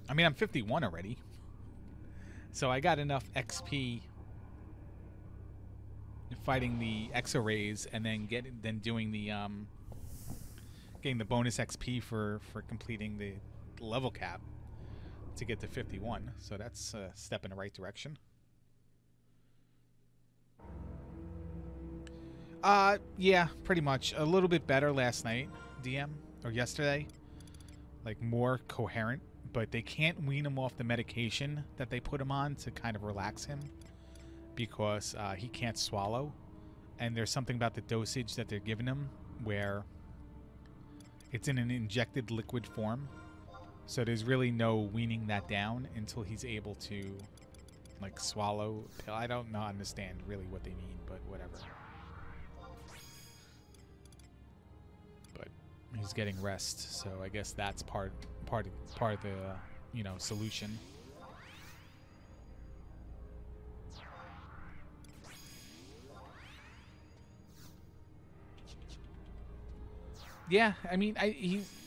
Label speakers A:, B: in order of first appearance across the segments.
A: I mean, I'm 51 already. So I got enough XP fighting the Exorays and then doing the getting the bonus XP for completing the level cap to get to 51. So that's a step in the right direction. Yeah, pretty much. A little bit better last night, DM, or yesterday. Like, more coherent. But they can't wean him off the medication that they put him on to kind of relax him. Because he can't swallow. And there's something about the dosage that they're giving him where it's in an injected liquid form. So there's really no weaning that down until he's able to, like, swallow a pill. I don't understand really what they mean, but whatever. But he's getting rest, so I guess that's part of the, you know, solution. Yeah, I mean,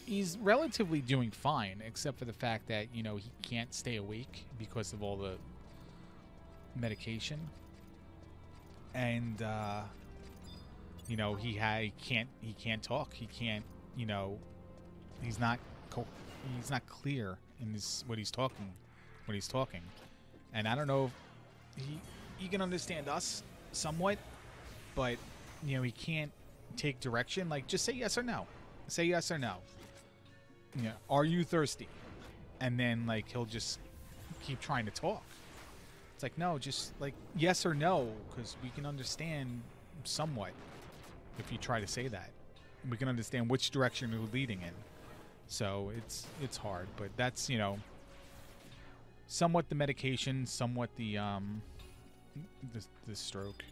A: he's relatively doing fine, except for the fact that, you know, he can't stay awake because of all the medication, and you know, he can't talk. He can't, you know, he's not clear in what he's talking, and I don't know if he can understand us somewhat, but you know, he can't take direction. Like, just say yes or no. Say yes or no. Yeah. Are you thirsty? And then, like, he'll just keep trying to talk. It's like, no, just like yes or no, because we can understand somewhat if you try to say that. We can understand which direction you're leading in. So it's hard, but that's, you know, somewhat the medication, somewhat the stroke.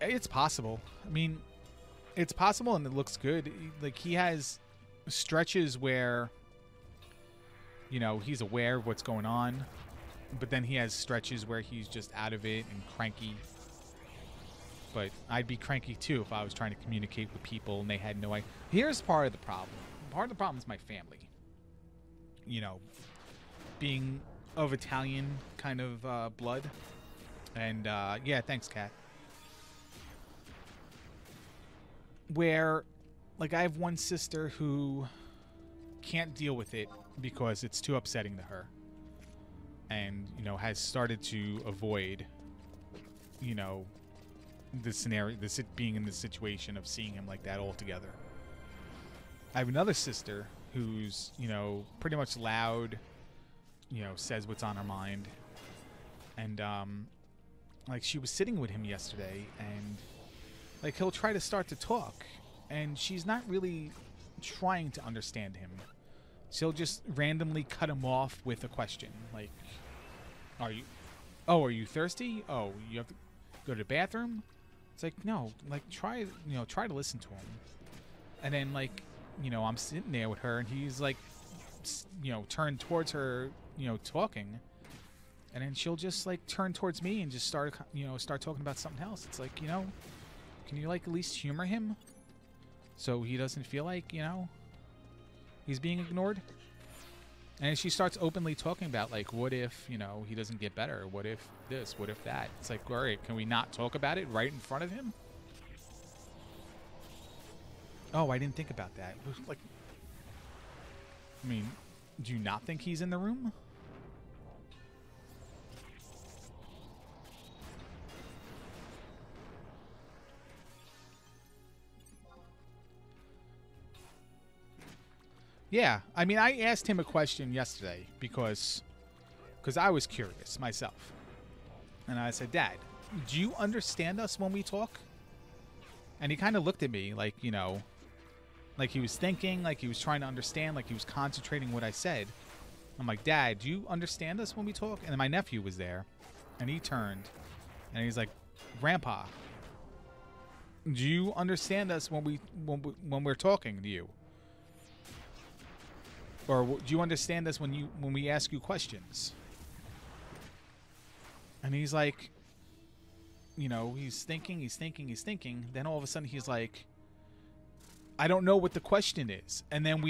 A: It's possible. I mean, it's possible, and it looks good. Like, he has stretches where, you know, he's aware of what's going on, but then he has stretches where he's just out of it and cranky. But I'd be cranky too if I was trying to communicate with people and they had no idea. Here's part of the problem. Part of the problem is my family. You know, being of Italian kind of blood. And, yeah, thanks, Kat. Where, like, I have one sister who can't deal with it because it's too upsetting to her, and, you know, has started to avoid, you know, the scenario, being in the situation of seeing him like that altogether. I have another sister who's, you know, pretty much loud, you know, says what's on her mind, and like, she was sitting with him yesterday, and like, he'll try to start to talk, and she's not really trying to understand him. She'll just randomly cut him off with a question, like, are you thirsty? Oh, you have to go to the bathroom? It's like, no, like, try to listen to him. And then, like, you know, I'm sitting there with her, and he's like, you know, turned towards her, you know, talking, and then she'll just, like, turn towards me and just start talking about something else. It's like, you know, can you, like, at least humor him so he doesn't feel like, you know, he's being ignored? And she starts openly talking about, like, what if, you know, he doesn't get better? What if this? What if that? It's like, all right, can we not talk about it right in front of him? Oh, I didn't think about that. Like, I mean, do you not think he's in the room? Yeah, I mean, I asked him a question yesterday because I was curious myself. And I said, Dad, do you understand us when we talk? And he kind of looked at me like, you know, like he was thinking, like he was trying to understand, like he was concentrating what I said. I'm like, Dad, do you understand us when we talk? And then my nephew was there, and he turned, and he's like, Grandpa, do you understand us when we're talking to you? Or do you understand us when we ask you questions? And he's like, you know, he's thinking. Then all of a sudden he's like, I don't know what the question is. And then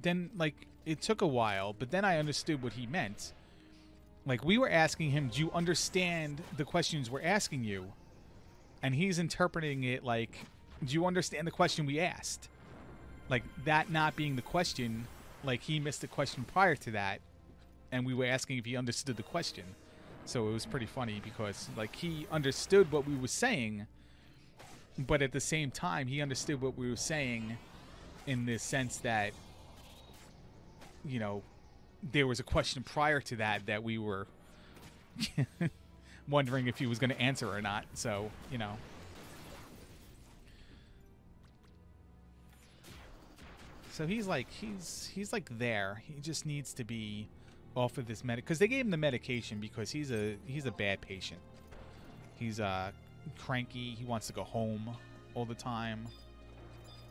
A: then like it took a while, but then I understood what he meant. Like we were asking him, do you understand the questions we're asking you? And he's interpreting it like, do you understand the question we asked? Like that not being the question, like he missed the question prior to that, and we were asking if he understood the question. So it was pretty funny because like he understood what we were saying, but at the same time he understood what we were saying in the sense that, you know, there was a question prior to that that we were wondering if he was going to answer or not. So, you know. So he's like there. He just needs to be off of this medic, because they gave him the medication because he's a bad patient. He's cranky. He wants to go home all the time.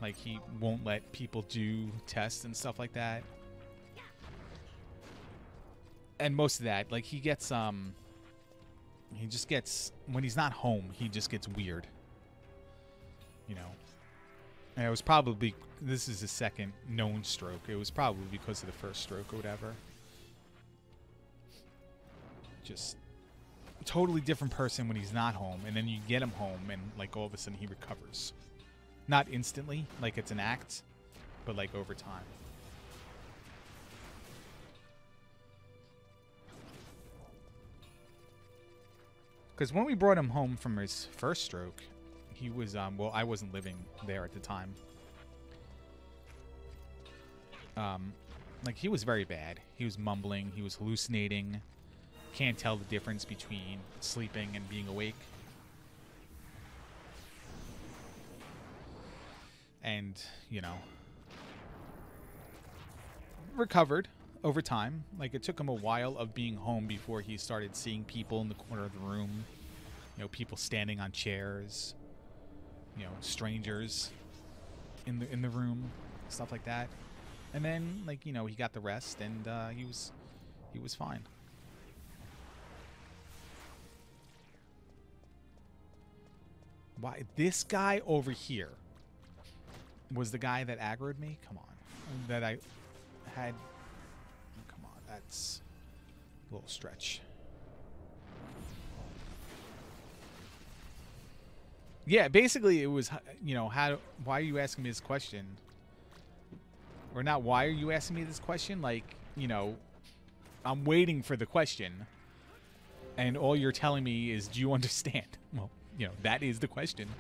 A: Like he won't let people do tests and stuff like that. And most of that, like he gets he just gets, when he's not home, he just gets weird. You know. And it was probably, this is his second known stroke. It was probably because of the first stroke or whatever. Just totally different person when he's not home, and then you get him home and like all of a sudden he recovers. Not instantly, like it's an act, but like over time. Because when we brought him home from his first stroke, he was, well, I wasn't living there at the time. Like, he was very bad. He was mumbling. He was hallucinating. Can't tell the difference between sleeping and being awake. And, you know, recovered over time. Like, it took him a while of being home before he started seeing people in the corner of the room. You know, people standing on chairs. You know, strangers in the room, stuff like that. And then, like, you know, he got the rest, and he was fine. Why this guy over here was the guy that aggroed me? Come on, that I had. Come on, that's a little stretch. Yeah, basically it was, you know, why are you asking me this question? Or not, why are you asking me this question? Like, you know, I'm waiting for the question. And all you're telling me is, do you understand? Well, you know, that is the question.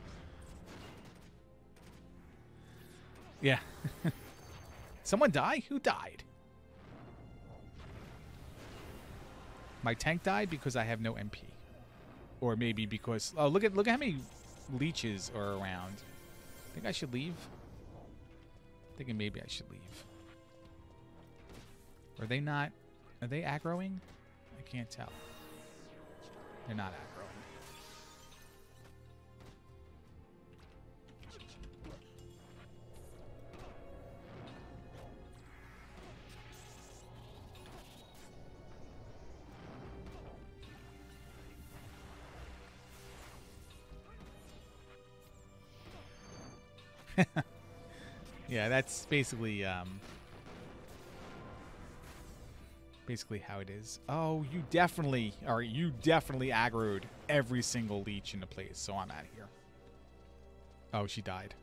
A: Yeah. Someone die? Who died? My tank died because I have no MP. Or maybe because, oh, look at how many leeches are around. Think I should leave? Thinking maybe I should leave. Are they not? Are they aggroing? I can't tell. They're not aggroing. Yeah, that's basically basically how it is. Oh, you definitely aggroed every single leech into place, so I'm out of here. Oh, she died.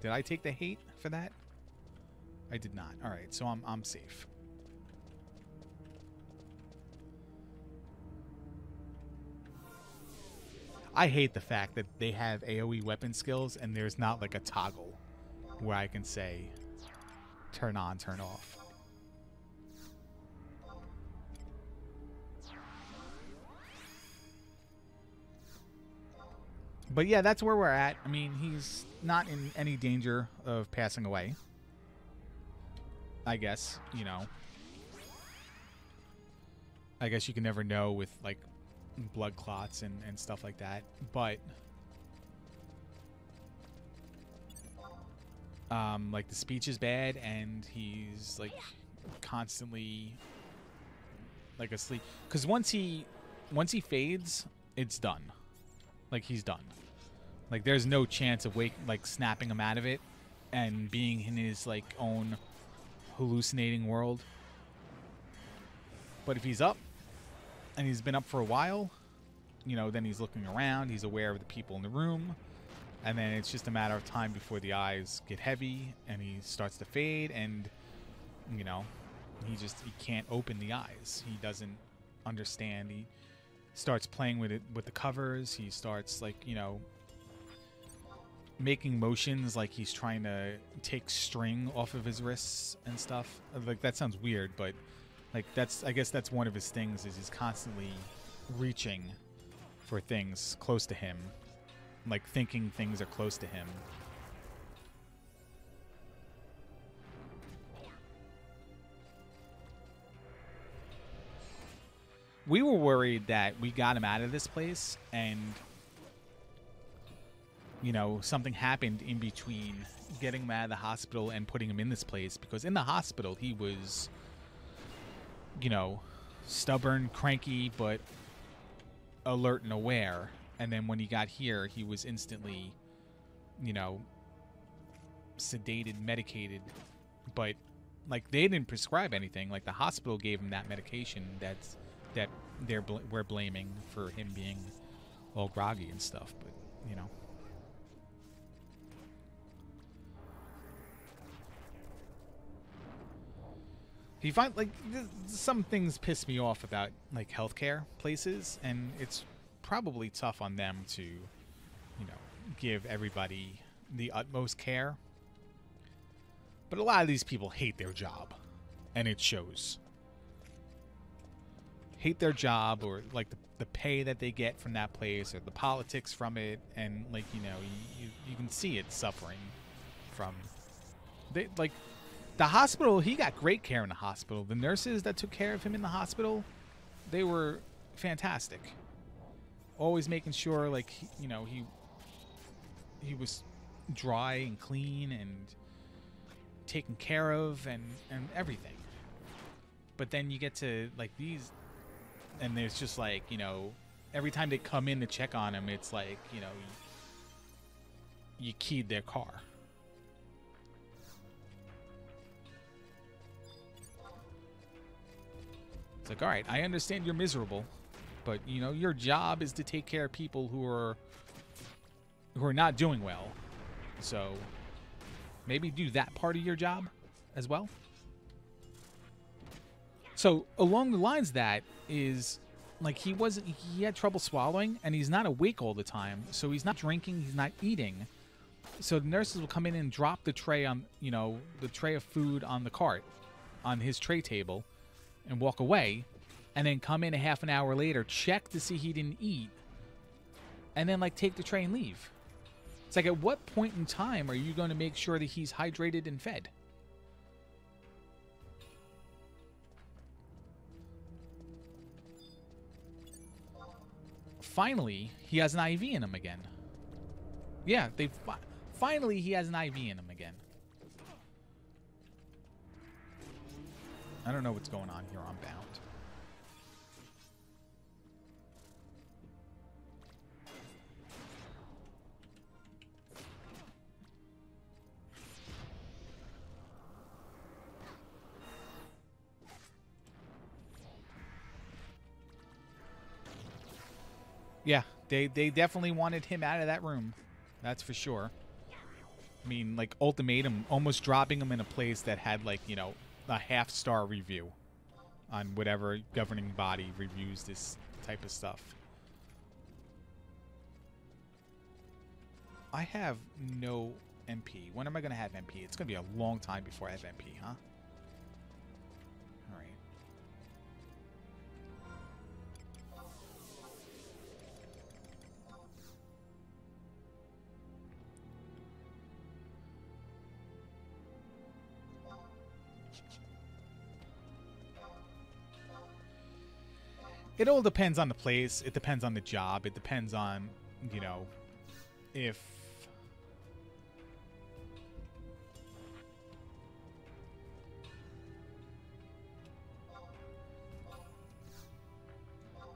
A: Did I take the hate for that? I did not. All right, so I'm safe. I hate the fact that they have AoE weapon skills and there's not like a toggle where I can say turn on, turn off. But yeah, that's where we're at. I mean, he's not in any danger of passing away. I guess, you know. I guess you can never know with, like, blood clots and stuff like that. But, like, the speech is bad, and he's, like, constantly, like, asleep. Because once he fades, it's done. Like, he's done. Like, there's no chance of snapping him out of it. and being in his like own hallucinating world. But if he's up and he's been up for a while, you know, then he's looking around, he's aware of the people in the room, and then it's just a matter of time before the eyes get heavy and he starts to fade, and you know, he can't open the eyes. He doesn't understand. He starts playing with it, with the covers. He starts like, you know, making motions like he's trying to take string off of his wrists and stuff. Like, that sounds weird, but like I guess that's one of his things, is he's constantly reaching for things close to him, like thinking things are close to him. We were worried that we got him out of this place and, you know, something happened in between getting him out of the hospital and putting him in this place, because in the hospital he was, you know, stubborn, cranky, but alert and aware. And then when he got here, he was instantly, you know, sedated, medicated. But like, they didn't prescribe anything. Like, the hospital gave him that medication that we're blaming for him being all groggy and stuff. But you know, he find like some things piss me off about like healthcare places, and it's probably tough on them to, you know, give everybody the utmost care. But a lot of these people hate their job, and it shows. Hate their job, or like the pay that they get from that place, or the politics from it, and like, you know, you can see it suffering from like the hospital. He got great care in the hospital. The nurses that took care of him in the hospital, they were fantastic. Always making sure, like, you know, he was dry and clean and taken care of and everything. But then you get to like these, and there's just like, you know, every time they come in to check on him, it's like, you know, you keyed their car. It's like, all right, I understand you're miserable, but you know, your job is to take care of people who are not doing well. So maybe do that part of your job as well. So along the lines, that is like, he had trouble swallowing, and he's not awake all the time, so he's not drinking, he's not eating. So the nurses will come in and drop the tray on, you know, the tray of food on the cart, on his tray table, and walk away, and then come in a half an hour later, check to see he didn't eat, and then like take the tray and leave. It's like, at what point in time are you going to make sure that he's hydrated and fed? Finally, he has an IV in him again. Yeah, finally he has an IV in him again. I don't know what's going on here on Bound. Yeah, they definitely wanted him out of that room. That's for sure. I mean, like, ultimatum, almost dropping him in a place that had, like, you know, a half-star review on whatever governing body reviews this type of stuff. I have no MP. When am I going to have MP? It's going to be a long time before I have MP, huh? All right. It all depends on the place. It depends on the job. It depends on, you know, if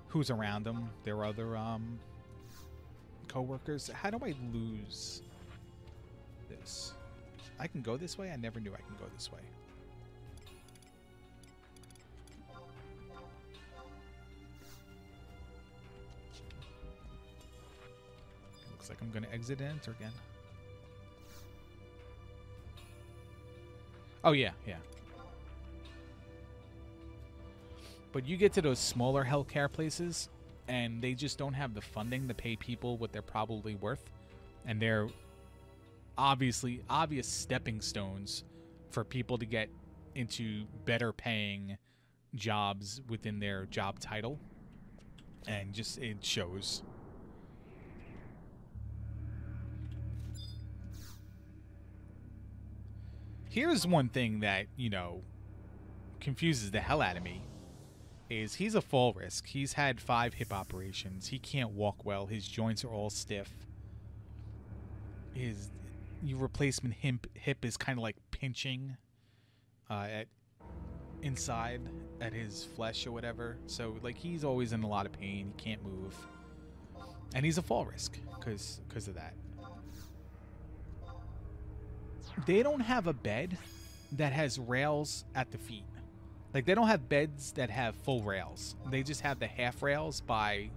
A: who's around them, their other co-workers. How do I lose this? I can go this way? I never knew I can go this way. Looks like I'm going to exit and enter again. Oh, yeah, yeah. But you get to those smaller healthcare places, and they just don't have the funding to pay people what they're probably worth. And they're obvious stepping stones for people to get into better paying jobs within their job title. And just, it shows. Here's one thing that, you know, confuses the hell out of me. Is he's a fall risk. He's had 5 hip operations. He can't walk well. His joints are all stiff. His replacement hip is kind of like pinching inside at his flesh or whatever. So like he's always in a lot of pain. He can't move, and he's a fall risk because of that. They don't have a bed that has rails at the feet. Like, they don't have beds that have full rails. They just have the half rails by,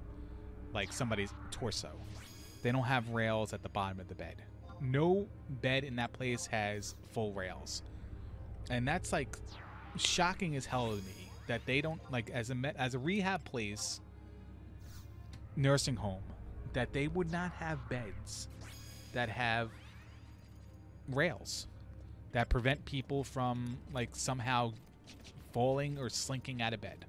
A: like, somebody's torso. They don't have rails at the bottom of the bed. No bed in that place has full rails. And that's, like, shocking as hell to me that they don't, like, as a rehab place, nursing home, that they would not have beds that have rails that prevent people from, like, somehow falling or slinking out of bed.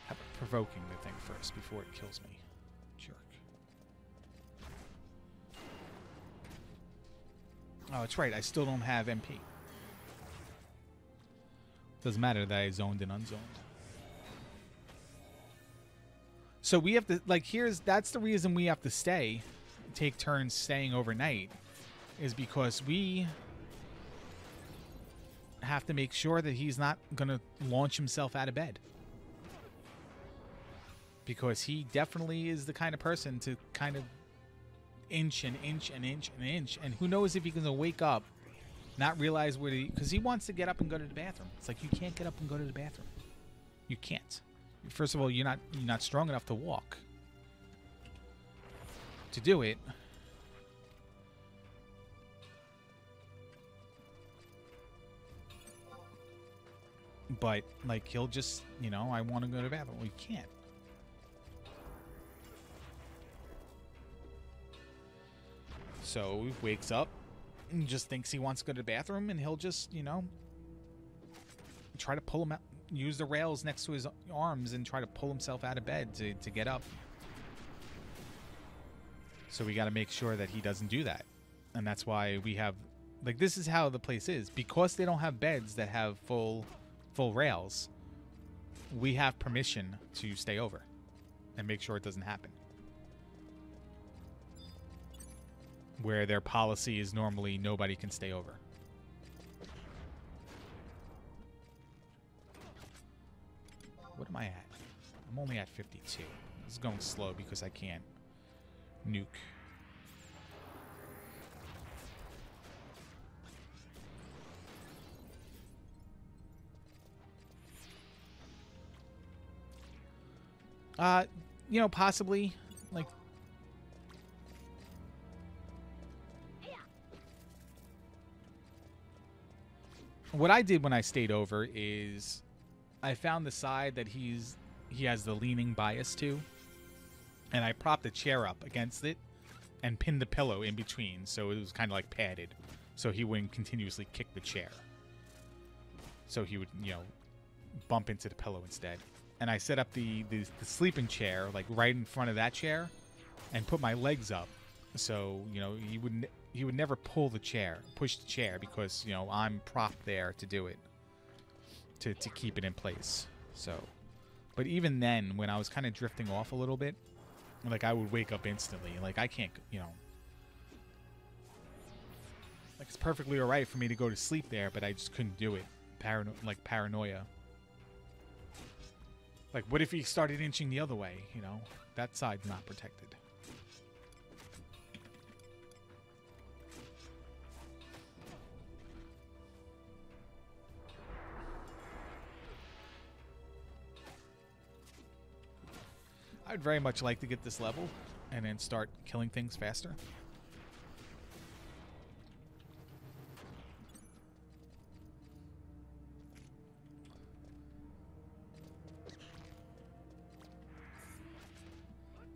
A: How about provoking the thing first before it kills me? Jerk. Oh, it's right. I still don't have MP. Doesn't matter that I zoned and unzoned. So we have to, like, that's the reason we have to take turns staying overnight, is because we have to make sure that he's not going to launch himself out of bed. Because he definitely is the kind of person to kind of inch and inch and inch and inch. And who knows if he can wake up, not realize where to, because he wants to get up and go to the bathroom. It's like, you can't get up and go to the bathroom. You can't. First of all, you're not strong enough to walk to do it. But like, he'll just, you know, I want to go to the bathroom. Well, you can't. So he wakes up and just thinks he wants to go to the bathroom, and he'll just, you know, try to pull him out. Use the rails next to his arms and try to pull himself out of bed to get up. So we got to make sure that he doesn't do that. And that's why we have, like, this is how the place is. Because they don't have beds that have full rails, we have permission to stay over and make sure it doesn't happen. Where their policy is normally nobody can stay over. What am I at? I'm only at 52. This is going slow because I can't nuke. You know, possibly, like, what I did when I stayed over is I found the side that he has the leaning bias to, and I propped a chair up against it and pinned the pillow in between, so it was kind of like padded, so he wouldn't continuously kick the chair. So he would, you know, bump into the pillow instead. And I set up the sleeping chair like right in front of that chair, and put my legs up, so you know he would never push the chair, because you know I'm propped there to do it. To keep it in place. So, but even then, when I was kind of drifting off a little bit, like, I would wake up instantly. Like, I can't, you know, like, it's perfectly all right for me to go to sleep there, but I just couldn't do it paranoia. Like, what if he started inching the other way? You know, that side's not protected. I'd very much like to get this level and then start killing things faster.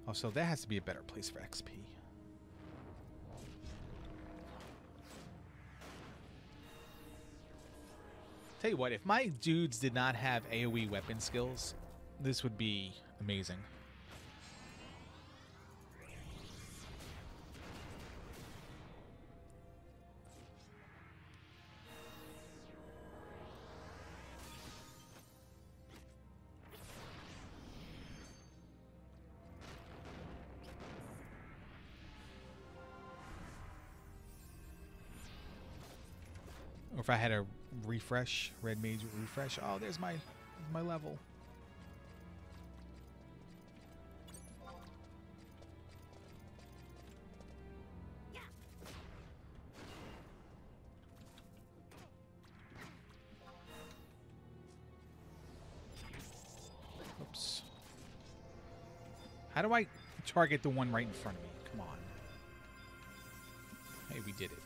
A: Also, there has to be a better place for XP. Tell you what, if my dudes did not have AoE weapon skills, this would be amazing. Or if I had a refresh, red mage refresh. Oh, there's my level. Oops. How do I target the one right in front of me? Come on. Hey, we did it.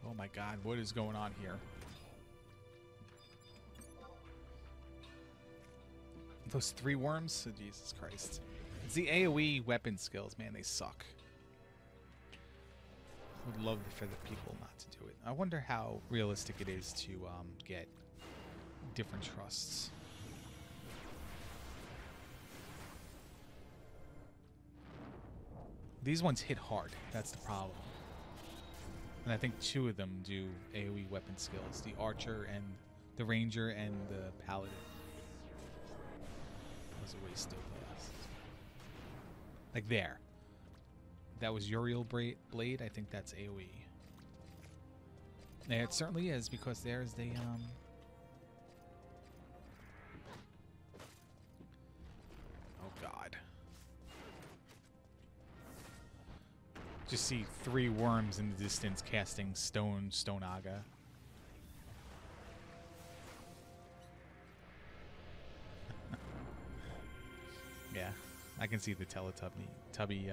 A: Oh my god, what is going on here? Those 3 worms? Oh, Jesus Christ. It's the AoE weapon skills, man, they suck. Would love for the people not to do it. I wonder how realistic it is to get different trusts. These ones hit hard, that's the problem. And I think 2 of them do AoE weapon skills. The Archer and the Ranger and the Paladin. That was a waste of like there. That was Uriel Blade. I think that's AoE. Yeah, it certainly is because there's the oh god. Just see 3 worms in the distance casting Stone Aga. Yeah, I can see the Tubby.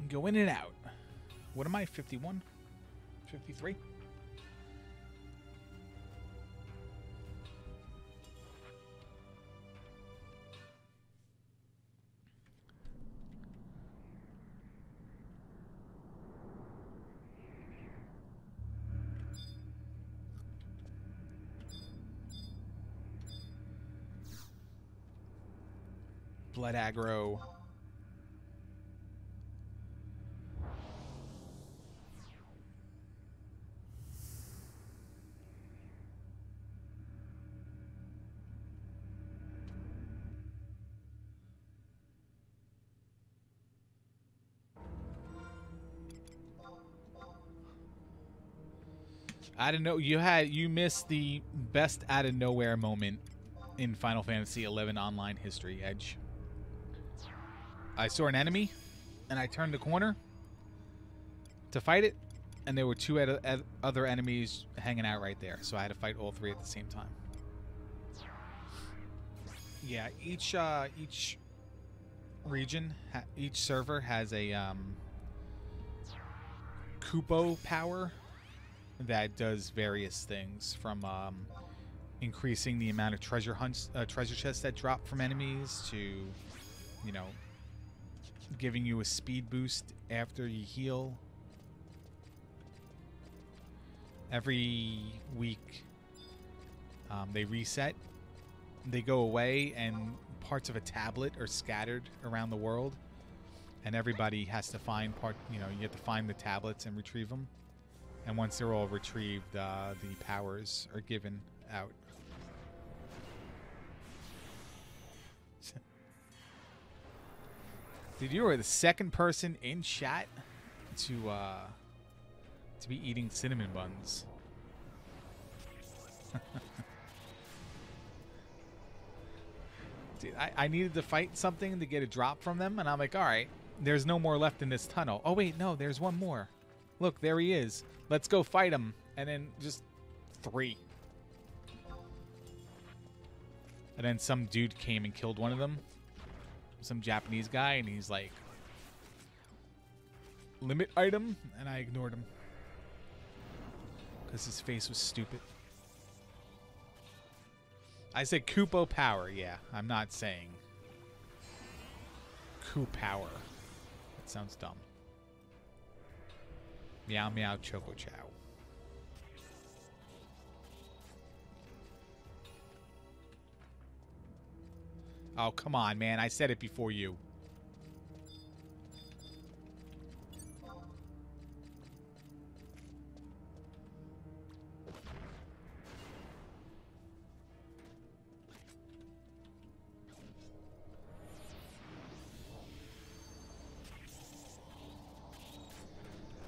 A: Go in and out. What am I, 51? 53? Blood aggro. I don't know. You missed the best out of nowhere moment in Final Fantasy XI Online history, Edge. I saw an enemy, and I turned the corner to fight it, and there were two other enemies hanging out right there, so I had to fight all three at the same time. Yeah, each region, each server has a Kupo power that does various things, from increasing the amount of treasure chests that drop from enemies to, you know, giving you a speed boost after you heal. Every week they reset, they go away, and parts of a tablet are scattered around the world, and everybody has to find you have to find the tablets and retrieve them, and once they're all retrieved, the powers are given out. Dude, you were the second person in chat to be eating cinnamon buns. Dude, I needed to fight something to get a drop from them, and I'm like, all right, there's no more left in this tunnel. Oh wait, no, there's one more. Look, there he is. Let's go fight him. And then just 3. And then some dude came and killed one of them. Some Japanese guy, and he's like, limit item, and I ignored him because his face was stupid. I said Kupo power, yeah. I'm not saying Kupower. That sounds dumb. Meow meow choco chow. Oh, come on, man. I said it before you.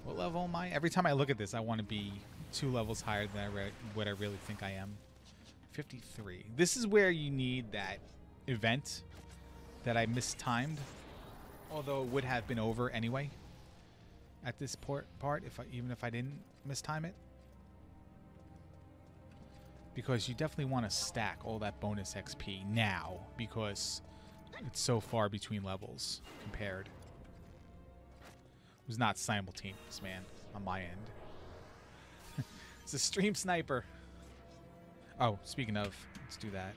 A: What level am I? Every time I look at this, I want to be 2 levels higher than what I really think I am. 53. This is where you need that event that I mistimed, although it would have been over anyway at this part even if I didn't mistime it, because you definitely want to stack all that bonus XP now because it's so far between levels compared. It was not simultaneous, man, on my end. It's a stream sniper. Oh, speaking of, let's do that.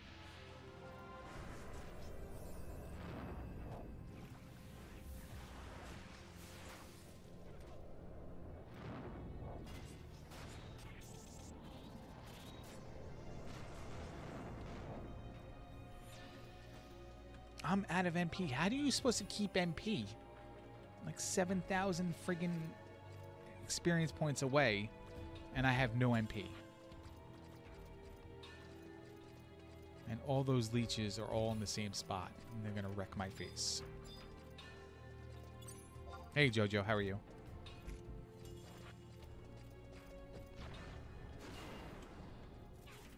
A: I'm out of MP. How are you supposed to keep MP? Like 7,000 friggin' experience points away, and I have no MP. And all those leeches are all in the same spot, and they're gonna wreck my face. Hey Jojo, how are you?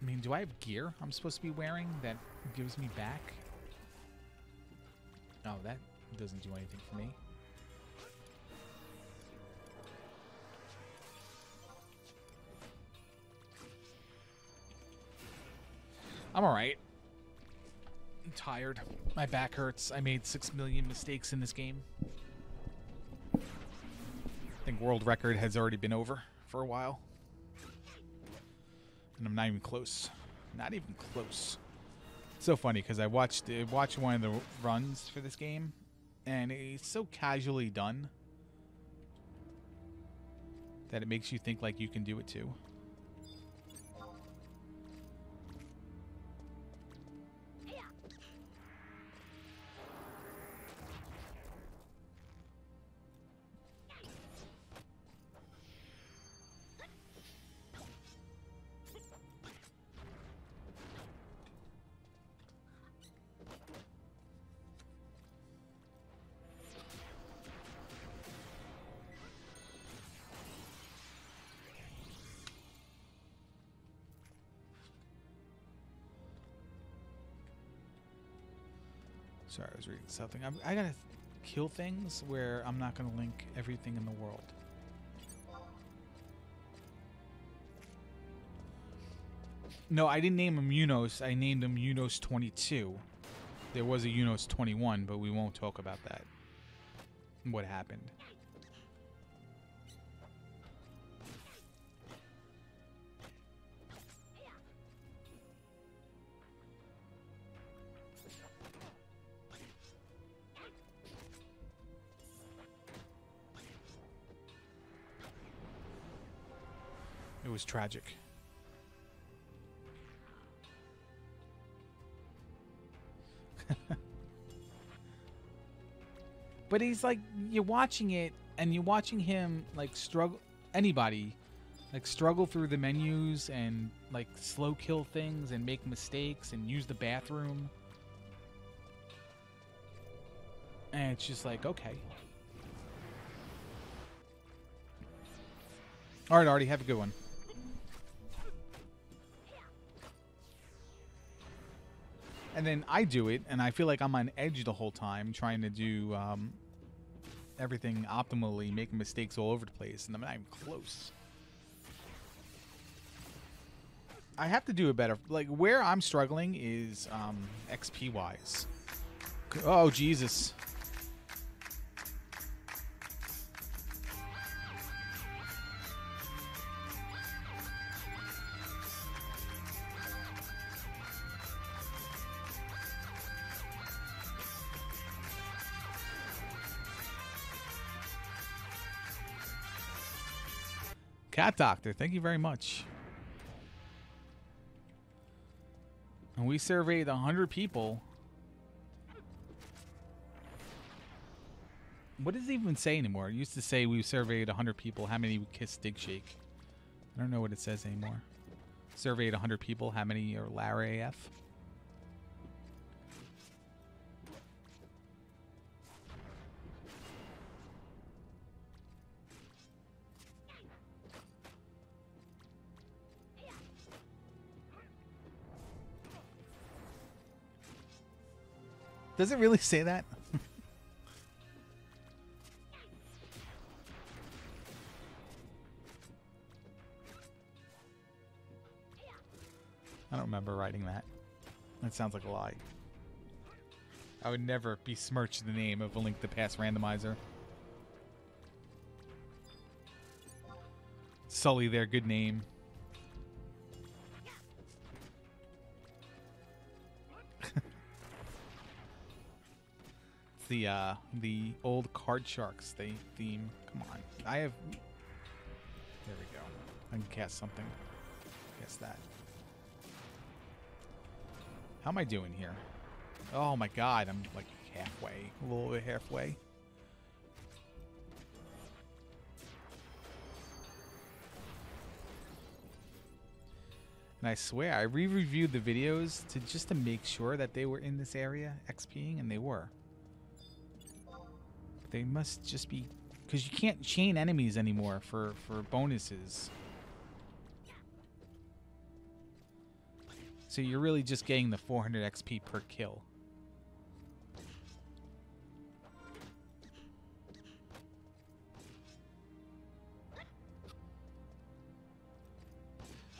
A: I mean, do I have gear I'm supposed to be wearing that gives me back? Oh, that doesn't do anything for me. I'm alright. I'm tired. My back hurts. I made 6 million mistakes in this game. I think world record has already been over for a while. And I'm not even close. Not even close. It's so funny because I watched one of the runs for this game, and it's so casually done that it makes you think like you can do it too. Sorry, I was reading something. I gotta kill things where I'm not gonna link everything in the world. No, I didn't name him Unos. I named him Unos 22. There was a Unos 21, but we won't talk about that. What happened. It was tragic. But he's like, you're watching it and you're watching him like struggle, anybody like struggle through the menus and like slow kill things and make mistakes and use the bathroom. And it's just like, okay. All right, Artie, have a good one. And then I do it, and I feel like I'm on edge the whole time, trying to do everything optimally, making mistakes all over the place, and I'm not even close. I have to do it better. Like, where I'm struggling is XP-wise. Oh, Jesus. Cat Doctor, thank you very much. And we surveyed 100 people. What does it even say anymore? It used to say we surveyed 100 people. How many would kiss Dig Shake? I don't know what it says anymore. Surveyed 100 people. How many are Larry AF? Does it really say that? I don't remember writing that. That sounds like a lie. I would never besmirch the name of a Link to Past randomizer. Sully their good name. The old Card Sharks theme. Come on. I have... There we go. I can cast something. Guess that. How am I doing here? Oh my god, I'm like halfway. A little bit halfway. And I swear, I re-reviewed the videos just to make sure that they were in this area XPing, and they were. They must just be... Because you can't chain enemies anymore for bonuses. So you're really just getting the 400 XP per kill.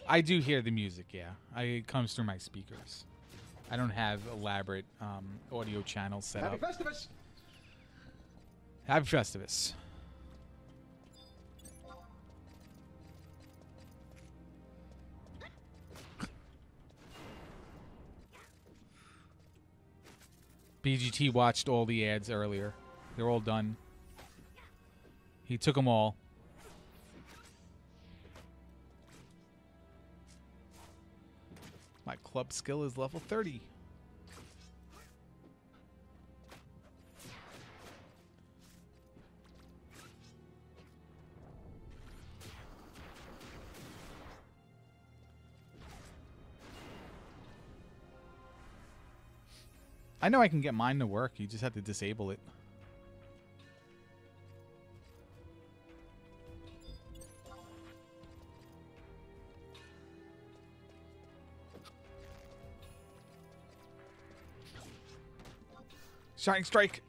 A: I do hear the music, yeah. It comes through my speakers. I don't have elaborate audio channels set up.
B: Happy Festivus!
A: Happy Festivus. BGT watched all the ads earlier. They're all done. He took them all. My club skill is level 30. I know I can get mine to work. You just have to disable it. Shining Strike.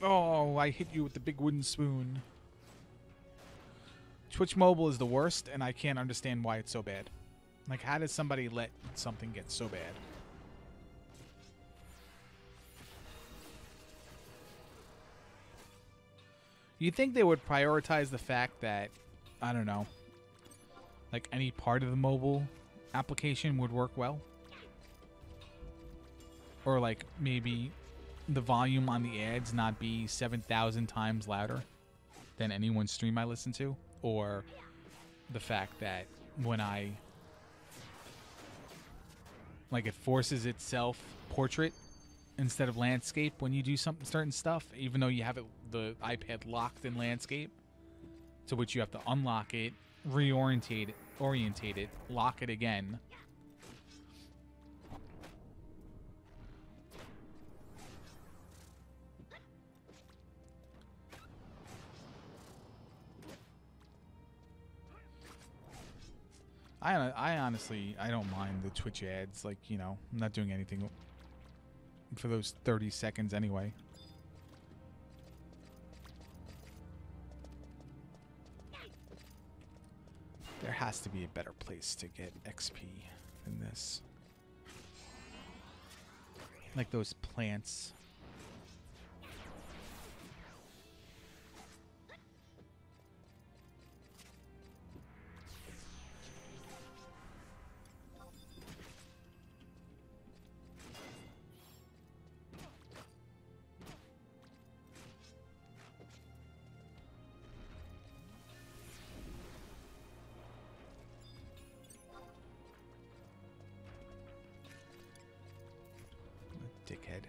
A: Oh, I hit you with the big wooden spoon. Twitch Mobile is the worst, and I can't understand why it's so bad. Like, how does somebody let something get so bad? You'd think they would prioritize the fact that, I don't know, like any part of the mobile application would work well. Or like maybe the volume on the ads not be 7,000 times louder than anyone's stream I listen to. Or the fact that when like it forces itself portrait instead of landscape when you do certain stuff, even though you have the iPad locked in landscape, to which you have to unlock it, orientate it, lock it again. I honestly, I don't mind the Twitch ads. Like, you know, I'm not doing anything for those 30 seconds anyway. There has to be a better place to get XP than this. Like those plants. Dickhead.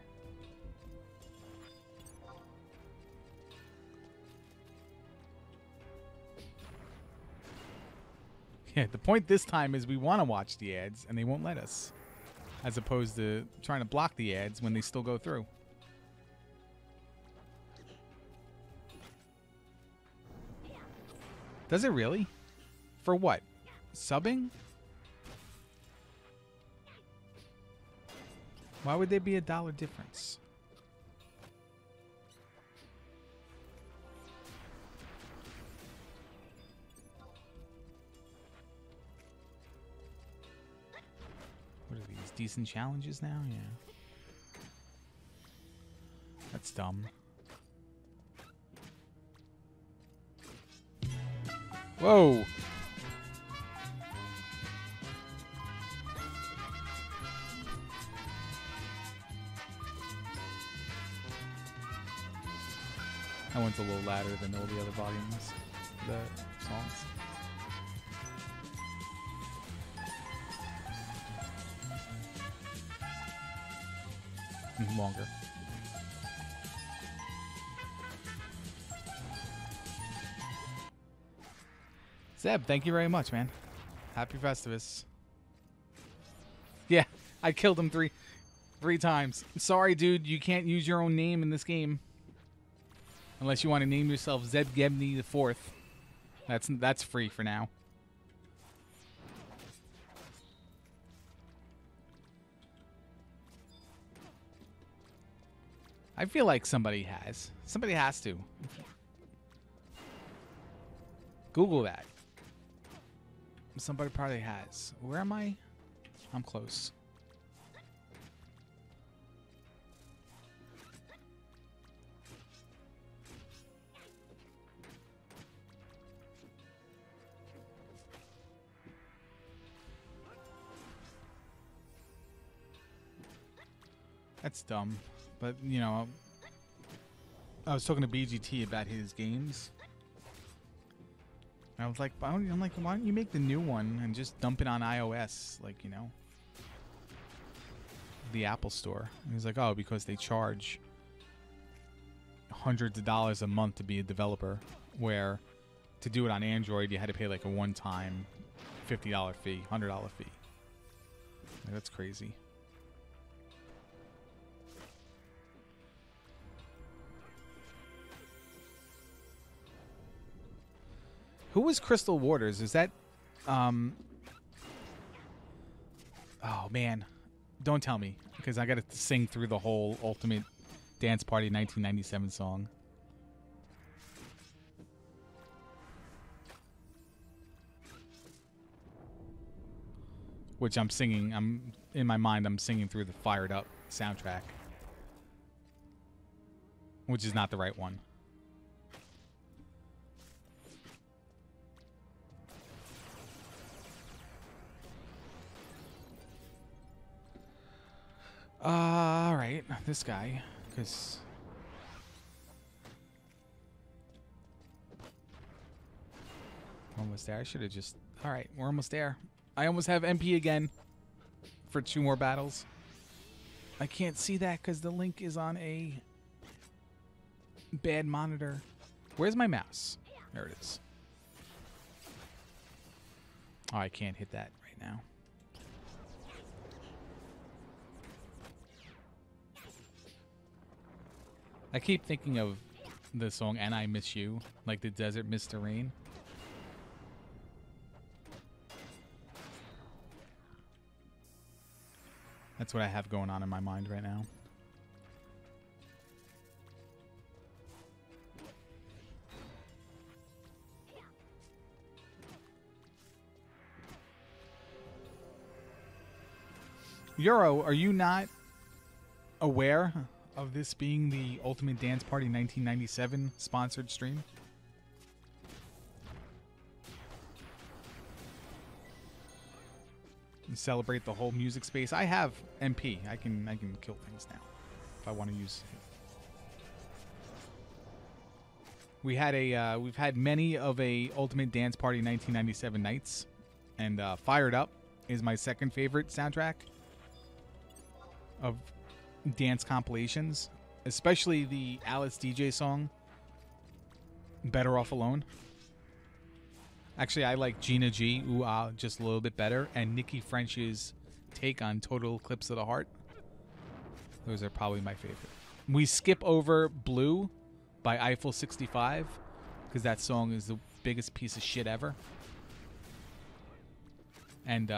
A: Yeah, the point this time is we want to watch the ads and they won't let us. As opposed to trying to block the ads when they still go through. Does it really? For what? Subbing? Why would there be $1 difference? What are these? Decent challenges now? Yeah. That's dumb. Whoa! That one's a little louder than all the other volumes, the songs. And longer. Zeb, thank you very much, man. Happy Festivus. Yeah, I killed him three times. Sorry, dude, you can't use your own name in this game. Unless you want to name yourself Zeb Gebney the Fourth. That's free for now. I feel like somebody has. Somebody has to. Google that. Somebody probably has. Where am I? I'm close. That's dumb. But, you know, I was talking to BGT about his games. I was like, why don't you make the new one and just dump it on iOS, like, you know, the Apple Store. And he's like, oh, because they charge hundreds of dollars a month to be a developer, where to do it on Android, you had to pay like a one-time $50 fee, $100 fee. Like, that's crazy. Who was Crystal Waters? Is that, oh man, don't tell me, because I got to sing through the whole Ultimate Dance Party 1997 song. Which I'm singing, in my mind, I'm singing through the Fired Up soundtrack. Which is not the right one. Alright, this guy, because... Almost there. I should have just... Alright, we're almost there. I almost have MP again for 2 more battles. I can't see that because the link is on a bad monitor. Where's my mouse? There it is. Oh, I can't hit that right now. I keep thinking of the song And I Miss You, like the desert missed the rain. That's what I have going on in my mind right now. Euro, are you not aware of this being the Ultimate Dance Party 1997 sponsored stream? And celebrate the whole music space. I have MP. I can kill things now if I want to use it. We've had many of a Ultimate Dance Party 1997 nights, and Fired Up is my second favorite soundtrack of dance compilations, especially the Alice DJ song Better Off Alone. Actually, I like Gina G, Ooh Ah, just a little bit better, and Nikki French's take on Total Eclipse of the Heart. Those are probably my favorite. We skip over Blue by Eiffel 65 because that song is the biggest piece of shit ever. And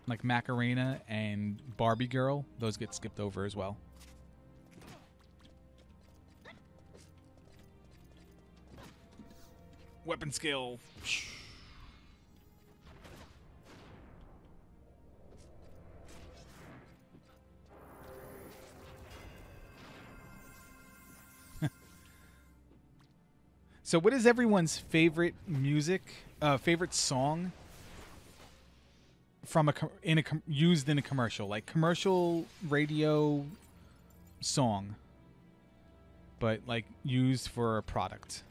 A: like Macarena and Barbie Girl, those get skipped over as well. Weapon skill. So what is everyone's favorite music, favorite song from used in a commercial, like commercial radio song, but like used for a product?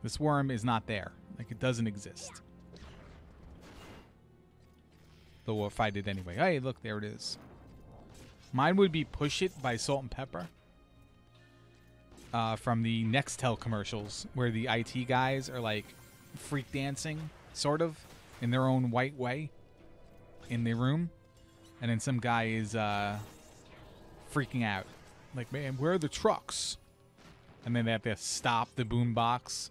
A: This worm is not there. Like, it doesn't exist. Though we'll fight it anyway. Hey, look, there it is. Mine would be Push It by Salt and Pepper. From the Nextel commercials, where the IT guys are like freak dancing, sort of, in their own white way in their room. And then some guy is freaking out. Like, man, where are the trucks? And then they have to stop the boombox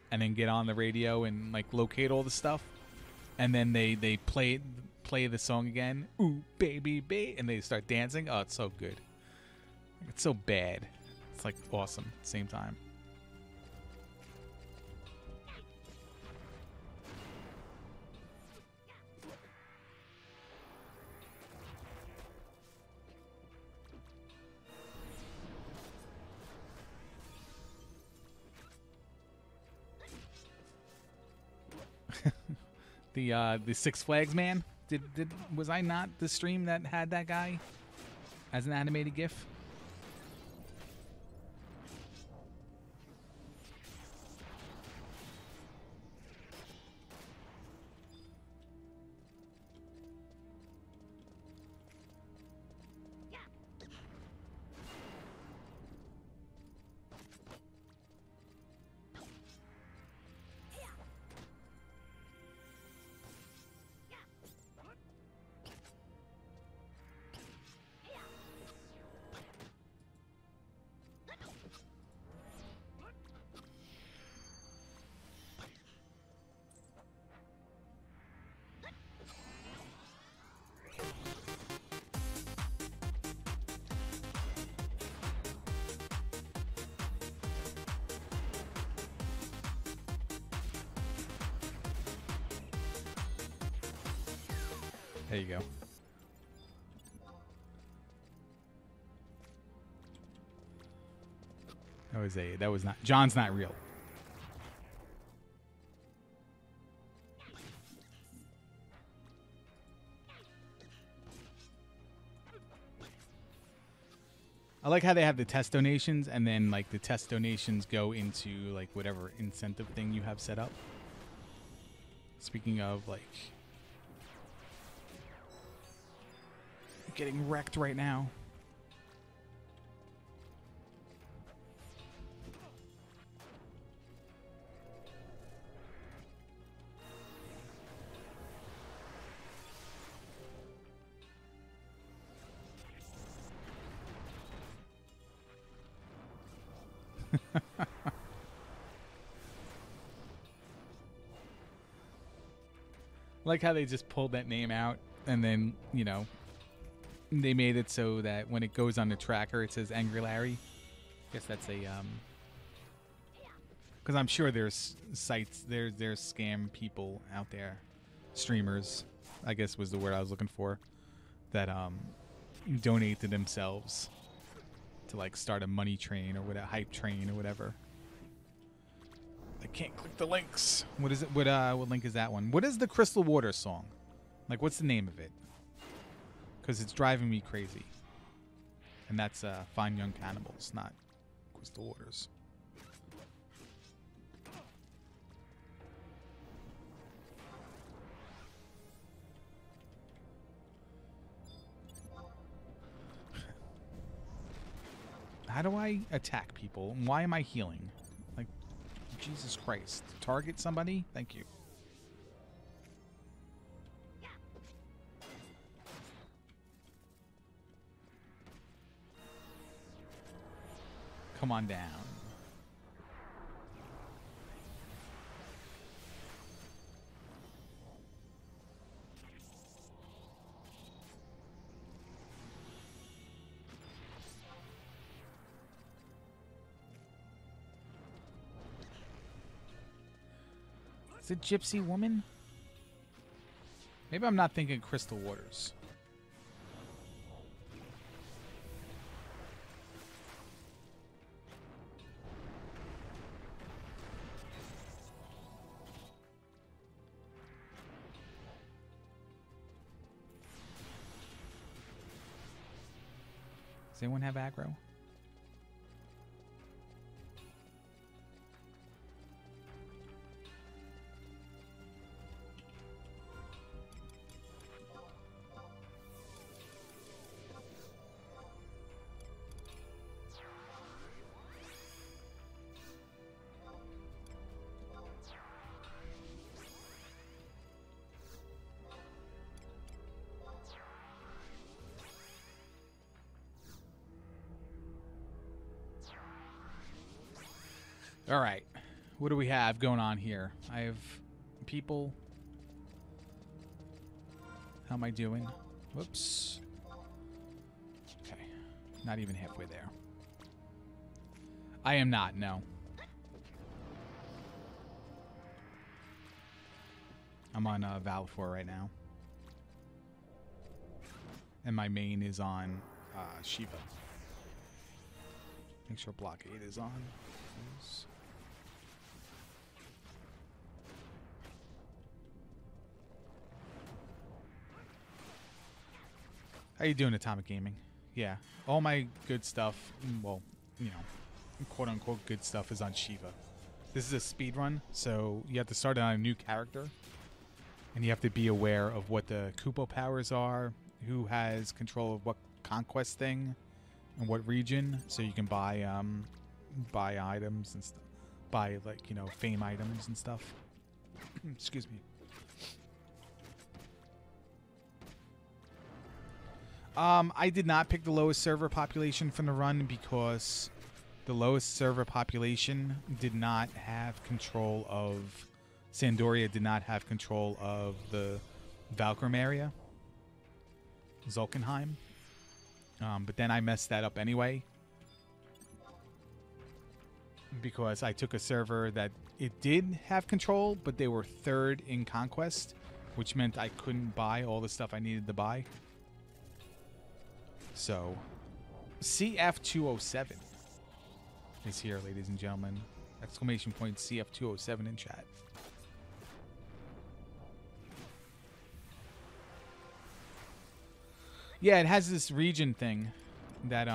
A: and then get on the radio and like locate all the stuff. And then they play the song again. Ooh, baby, baby. And they start dancing. Oh, it's so good. It's so bad. It's like awesome at the same time. The Six Flags man? Was I not the stream that had that guy as an animated GIF? There you go. That was not, John's not real. I like how they have the test donations, and then like the test donations go into like whatever incentive thing you have set up. Speaking of like getting wrecked right now. Like how they just pulled that name out, and then, you know, they made it so that when it goes on the tracker, it says Angry Larry. I guess that's a, because I'm sure there's sites, there's scam people out there, streamers, I guess was the word I was looking for, that donate to themselves to like start a money train or what, a hype train or whatever. I can't click the links. What is it? What link is that one? What is the Crystal Water song? Like, what's the name of it? Because it's driving me crazy. And that's Fine Young Cannibals, not Crystal Waters. How do I attack people? Why am I healing? Like, Jesus Christ. Target somebody? Thank you. Come on down. Is it Gypsy Woman? Maybe I'm not thinking Crystal Waters. Does anyone have aggro? All right, what do we have going on here? I have people. How am I doing? Whoops. Okay, not even halfway there. I am not, no. I'm on Valfor right now. And my main is on Shiva. Make sure Blockade is on. Please. How you doing, Atomic Gaming? Yeah, all my good stuff, well, you know, quote-unquote good stuff is on Shiva. This is a speed run, so you have to start on a new character, and you have to be aware of what the Kupowers are, who has control of what conquest thing, and what region, so you can buy items and stuff, buy, like, you know, fame items and stuff. Excuse me. I did not pick the lowest server population from the run because the lowest server population did not have control of... Sandoria did not have control of the Valkyrim area. Zulkenheim. But then I messed that up anyway. Because I took a server that it did have control, but they were third in Conquest. which meant I couldn't buy all the stuff I needed to buy. So, CF207 is here, ladies and gentlemen. Exclamation point CF207 in chat. Yeah, it has this region thing that,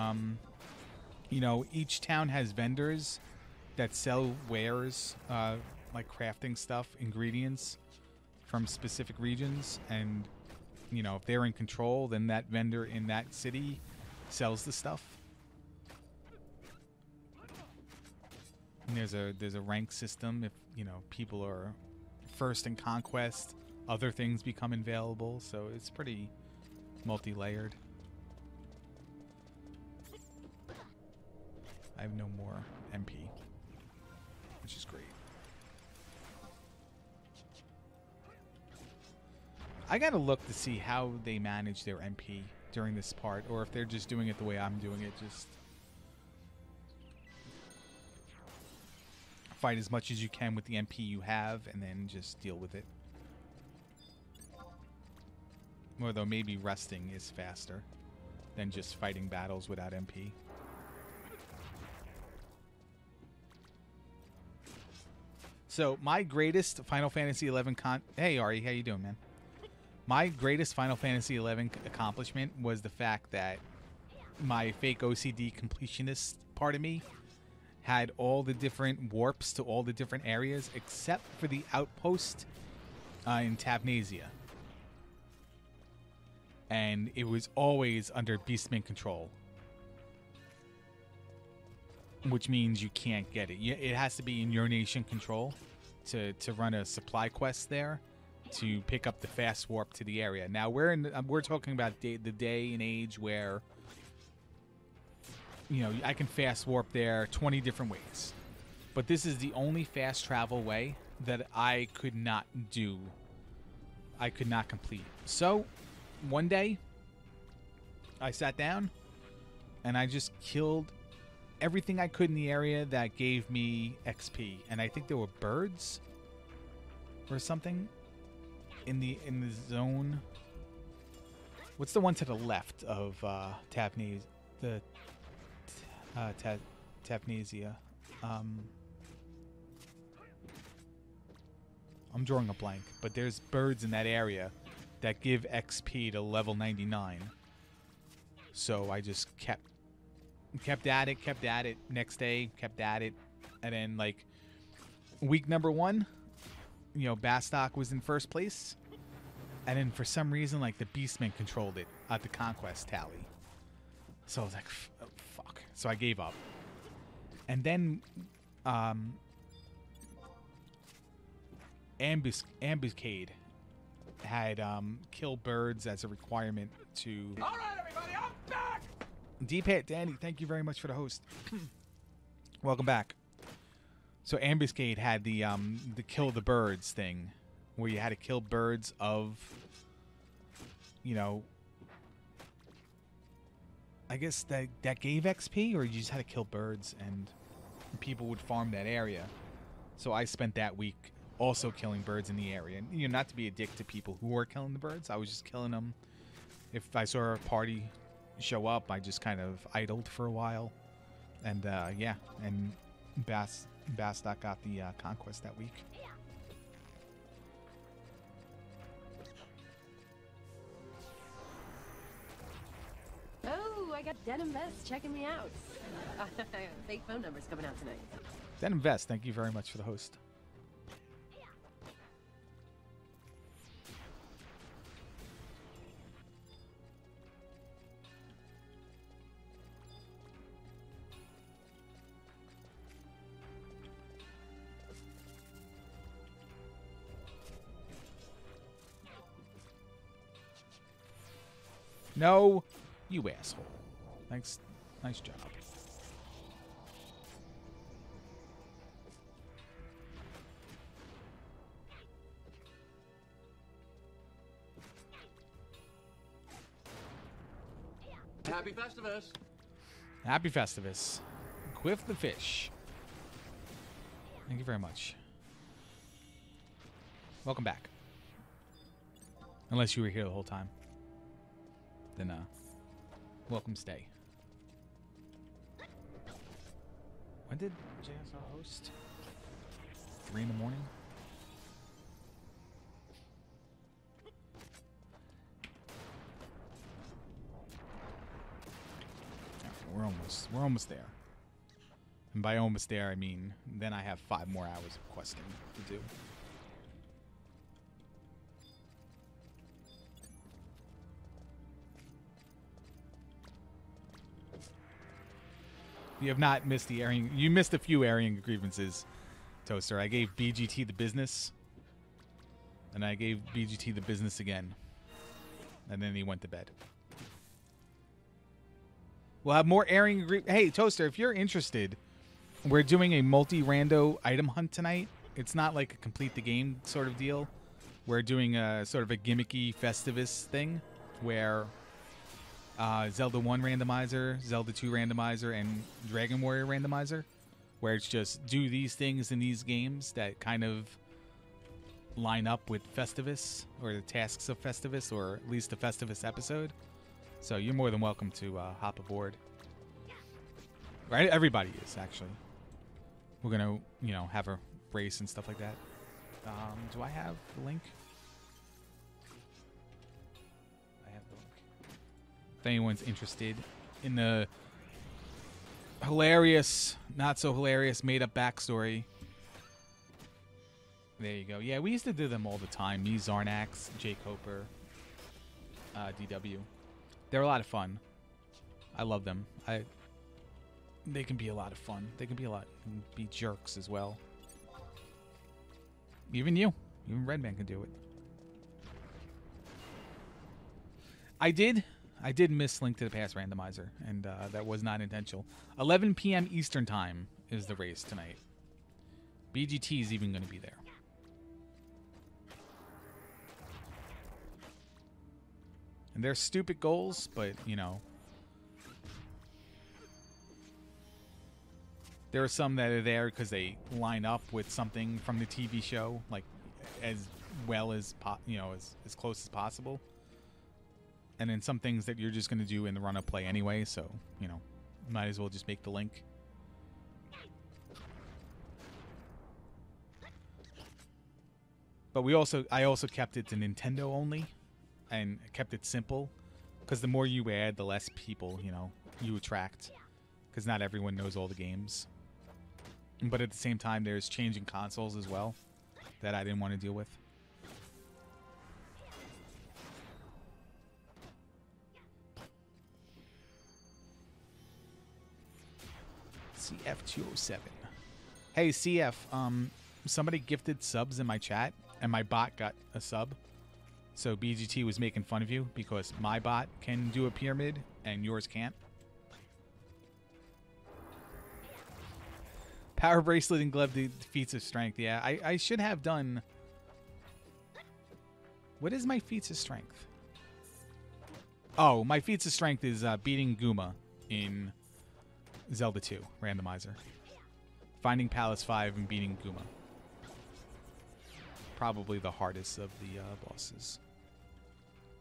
A: you know, each town has vendors that sell wares, like crafting stuff, ingredients from specific regions. And, you know, if they're in control, then that vendor in that city sells the stuff. And there's a rank system. If, you know, people are first in conquest, other things become available. So it's pretty multi-layered. I have no more MP, which is great. I gotta look to see how they manage their MP during this part, or if they're just doing it the way I'm doing it, just fight as much as you can with the MP you have, and then just deal with it. Although maybe resting is faster than just fighting battles without MP. So my greatest Final Fantasy XI Hey Ari, how you doing, man? My greatest Final Fantasy XI accomplishment was the fact that my fake OCD completionist part of me had all the different warps to all the different areas except for the outpost in Tavnasia. And it was always under Beastman control, which means you can't get it. It has to be in your nation control to run a supply quest there to pick up the fast warp to the area. Now we're talking about the day and age where, you know, I can fast warp there 20 different ways, but this is the only fast travel way that I could not do. I could not complete. So one day I sat down and I just killed everything I could in the area that gave me XP, and I think there were birds or something in the zone. What's the one to the left of Tavnasia? Tavnasia. I'm drawing a blank, but there's birds in that area that give XP to level 99. So I just kept at it. Next day, kept at it. And then, like, week number 1, you know, Bastok was in first place. And then for some reason, like, the Beastmen controlled it at the conquest tally. So I was like, oh, fuck. So I gave up. And then, Ambuscade had kill birds as a requirement to... All right, everybody, I'm back! D-Pat, Danny, thank you very much for the host. Welcome back. So Ambuscade had the kill the birds thing, where you had to kill birds of, you know, I guess that gave XP, or you just had to kill birds and people would farm that area. So I spent that week also killing birds in the area. And, you know, not to be a dick to people who were killing the birds, I was just killing them. If I saw a party show up, I just kind of idled for a while. And, yeah, and Bastok got the conquest that week.
B: Oh, I got Denim Vest checking me out. Fake phone numbers coming out tonight.
A: Denim Vest, thank you very much for the host. No, you asshole. Thanks. Nice job.
C: Happy Festivus.
A: Happy Festivus. Quiff the fish. Thank you very much. Welcome back. Unless you were here the whole time. Then, welcome stay. When did JSR host? 3 in the morning? We're almost there. And by almost there, I mean then I have 5 more hours of questing to do. You have not missed the airing. You missed a few airing grievances, Toaster. I gave BGT the business, and I gave BGT the business again, and then he went to bed. We'll have more airing. Hey, Toaster, if you're interested, we're doing a multi-rando item hunt tonight. It's not like a complete the game sort of deal. We're doing a sort of a gimmicky Festivus thing where Zelda 1 randomizer, Zelda 2 randomizer, and Dragon Warrior randomizer, where it's just do these things in these games that kind of line up with Festivus or the tasks of Festivus, or at least the Festivus episode. So you're more than welcome to hop aboard. Right? Everybody is, actually. We're going to, you know, have a race and stuff like that. Do I have the link? I have the link. If anyone's interested in the hilarious, not so hilarious, made-up backstory. There you go. Yeah, we used to do them all the time. Me, Zarnax, Jake Hoper, DW. They're a lot of fun. I love them. They can be a lot of fun. They can be jerks as well. Even you. Even Redman can do it. I did miss Link to the Past randomizer, and that was not intentional. 11 p.m. Eastern Time is the race tonight. BGT is even going to be there. And they're stupid goals, but, you know, there are some that are there because they line up with something from the TV show, like as well as, you know, as close as possible. And then some things that you're just going to do in the run-up play anyway, so, you know, might as well just make the link. But I also kept it to Nintendo only, and kept it simple, because the more you add, the less people, you know, you attract, because not everyone knows all the games. But at the same time, there's changing consoles as well that I didn't want to deal with. CF207. Hey, CF, somebody gifted subs in my chat, and my bot got a sub. So BGT was making fun of you because my bot can do a pyramid and yours can't. Power bracelet and glove feats of strength. Yeah, I should have done. What is my feats of strength? Oh, my feats of strength is beating Guma in Zelda 2 randomizer. Finding Palace 5 and beating Guma. Probably the hardest of the bosses.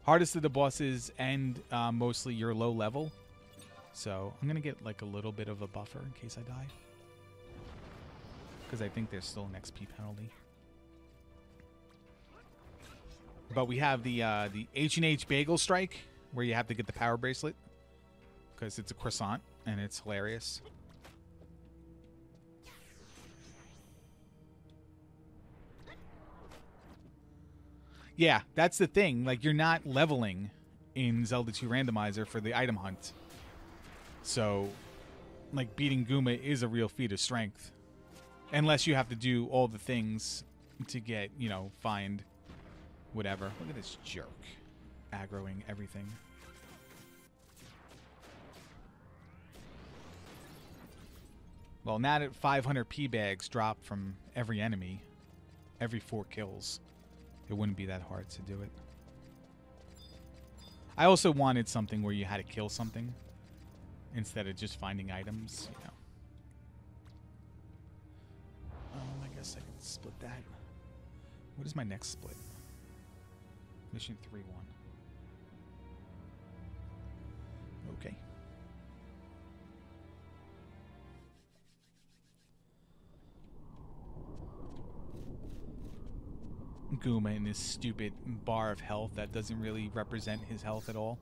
A: Hardest of the bosses, and mostly you're low level. So I'm going to get like a little bit of a buffer in case I die. Because I think there's still an XP penalty. But we have the H&H Bagel Strike, where you have to get the power bracelet. Because it's a croissant, and it's hilarious. Yeah, that's the thing. Like, you're not leveling in Zelda 2 Randomizer for the item hunt. So, like, beating Guma is a real feat of strength. Unless you have to do all the things to get, you know, find whatever. Look at this jerk. Aggroing everything. Well, now that 500 P-bags drop from every enemy, every 4 kills, it wouldn't be that hard to do it. I also wanted something where you had to kill something instead of just finding items, you know. I guess I can split that. What is my next split? Mission 3-1. Okay. Guma and his stupid bar of health that doesn't really represent his health at all.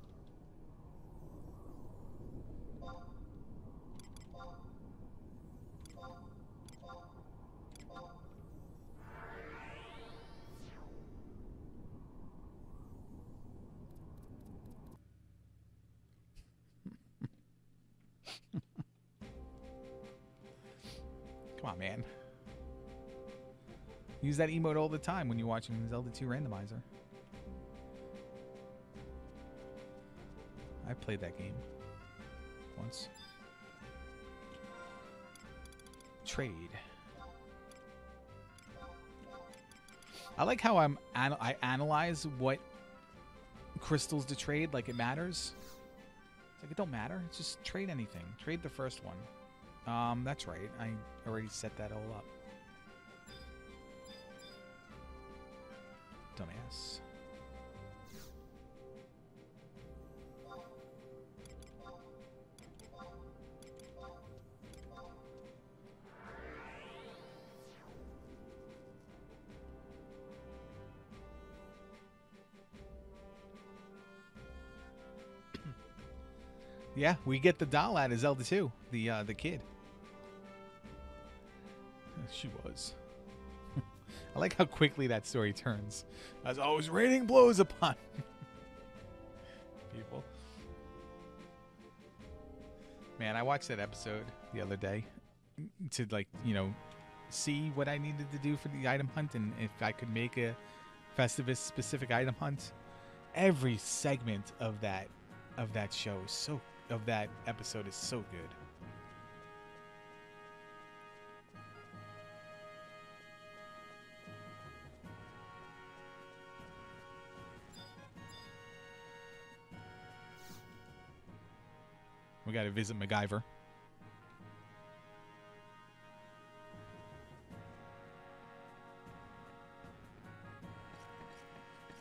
A: Come on, man. Use that emote all the time when you're watching Zelda 2 Randomizer. I played that game once. Trade. I like how I analyze what crystals to trade like it matters. It's like it don't matter. It's just trade anything. Trade the first one. That's right. I already set that all up. Dumbass. Yeah, we get the doll out of Zelda 2, the kid. She was. I like how quickly that story turns. As always, raining blows upon people. Man, I watched that episode the other day to, like, you know, see what I needed to do for the item hunt and if I could make a Festivus specific item hunt. Every segment of that show is so of that episode is so good. We got to visit MacGyver.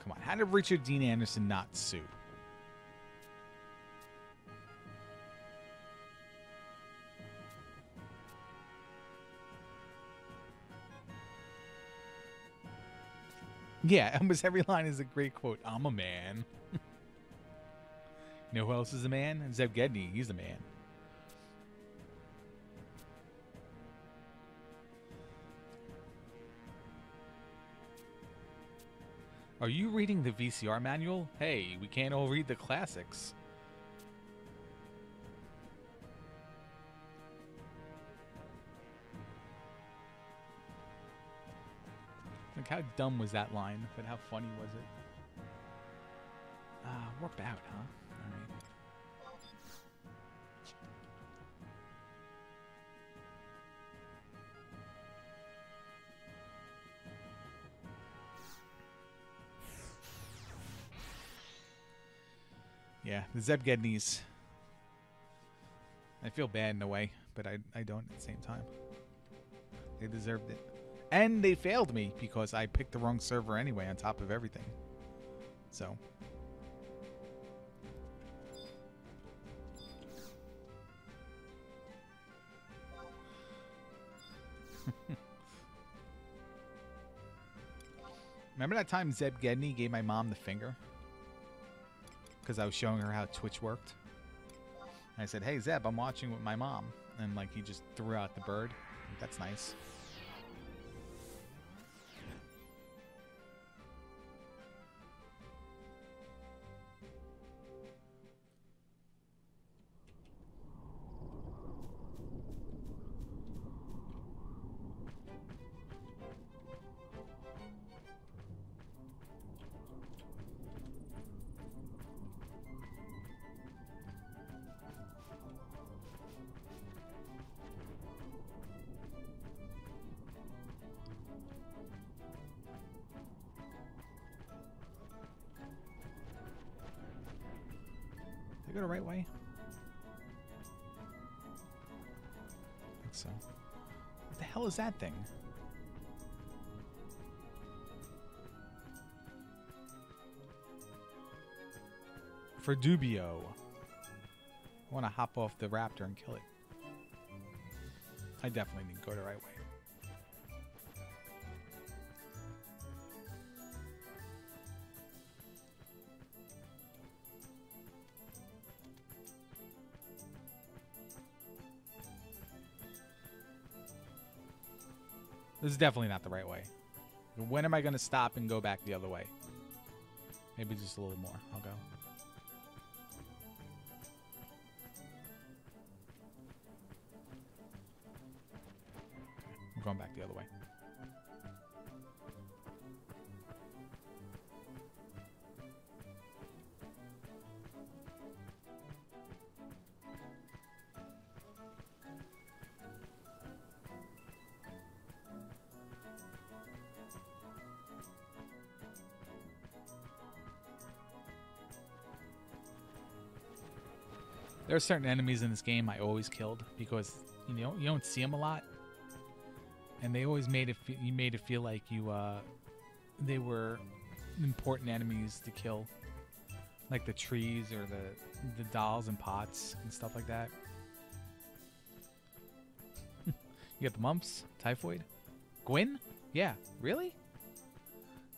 A: Come on, how did Richard Dean Anderson not sue? Yeah, almost every line is a great quote. I'm a man. You know who else is a man? Zeb Gedney. He's a man. Are you reading the VCR manual? Hey, we can't all read the classics. Like, how dumb was that line? But how funny was it? Warp out, huh? All right. Yeah, the Zeb Gedneys. I feel bad in a way, but I don't at the same time. They deserved it. And they failed me because I picked the wrong server anyway on top of everything. So. Remember that time Zeb Gedney gave my mom the finger? Because I was showing her how Twitch worked. And I said, hey, Zeb, I'm watching with my mom. And, like, he just threw out the bird. That's nice. Did I go the right way? I think so. What the hell is that thing? for Dubio. I want to hop off the raptor and kill it. I definitely didn't go the right way. This is definitely not the right way. When am I going to stop and go back the other way? Maybe just a little more. I'll go. I'm going back the other way. There are certain enemies in this game I always killed because you don't see them a lot, and they always made it feel like they were important enemies to kill, like the trees or the dolls and pots and stuff like that. You got the mumps, typhoid, Gwyn? Yeah, really?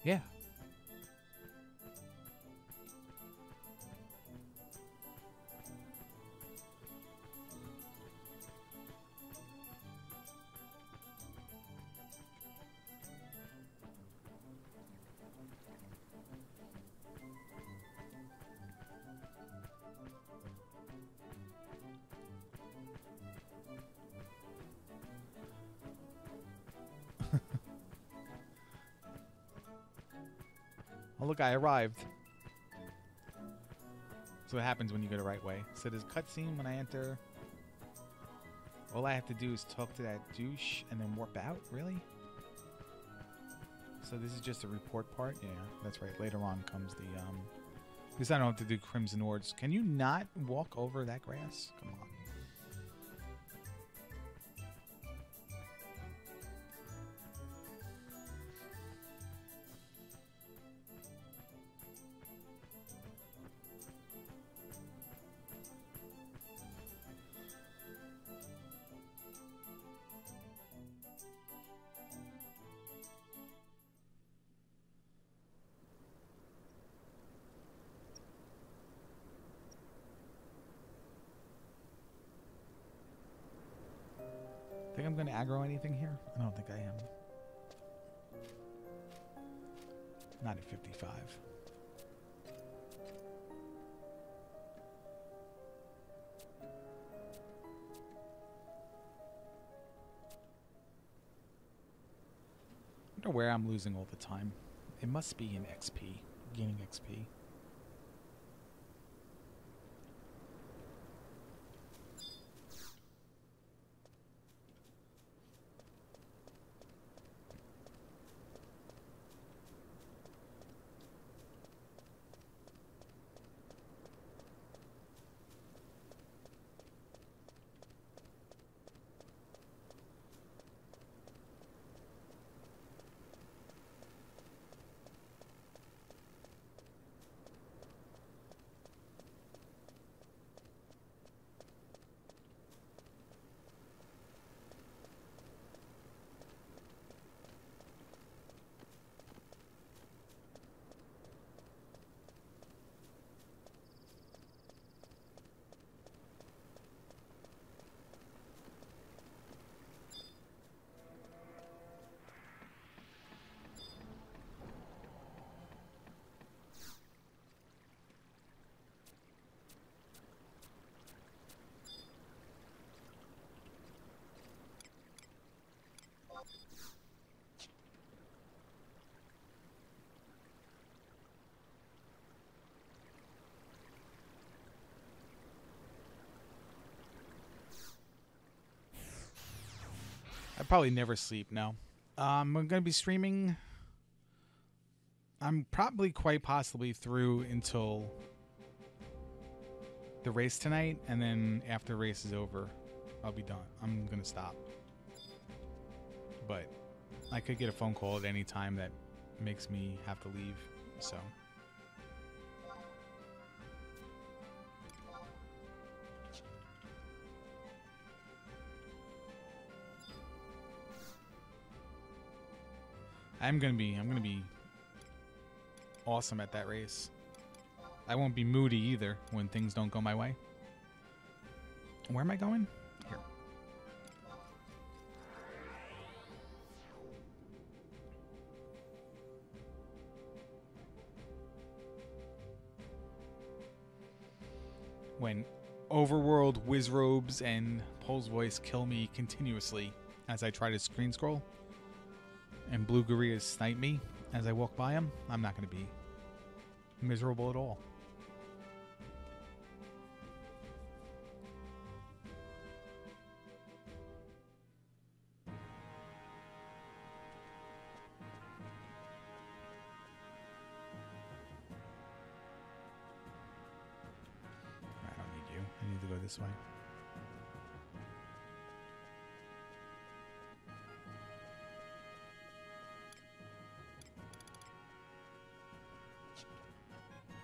A: Yeah. Oh, look, I arrived. So what happens when you go the right way. So there's a cutscene when I enter. All I have to do is talk to that douche and then warp out? Really? So this is just a report part? Yeah, that's right. Later on comes the... At least I don't have to do Crimson Ords. Can you not walk over that grass? Come on. Think I'm going to aggro anything here? I don't think I am. Not at 55. I wonder where I'm losing all the time. It must be in XP, gaining XP. I probably never sleep, no. I'm going to be streaming. I'm probably quite possibly through until the race tonight, and then after the race is over, I'll be done. I'm going to stop. But I could get a phone call at any time that makes me have to leave, so... I'm gonna be awesome at that race. I won't be moody either when things don't go my way. Where am I going? Here. When Overworld, Wizrobes, and Pole's Voice kill me continuously as I try to screen scroll, and Blue Gorillas snipe me as I walk by them, I'm not going to be miserable at all. I don't need you. I need to go this way.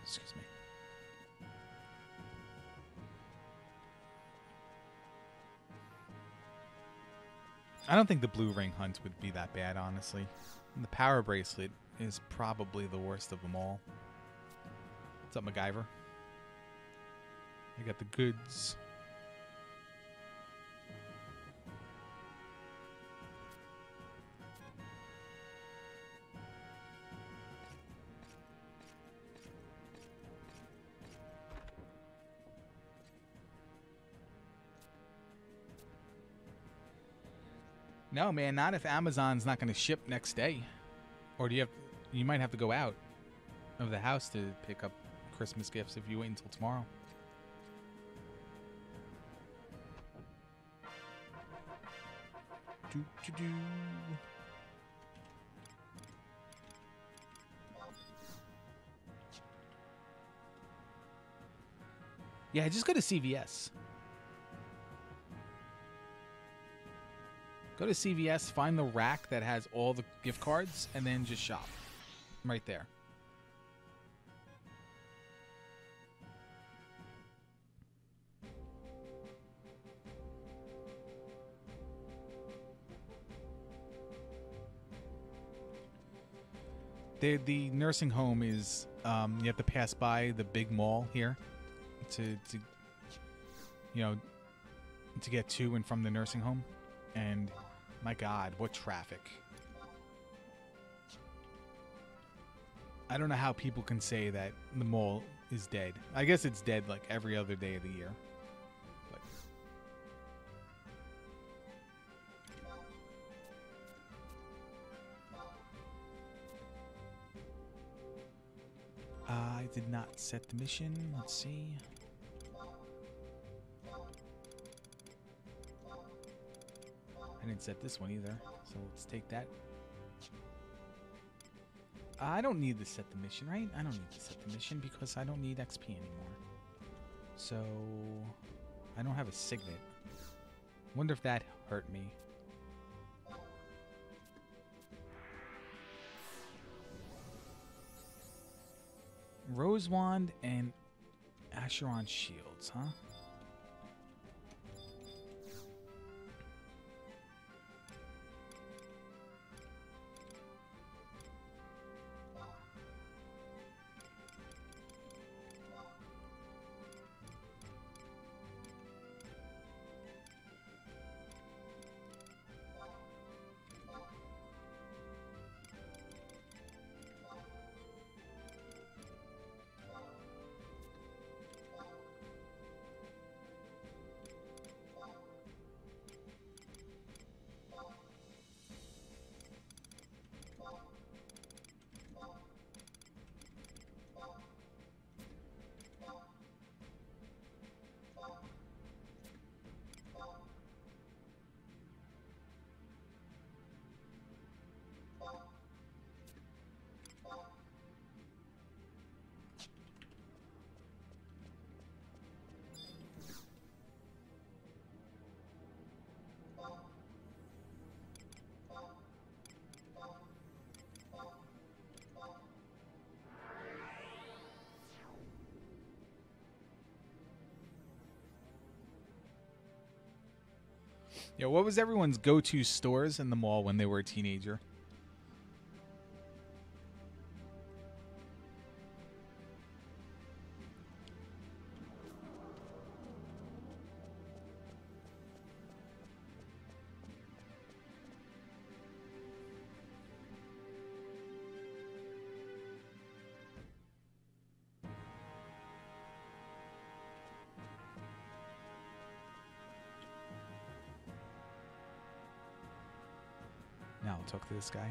A: Excuse me. I don't think the blue ring hunt would be that bad, honestly. And the power bracelet is probably the worst of them all. What's up, MacGyver? I got the goods. No, man, not if Amazon's not going to ship next day. Or do you might have to go out of the house to pick up Christmas gifts if you wait until tomorrow. Yeah, just go to CVS. Go to CVS, find the rack that has all the gift cards, and then just shop. Right there. The nursing home is, you have to pass by the big mall here to get to and from the nursing home. And my God, what traffic. I don't know how people can say that the mall is dead. I guess it's dead like every other day of the year. But I did not set the mission. Let's see. I didn't set this one either, so let's take that. I don't need to set the mission, right? I don't need to set the mission because I don't need XP anymore. So, I don't have a signet. Wonder if that hurt me. Rose Wand and Acheron Shields, huh? Yeah, what was everyone's go-to stores in the mall when they were a teenager? I'll talk to this guy.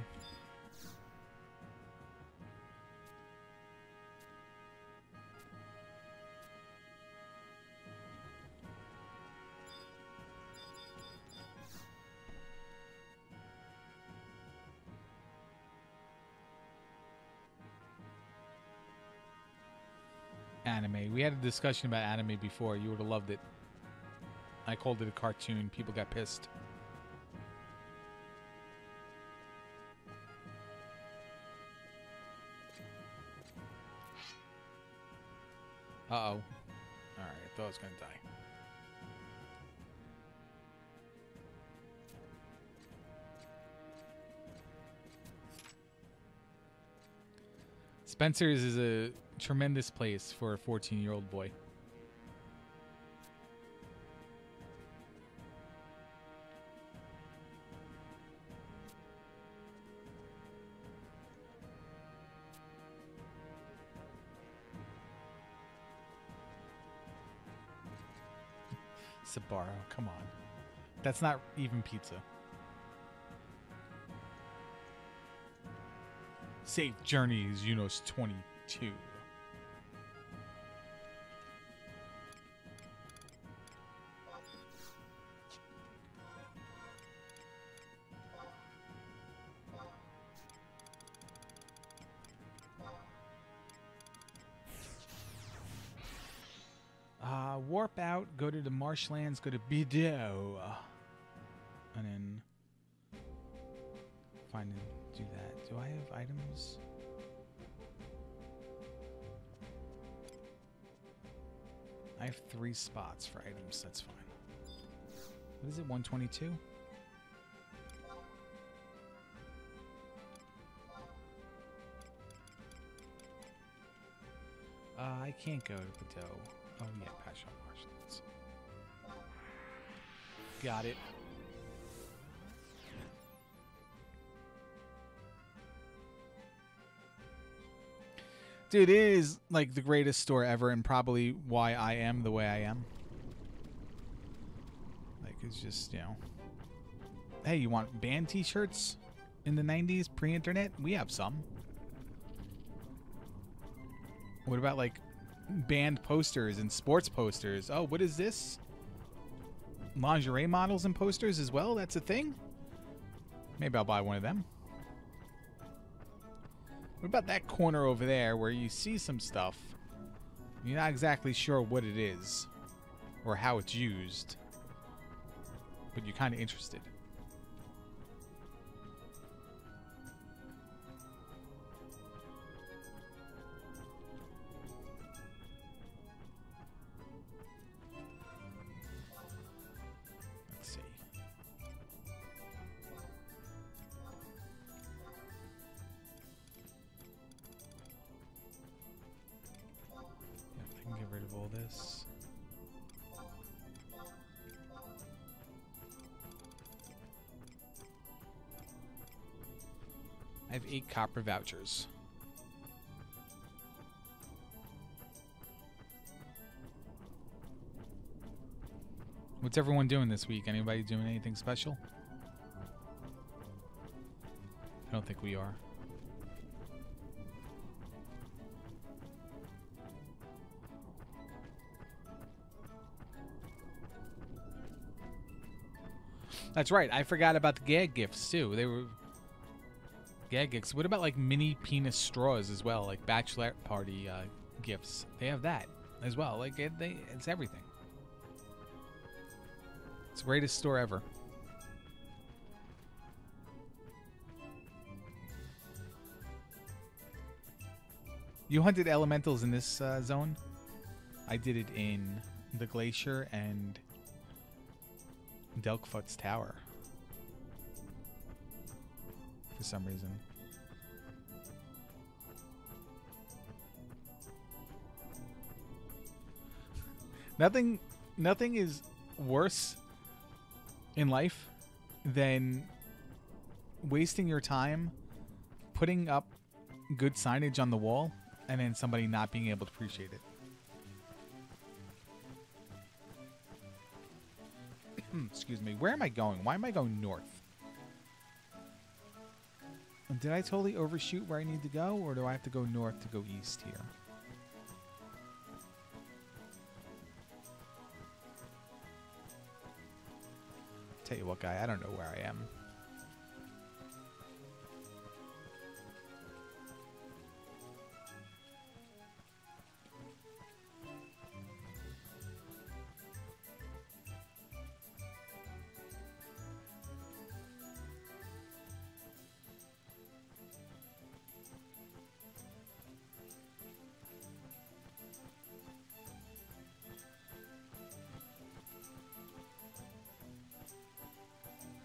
A: Anime. We had a discussion about anime before. You would have loved it. I called it a cartoon. People got pissed. Uh-oh. Alright, I thought I was going to die. Spencer's is a tremendous place for a 14-year-old boy. Sabaro, come on. That's not even pizza. Safe journeys, Unos 22. Warp out, go to the marshlands, go to Bido. And then find and do that. Do I have items? I have 3 spots for items, that's fine. What is it, 122? I can't go to Bido. Oh yeah, patch on marshlands. Got it. Dude, it is like the greatest store ever and probably why I am the way I am. Like, it's just, you know. Hey, you want band t-shirts in the 90s, pre-internet? We have some. What about, like, band posters and sports posters? Oh, what is this? Lingerie models and posters as well? That's a thing? Maybe I'll buy one of them. What about that corner over there where you see some stuff? You're not exactly sure what it is or how it's used, but you're kind of interested. Let's see. Get rid of all this. I have 8 copper vouchers. What's everyone doing this week? Anybody doing anything special? I don't think we are. That's right. I forgot about the gag gifts too. They were gag gifts. What about like mini penis straws as well, like bachelorette party gifts? They have that as well. Like it's everything. It's the greatest store ever. You hunted elementals in this zone? I did it in the Glacier and Delkfoot's Tower for some reason. Nothing is worse in life than wasting your time putting up good signage on the wall and then somebody not being able to appreciate it. Excuse me. Where am I going? Why am I going north? Did I totally overshoot where I need to go, or do I have to go north to go east here? Tell you what, guy, I don't know where I am.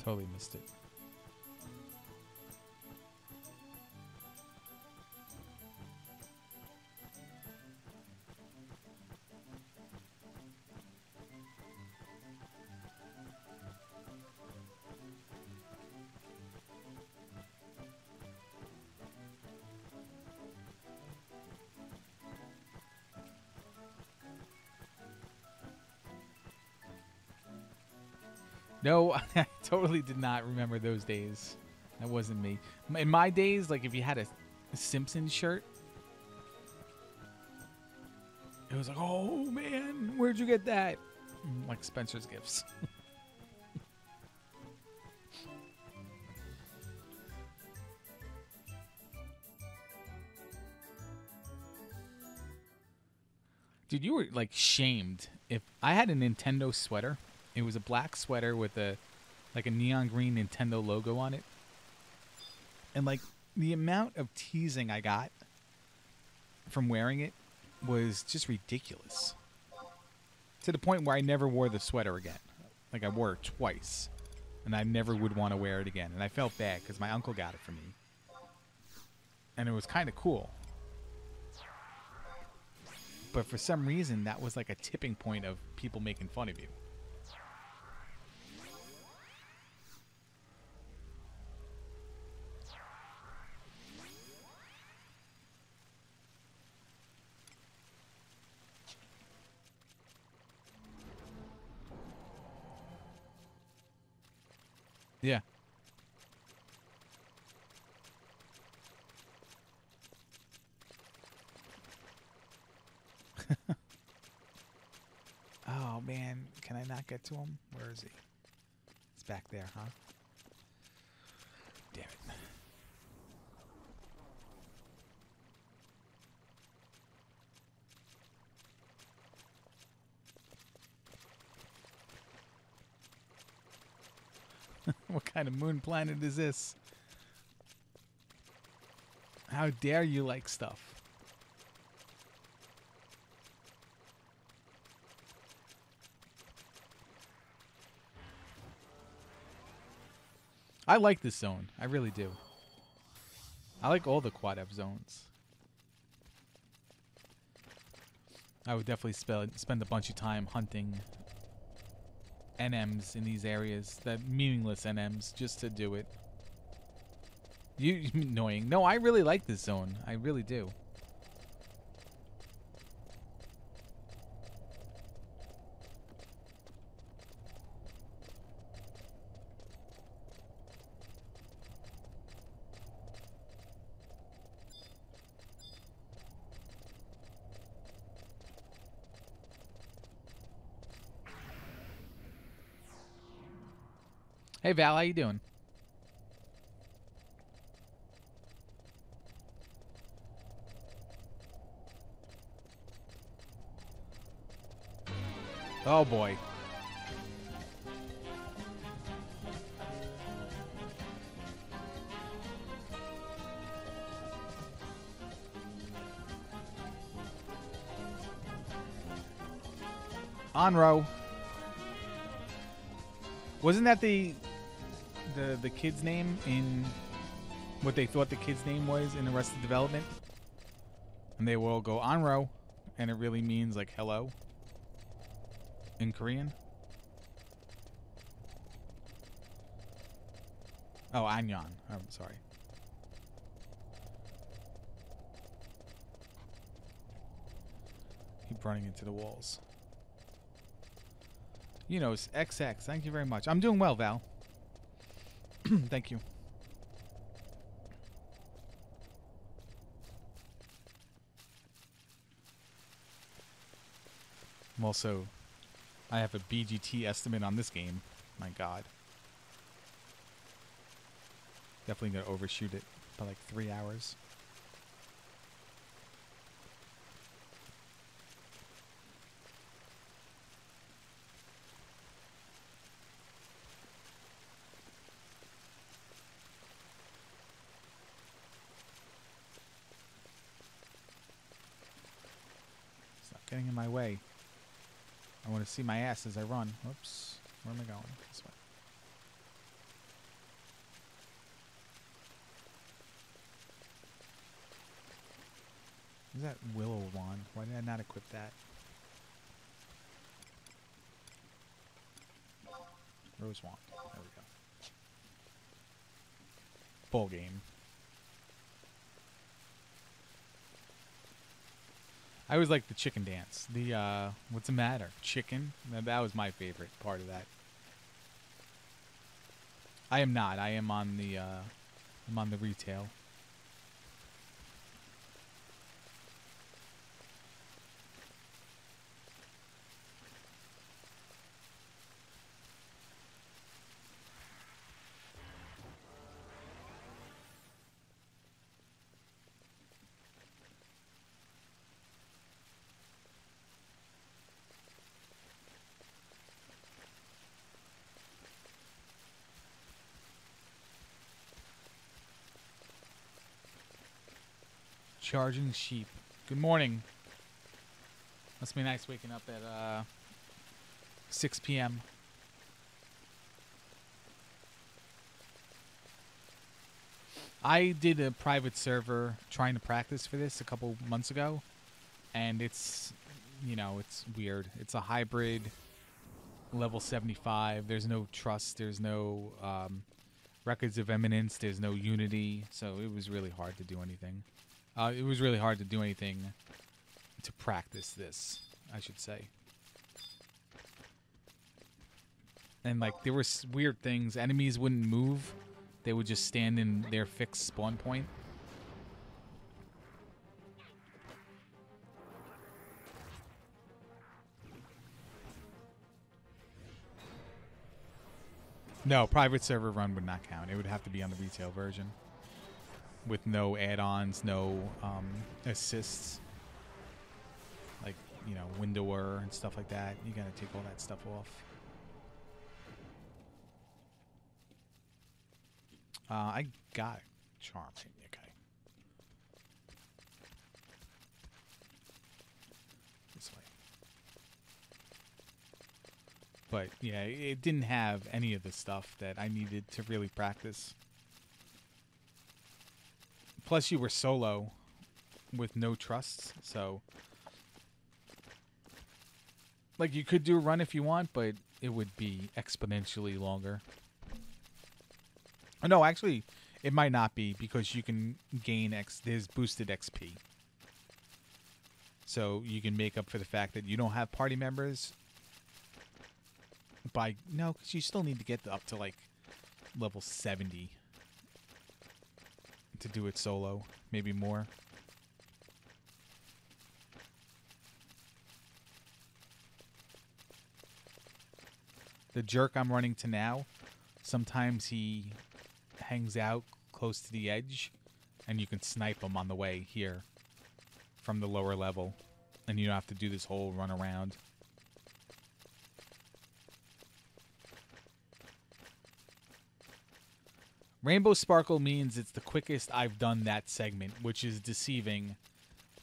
A: Totally missed it. No, I totally did not remember those days. That wasn't me. In my days, like if you had a Simpsons shirt, it was like, oh man, where'd you get that? Like Spencer's Gifts. Dude, you were like shamed. If I had a Nintendo sweater, it was a black sweater with a neon green Nintendo logo on it. And like the amount of teasing I got from wearing it was just ridiculous. To the point where I never wore the sweater again. Like I wore it twice. And I never would want to wear it again. And I felt bad because my uncle got it for me. And it was kind of cool. But for some reason, that was like a tipping point of people making fun of you. Yeah. Oh, man. Can I not get to him? Where is he? It's back there, huh? Damn it. What kind of moon planet is this? How dare you like stuff? I like this zone. I really do. I like all the Quad F zones. I would definitely spend a bunch of time hunting NMs in these areas, that meaningless NMs, just to do it. You annoying. No, I really like this zone. I really do. Hey Val, how you doing? Oh boy. Onro. Wasn't that the kid's name in what they thought the kid's name was in Arrested Development? And they will go Onro, and it really means like hello in Korean. Oh, Anyon. I'm sorry. Keep running into the walls. You know, XX. Thank you very much. I'm doing well, Val. Thank you. I'm also, I have a BGT estimate on this game. My God. Definitely going to overshoot it by like 3 hours. Getting in my way. I want to see my ass as I run. Whoops. Where am I going? This way. Where's that willow wand? Why did I not equip that? Rose wand. There we go. Full game. I always like the chicken dance. The, what's the matter? Chicken? That was my favorite part of that. I am not. I am on the, I'm on the retail. Charging sheep. Good morning. Must be nice waking up at 6 p.m. I did a private server trying to practice for this a couple months ago, and it's, you know, it's weird. It's a hybrid level 75. There's no trust. There's no records of eminence. There's no unity. So it was really hard to do anything. It was really hard to do anything to practice this, I should say. And, like, there were weird things. Enemies wouldn't move. They would just stand in their fixed spawn point. No, private server run would not count. It would have to be on the retail version. With no add-ons, no assists. Like, you know, windower and stuff like that. You gotta take all that stuff off. I got charm. Okay. This way. But, yeah, it didn't have any of the stuff that I needed to really practice. Plus, you were solo with no trusts, so... Like, you could do a run if you want, but it would be exponentially longer. Oh, no, actually, it might not be, because you can gain there's boosted XP. So, you can make up for the fact that you don't have party members. No, because you still need to get up to, like, level 70. To do it solo, maybe more. The jerk I'm running to now, sometimes he hangs out close to the edge, and you can snipe him on the way here from the lower level, and you don't have to do this whole run around. Rainbow Sparkle means it's the quickest I've done that segment, which is deceiving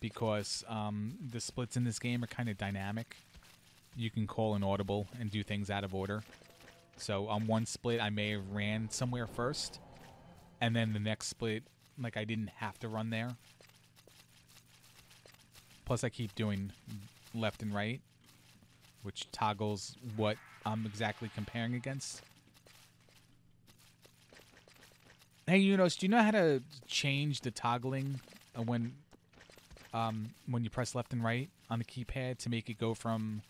A: because the splits in this game are kind of dynamic. You can call an audible and do things out of order. So on one split, I may have ran somewhere first, and then the next split, like, I didn't have to run there. Plus, I keep doing left and right, which toggles what I'm exactly comparing against. Hey, Yunus, do you know how to change the toggling when you press left and right on the keypad to make it go from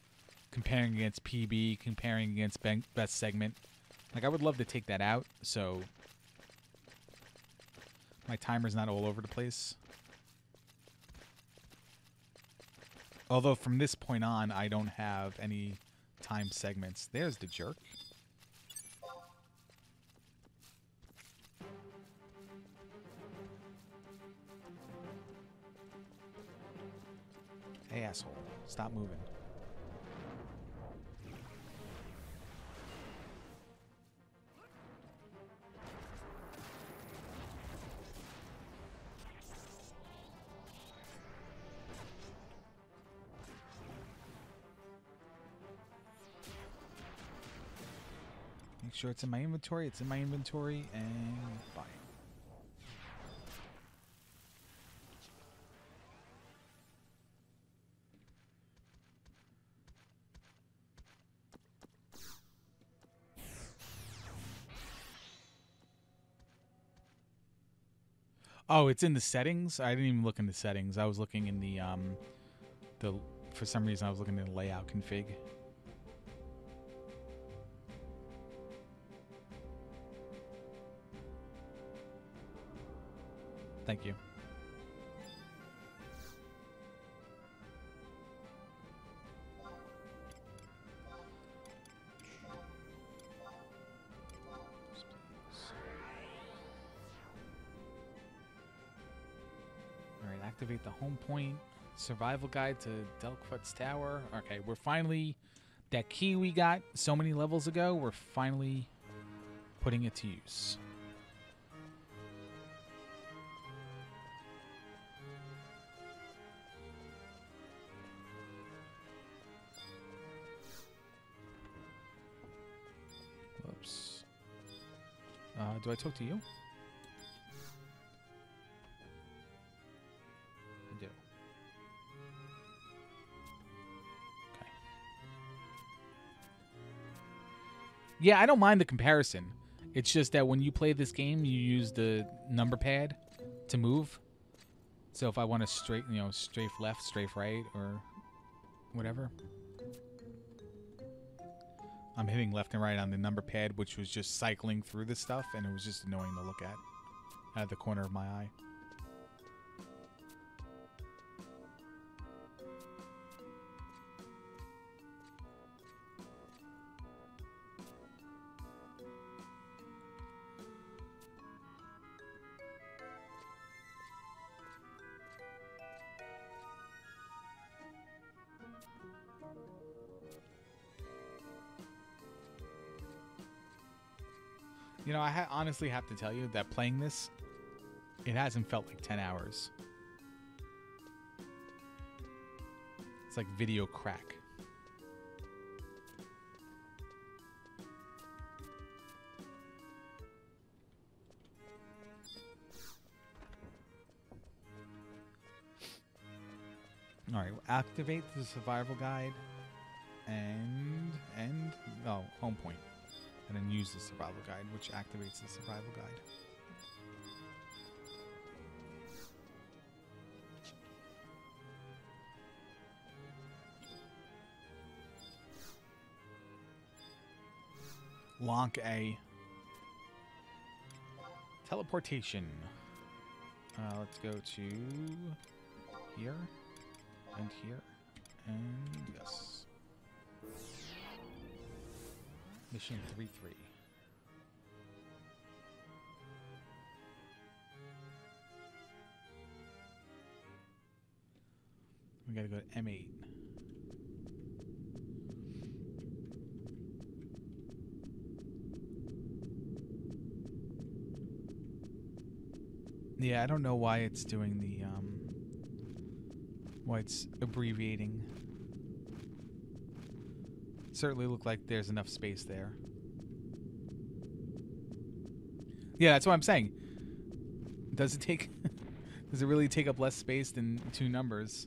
A: comparing against PB, comparing against best segment? Like, I would love to take that out so my timer's not all over the place. Although from this point on, I don't have any time segments. There's the jerk. Hey, asshole. Stop moving. Make sure it's in my inventory. It's in my inventory, and bye. Oh, it's in the settings? I didn't even look in the settings. I was looking in the for some reason I was looking in the layout config. Thank you. All right, activate the home point. Survival guide to Delquet's Tower. Okay, we're finally... That key we got so many levels ago, we're finally putting it to use. Whoops. Do I talk to you? I do. Okay. Yeah, I don't mind the comparison. It's just that when you play this game, you use the number pad to move. So if I want to strafe left, strafe right, or whatever. I'm hitting left and right on the number pad, which was just cycling through the stuff, and it was just annoying to look at out of the corner of my eye. You know, I honestly have to tell you that playing this, it hasn't felt like 10 hours. It's like video crack. All right, activate the survival guide and home point. And then use the survival guide, which activates the survival guide. Lonk A. Teleportation. Let's go to here, and here, and yes. Mission 3-3. We gotta go to M8. Yeah, I don't know why it's doing the why it's abbreviating. Certainly look like there's enough space there. Yeah, that's what I'm saying. Does it take does it really take up less space than two numbers?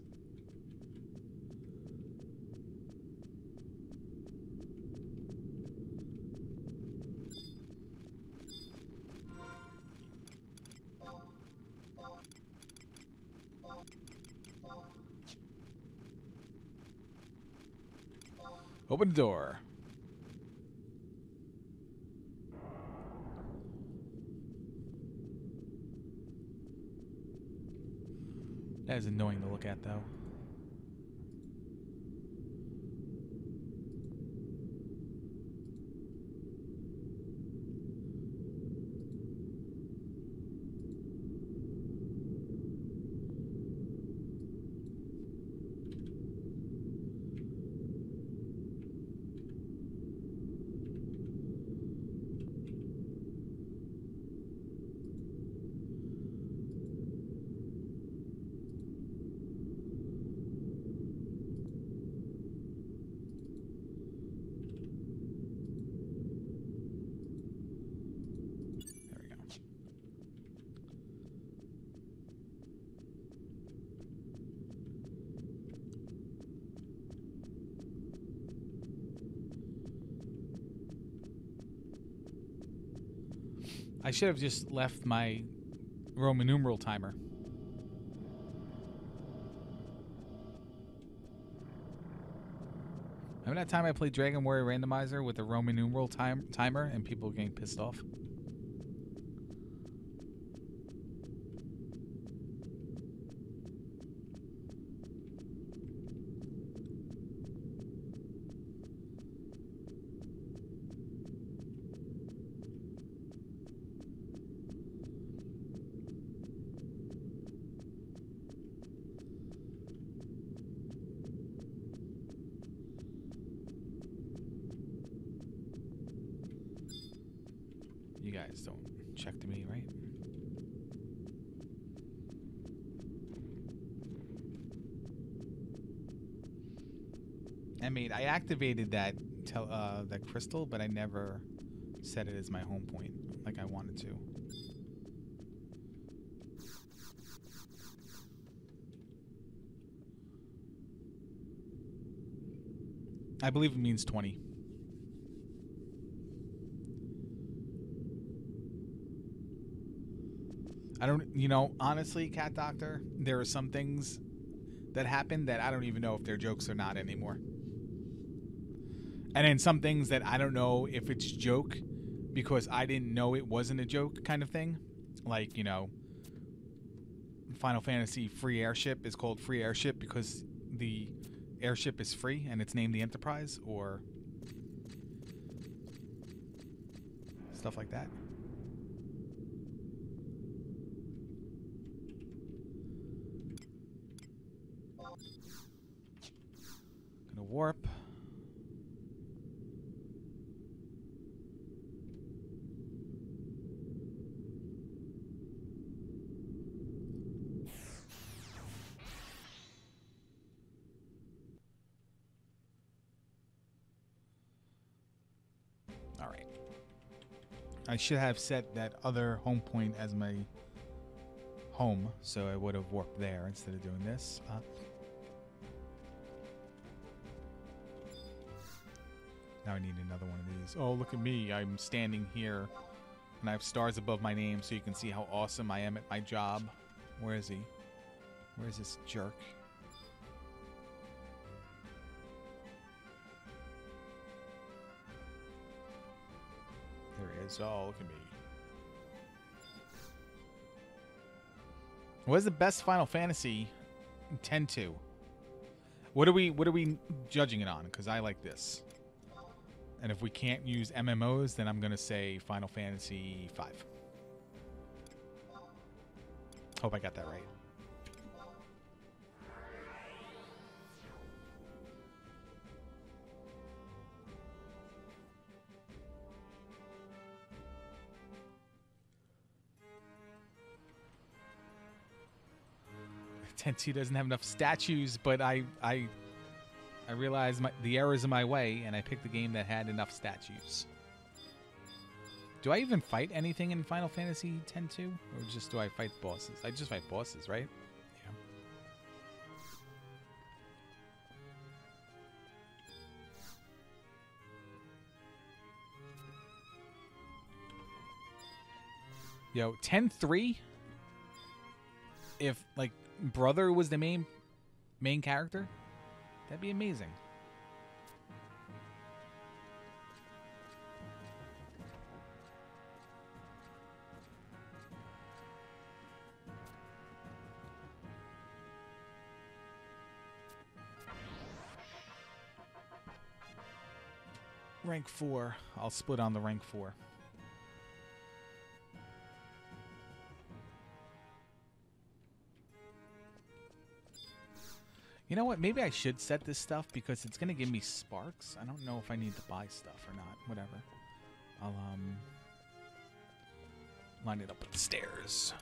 A: Open the door. That is annoying to look at, though. I should have just left my Roman numeral timer. Remember that time I played Dragon Warrior Randomizer with a Roman numeral timer and people getting pissed off? You guys don't check to me, right? I activated that that crystal, but I never set it as my home point like I wanted to. I believe it means 20. I don't, you know, honestly, Cat Doctor, there are some things that happen that I don't even know if they're jokes or not anymore. And then some things that I don't know if it's joke because I didn't know it wasn't a joke kind of thing. Like, you know, Final Fantasy free airship is called free airship because the airship is free and it's named the Enterprise, or stuff like that. Gonna warp. All right. I should have set that other home point as my home, so I would have warped there instead of doing this. Now I need another one of these. Oh, look at me. I'm standing here, and I have stars above my name so you can see how awesome I am at my job. Where is he? Where is this jerk? There he is. Oh, look at me. What is the best Final Fantasy 10-2? What are we judging it on? Because I like this. And if we can't use MMOs, then I'm going to say Final Fantasy 5. Hope I got that right. Tentu doesn't have enough statues, but I realized the errors in my way, and I picked the game that had enough statues. Do I even fight anything in Final Fantasy X-2? Or just do I fight bosses? I just fight bosses, right? Yeah. Yo, 10-3? If, like, Brother was the main character? That'd be amazing. Rank 4. I'll split on the rank 4. You know what? Maybe I should set this stuff because it's going to give me sparks. I don't know if I need to buy stuff or not. Whatever. I'll line it up with the stairs.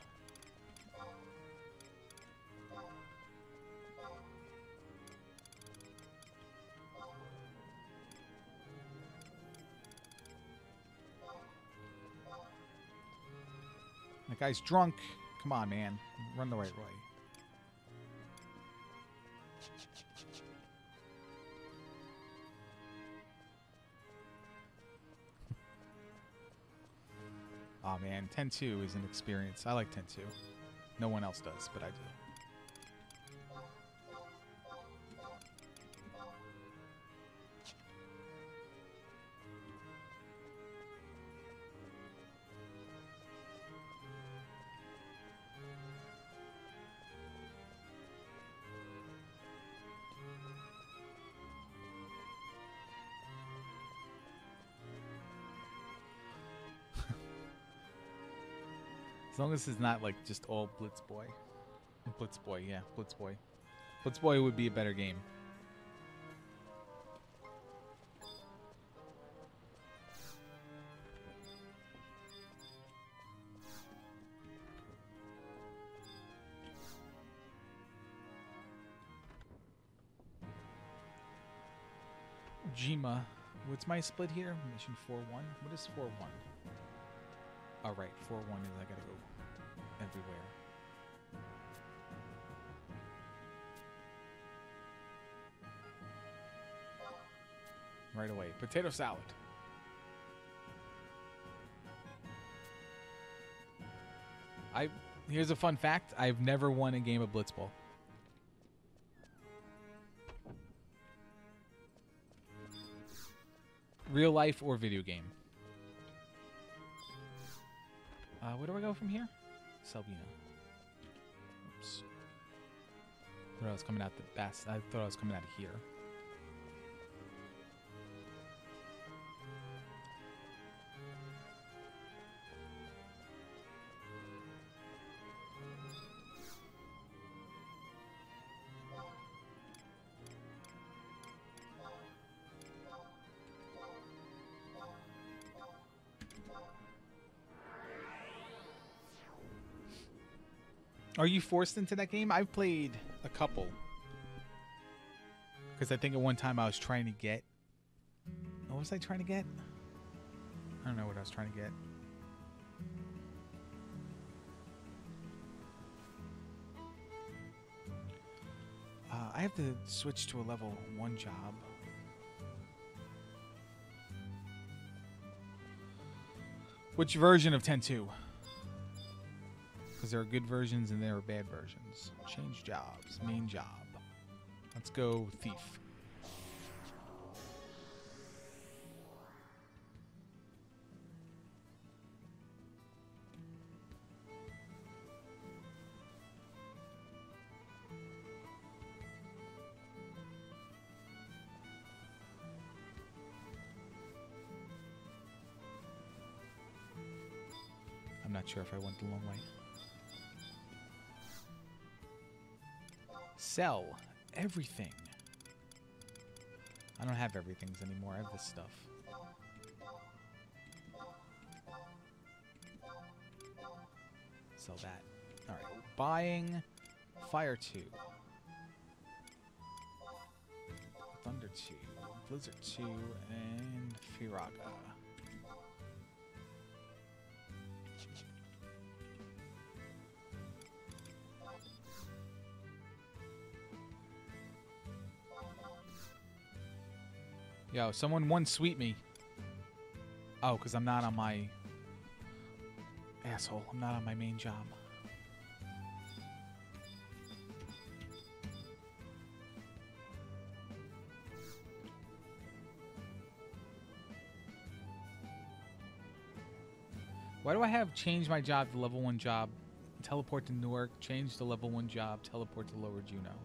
A: That guy's drunk. Come on, man. Run the right way. Oh man, 10-2 is an experience. I like 10-2. No one else does, but I do. As long as it's not like just all Blitz Boy. Blitz Boy, yeah, Blitz Boy. Blitz Boy would be a better game. Jima, what's my split here? Mission 4-1. What is 4-1? All right, 4-1 is I gotta go everywhere. Right away. Potato salad. Here's a fun fact. I've never won a game of Blitzball. Real life or video game. Where do I go from here? Selvina. Oops. I thought I was coming out the best. I thought I was coming out of here. Are you forced into that game? I've played a couple. Because I think at one time I was trying to get... What was I trying to get? I don't know what I was trying to get. I have to switch to a level 1 job. Which version of 10-2? Because there are good versions and there are bad versions. Change jobs. Main job. Let's go thief. I'm not sure if I went the long way. Sell everything. I don't have everythings anymore. I have this stuff. Sell that. Alright. Buying Fire 2. Thunder 2. Blizzard 2. And Firaga. Yo, someone one sweet me. Oh, because I'm not on my... Asshole, I'm not on my main job. Why do I have change my job to level 1 job, teleport to Newark, change to level 1 job, teleport to Lower Juno?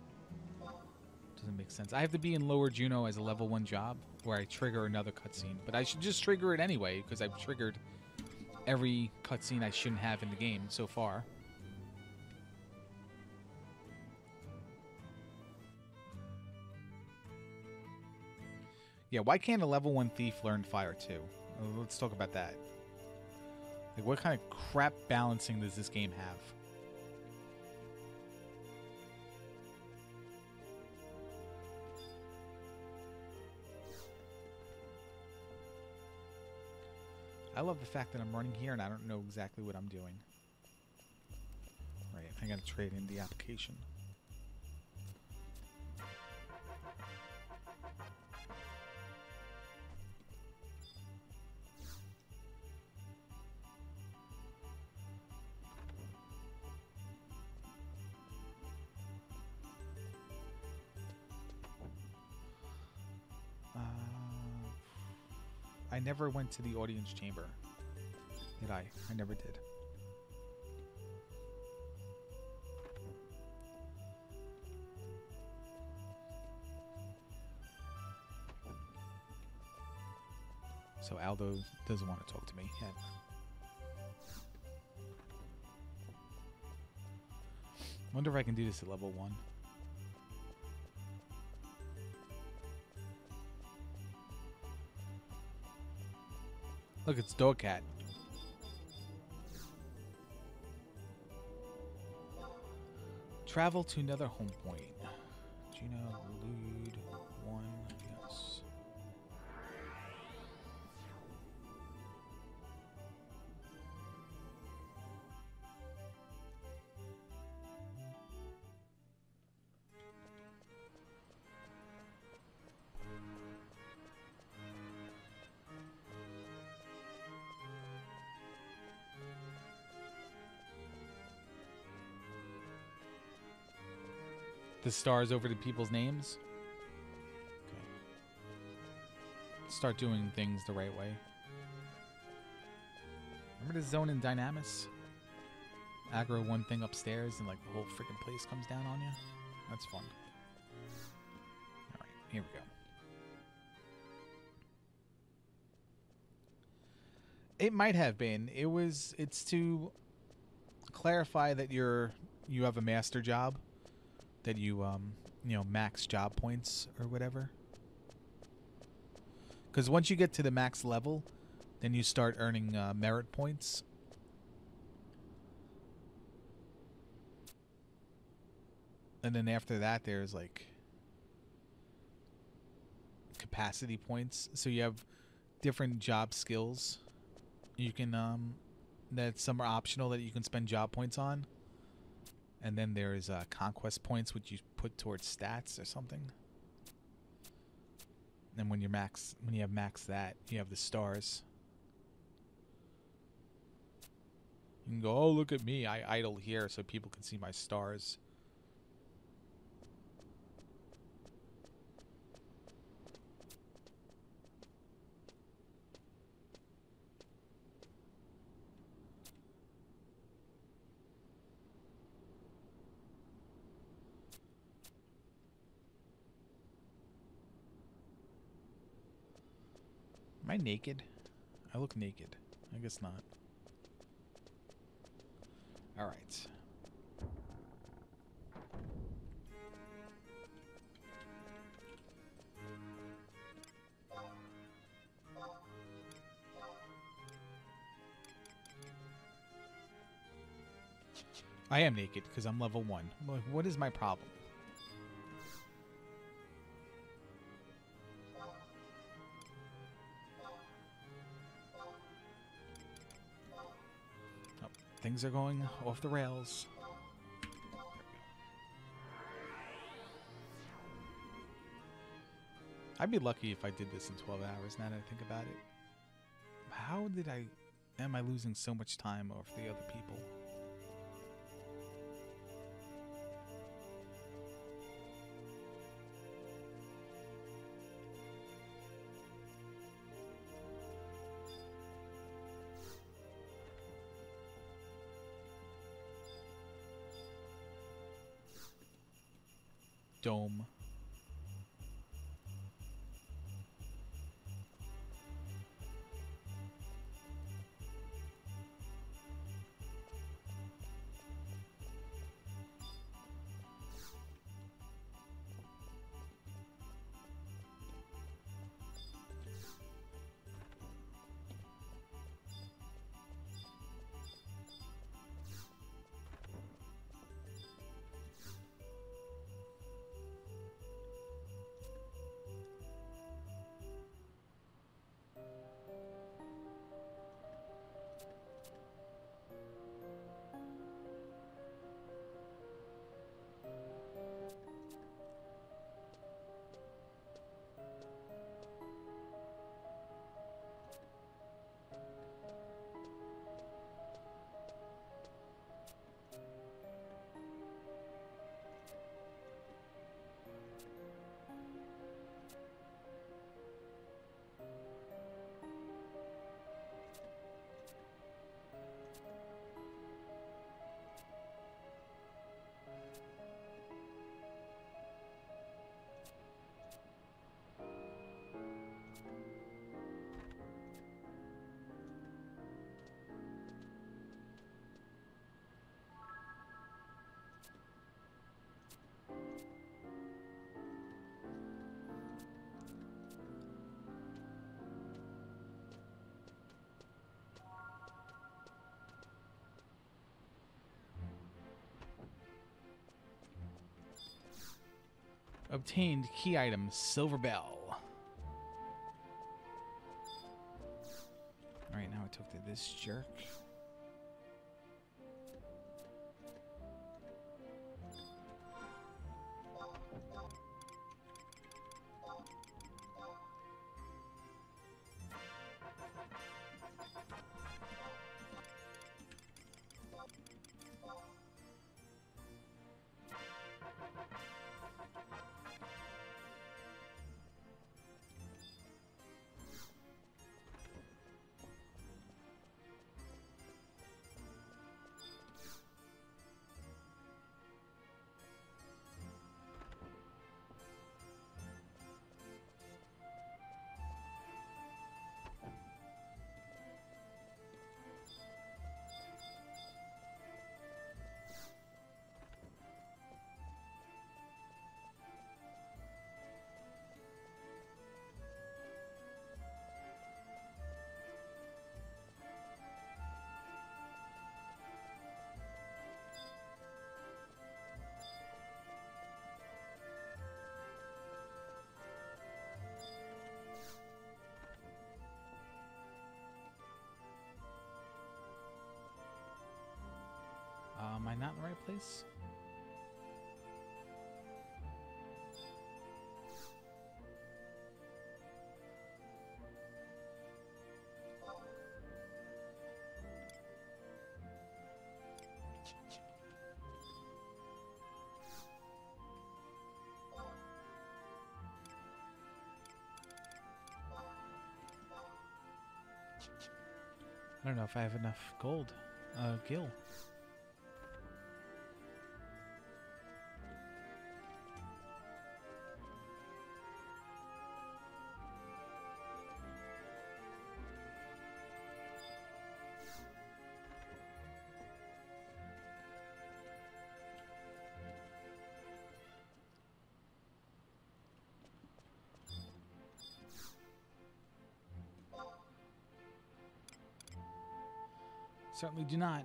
A: Doesn't make sense. I have to be in Lower Juno as a level 1 job where I trigger another cutscene. But I should just trigger it anyway because I've triggered every cutscene I shouldn't have in the game so far. Yeah, why can't a level 1 thief learn Fire 2? Let's talk about that. Like, what kind of crap balancing does this game have? I love the fact that I'm running here and I don't know exactly what I'm doing. Right, I think I gotta trade in the application. never went to the audience chamber. Did I? I never did. So Aldo doesn't want to talk to me yet. Wonder if I can do this at level 1. Look, it's Dog Cat. Travel to another home point. Gina, Lude, 1, yes. The stars over the people's names. Okay. Start doing things the right way. Remember the zone in Dynamis? Aggro one thing upstairs and like the whole freaking place comes down on you? That's fun. Alright, here we go. It might have been. It's to clarify that you have a master job. That you max job points or whatever. Because once you get to the max level, then you start earning merit points. And then after that, there's like capacity points. So you have different job skills. You can that some are optional that you can spend job points on. And then there's conquest points, which you put towards stats or something. And when you have max that, you have the stars. You can go, oh, look at me, I idle here so people can see my stars. Am I naked? I look naked. I guess not. All right. I am naked because I'm level 1. What is my problem? Things are going off the rails. I'd be lucky if I did this in 12 hours, now that I think about it. How am I losing so much time over the other people? Dome. Obtained key item, Silver Bell. Alright, now I talk to this jerk. Am I not in the right place? I don't know if I have enough gold. Gil. Certainly do not.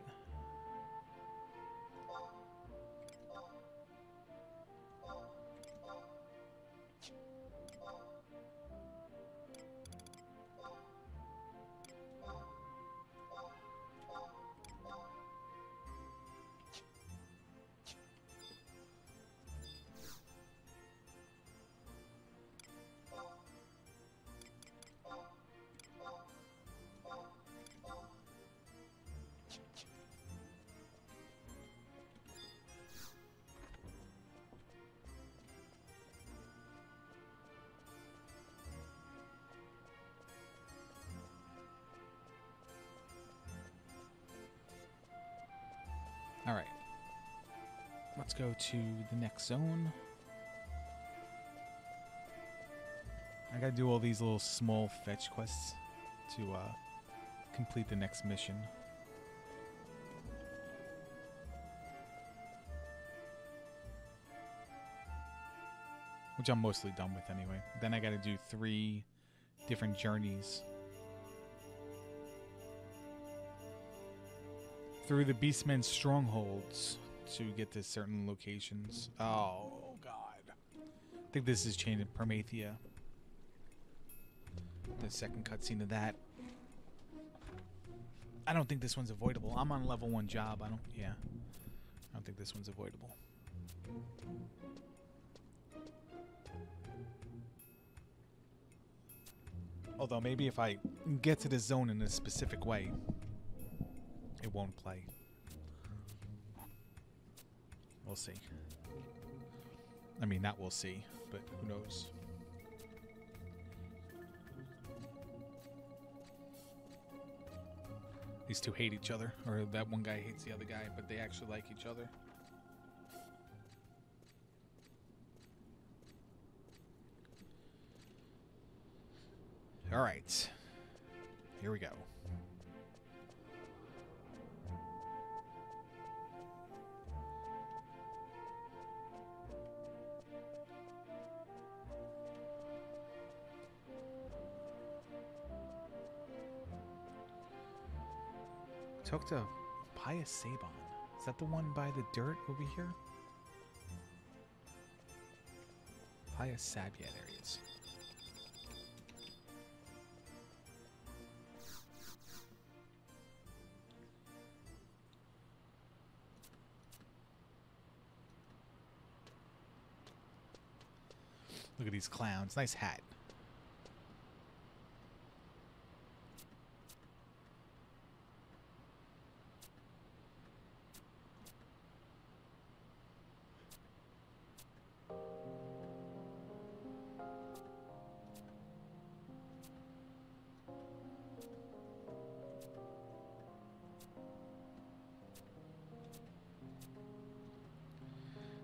A: All right. Let's go to the next zone. I gotta do all these little small fetch quests to complete the next mission. Which I'm mostly done with anyway. Then I gotta do 3 different journeys through the Beastmen's strongholds to get to certain locations. Oh, God. I think this is Chain of Prometheia. The second cutscene of that. I don't think this one's avoidable. I'm on level 1 job. I don't think this one's avoidable. Although maybe if I get to the zone in a specific way, it won't play. We'll see. I mean, not we'll see, but who knows. These two hate each other, or that one guy hates the other guy, but they actually like each other. All right. Here we go. Talk to Pious Sabon. Is that the one by the dirt over here? Playa Sab. Yeah, there he is. Look at these clowns. Nice hat.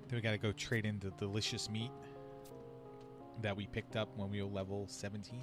A: Then we gotta go trade in the delicious meat that we picked up when we were level 17.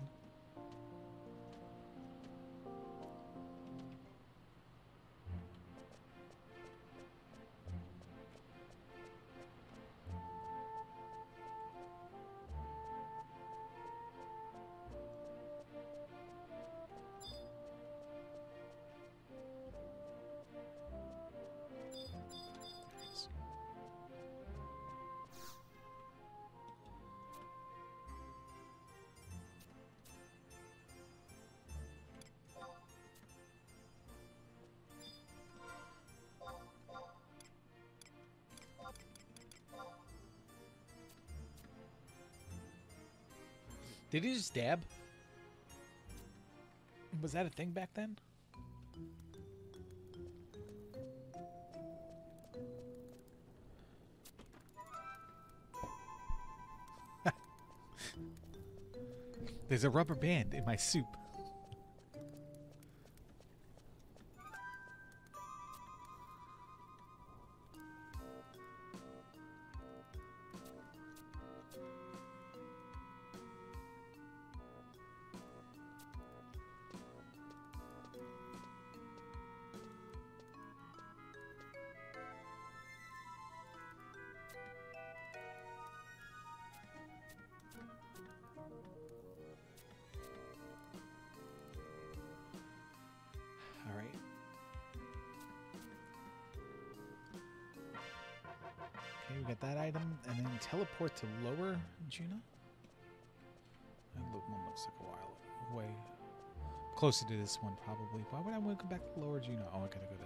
A: Did he just dab? Was that a thing back then? There's a rubber band in my soup. We got that item, and then teleport to Lower Juno. That one looks like a while away. Closer to this one, probably. Why would I want to go back to Lower Juno? Oh, I gotta go to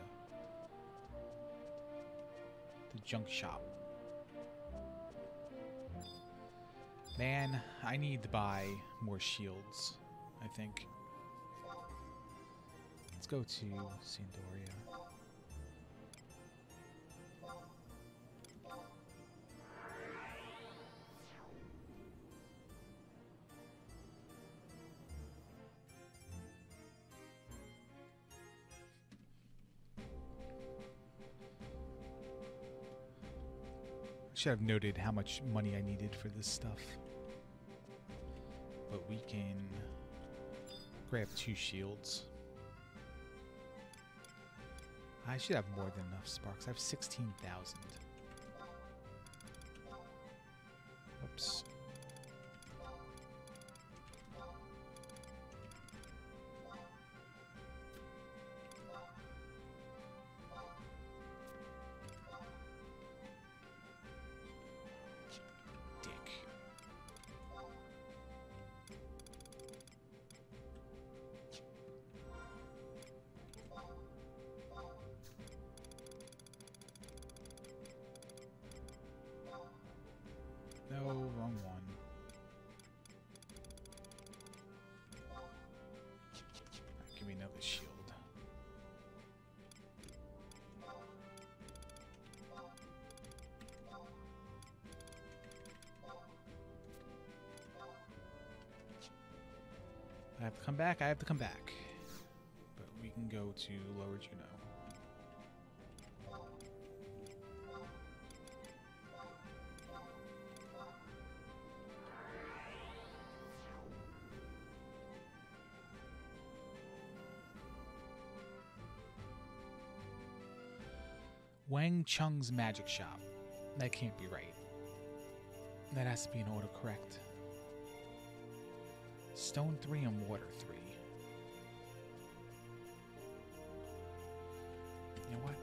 A: the junk shop. Man, I need to buy more shields, I think. Let's go to Sandoria. Should have noted how much money I needed for this stuff. But we can grab 2 shields. I should have more than enough sparks. I have 16,000. Whoops. No, wrong one. Right, give me another shield. I have to come back. I have to come back. But we can go to Lower Juno. Wang Chung's magic shop. That can't be right. That has to be an autocorrect. Stone 3 and water 3. You know what?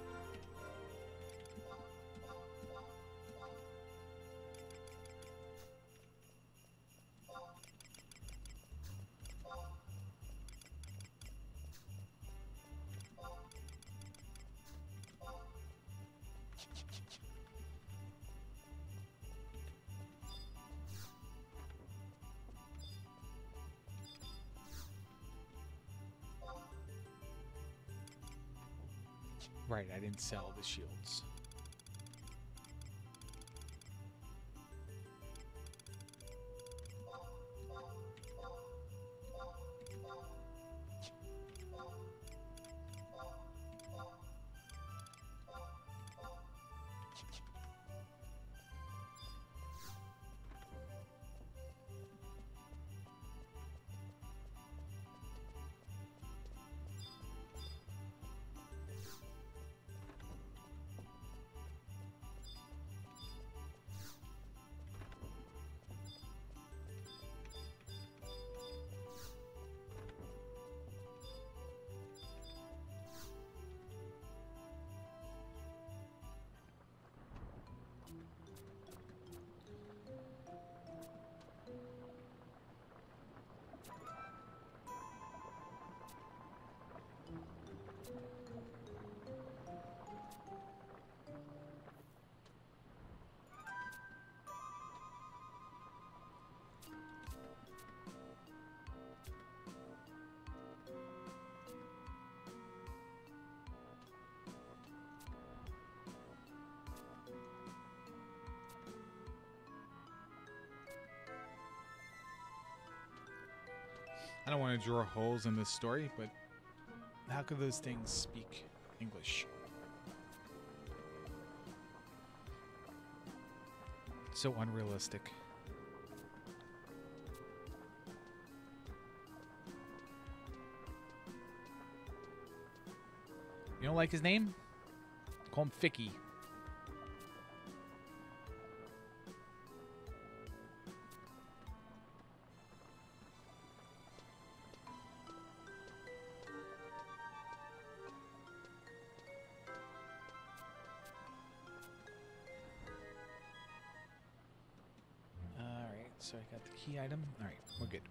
A: Right, I didn't sell the shields. I don't want to draw holes in this story, but how could those things speak English? So unrealistic. You don't like his name? Call him Ficky. So I got the key item. All right, we're good.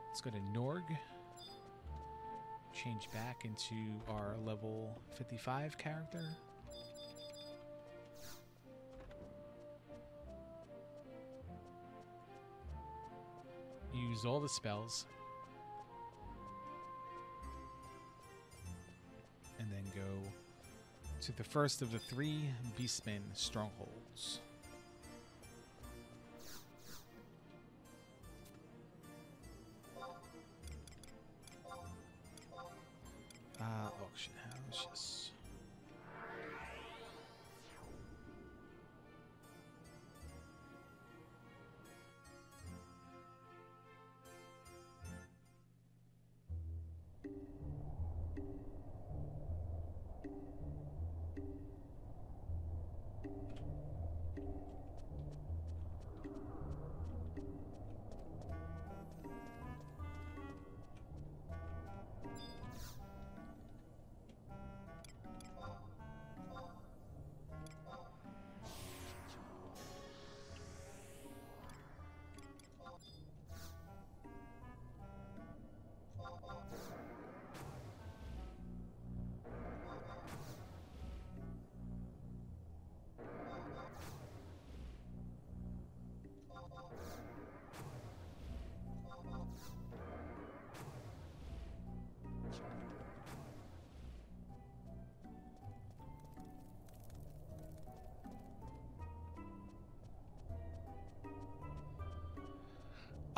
A: Let's go to Norg. Change back into our level 55 character. Use all the spells. And then go to the first of the 3 Beastmen strongholds. Auction house, yes.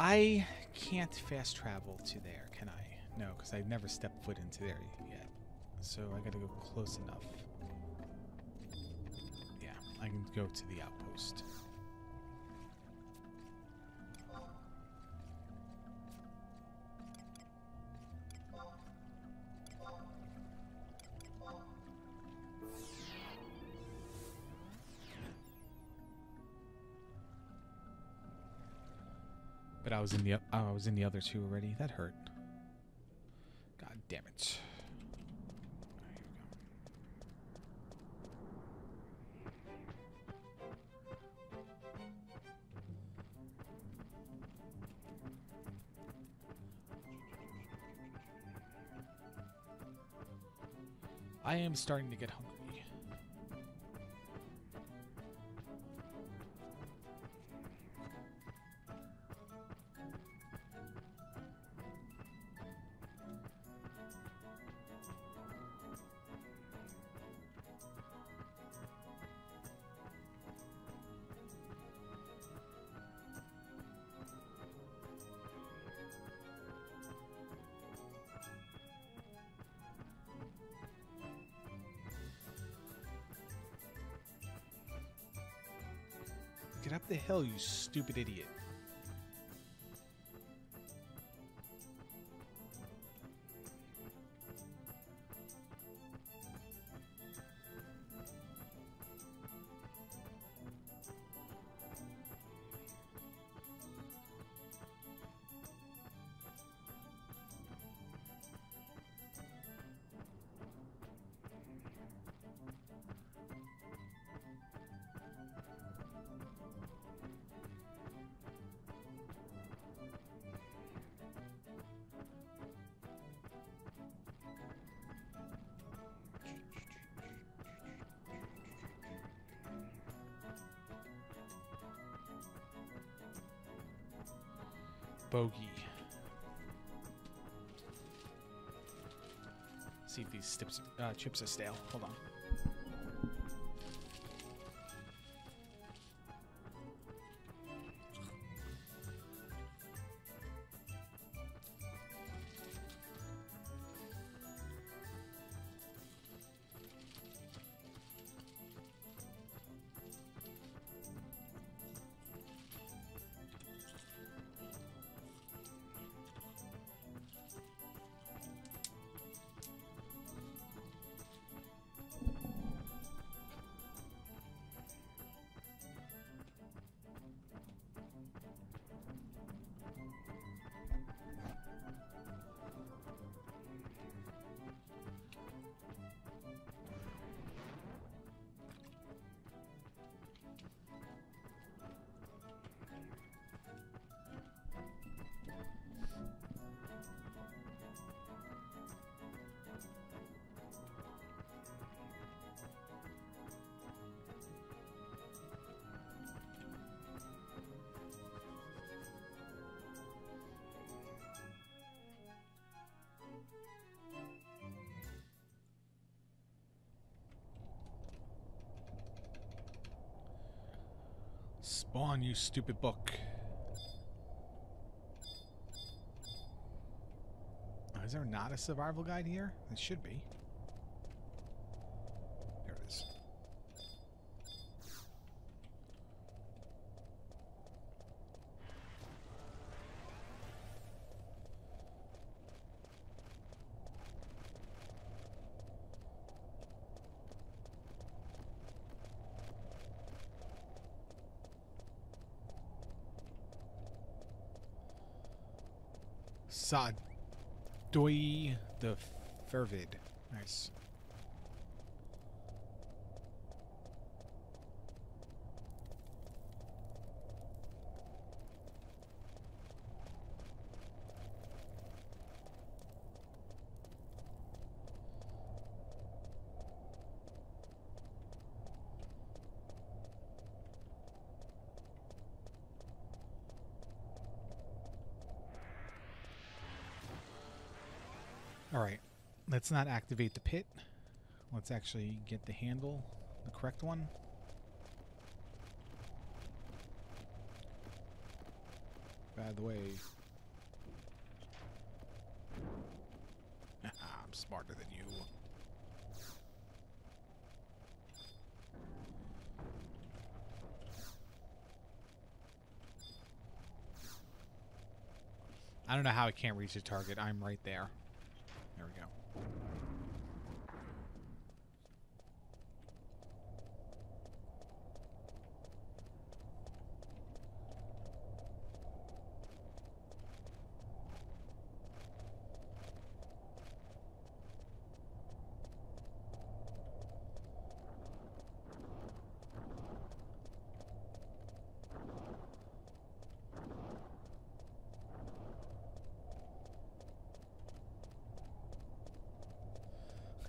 A: I can't fast travel to there, can I? No, because I've never stepped foot into there yet. So I gotta go close enough. Yeah, I can go to the outpost. But I was in the other 2 already. That hurt. God damn it. I am starting to get hungry. Get up the hill, you stupid idiot. Bogey. See if these chips are stale. Hold on. Spawn, you stupid book. Oh, is there not a survival guide here? It should be. There it is. Doi the Fervid. Nice. All right, let's not activate the pit. Let's actually get the handle, the correct one. By the way, I'm smarter than you. I don't know how I can't reach the target. I'm right there. There we go.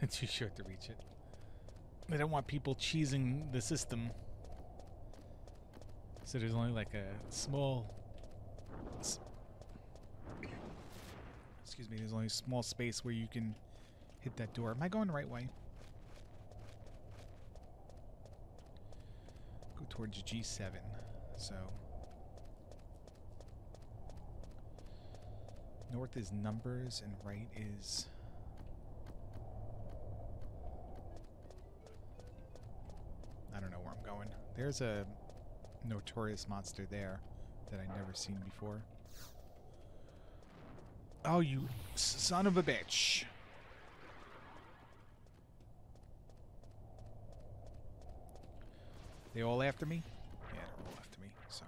A: It's too short to reach it. They don't want people cheesing the system. So there's only like a small... Excuse me, there's only a small space where you can hit that door. Am I going the right way? Go towards G7. So... North is numbers and right is... I don't know where I'm going. There's a notorious monster there that I'd never seen before. Oh, you son of a bitch. They all after me? Yeah, they're all after me, so.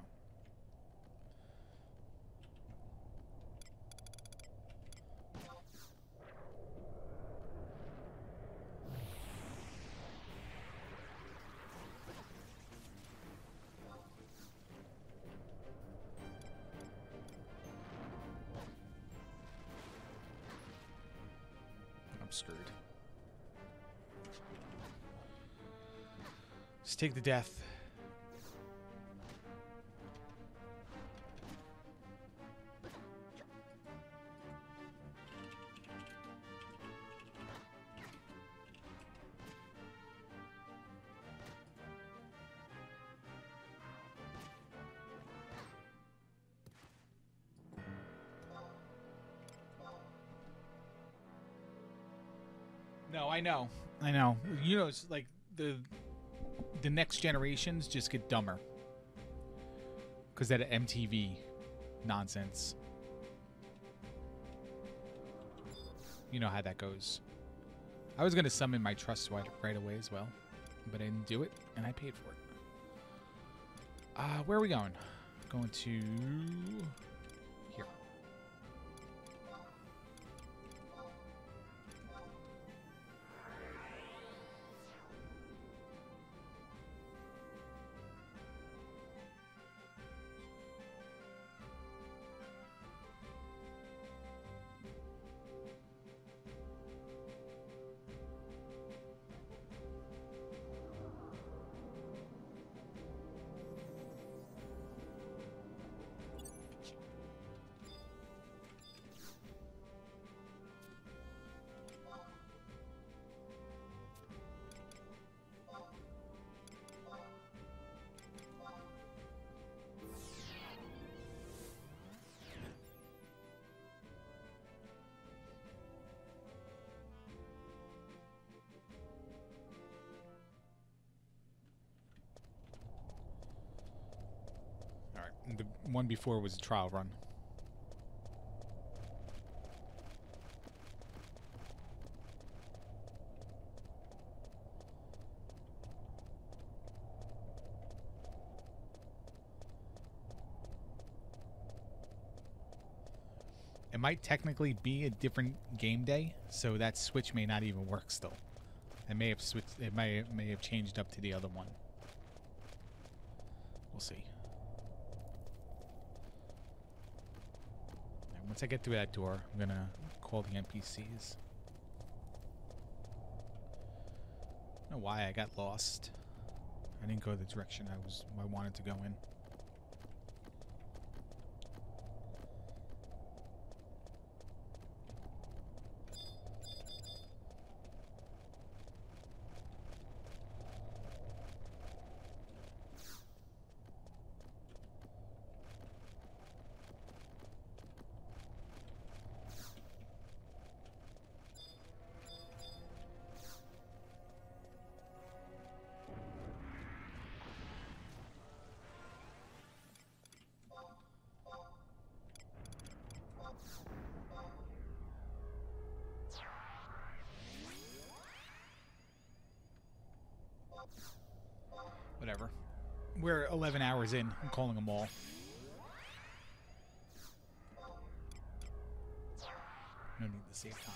A: Screwed. Just take the death. No, I know. I know. You know, it's like the next generations just get dumber. Because that MTV nonsense. You know how that goes. I was going to summon my trust right away as well. But I didn't do it, and I paid for it. Where are we going? Going to... here. The one before was a trial run. It might technically be a different game day, so that switch may not even work still. It may have switched. It may have changed up to the other one. We'll see. Once I get through that door, I'm gonna call the NPCs. I don't know why I got lost. I didn't go the direction I wanted to go in. Whatever. We're 11 hours in. I'm calling them all. No need to save time.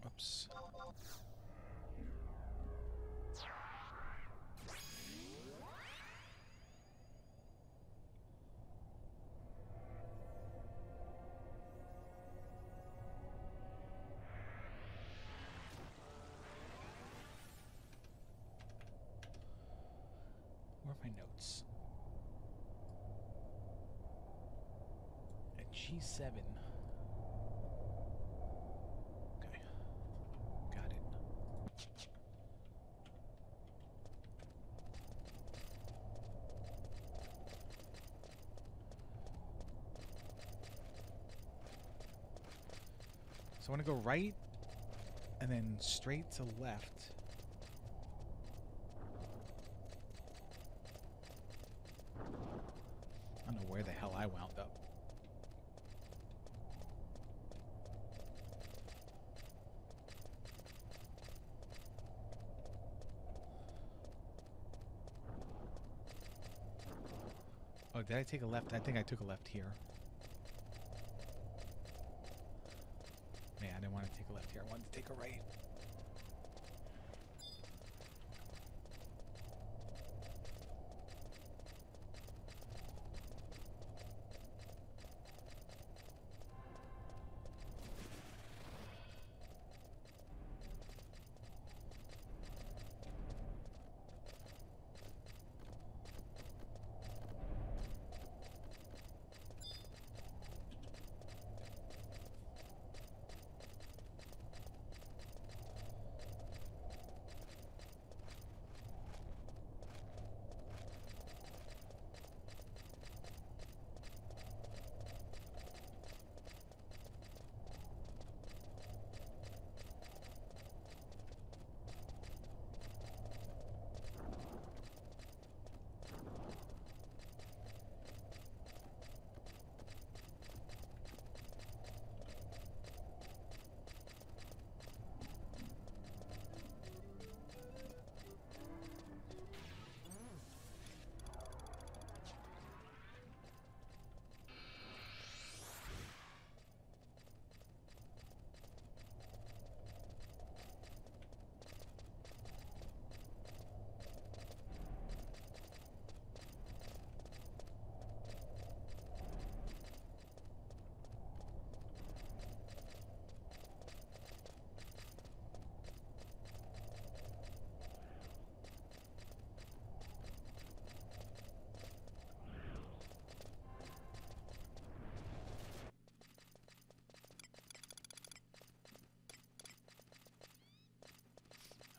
A: Oops. Where are my notes? At G7. Okay. Got it. So I want to go right and then straight to left. did I take a left? I think I took a left here. Man, I didn't want to take a left here. I wanted to take a right.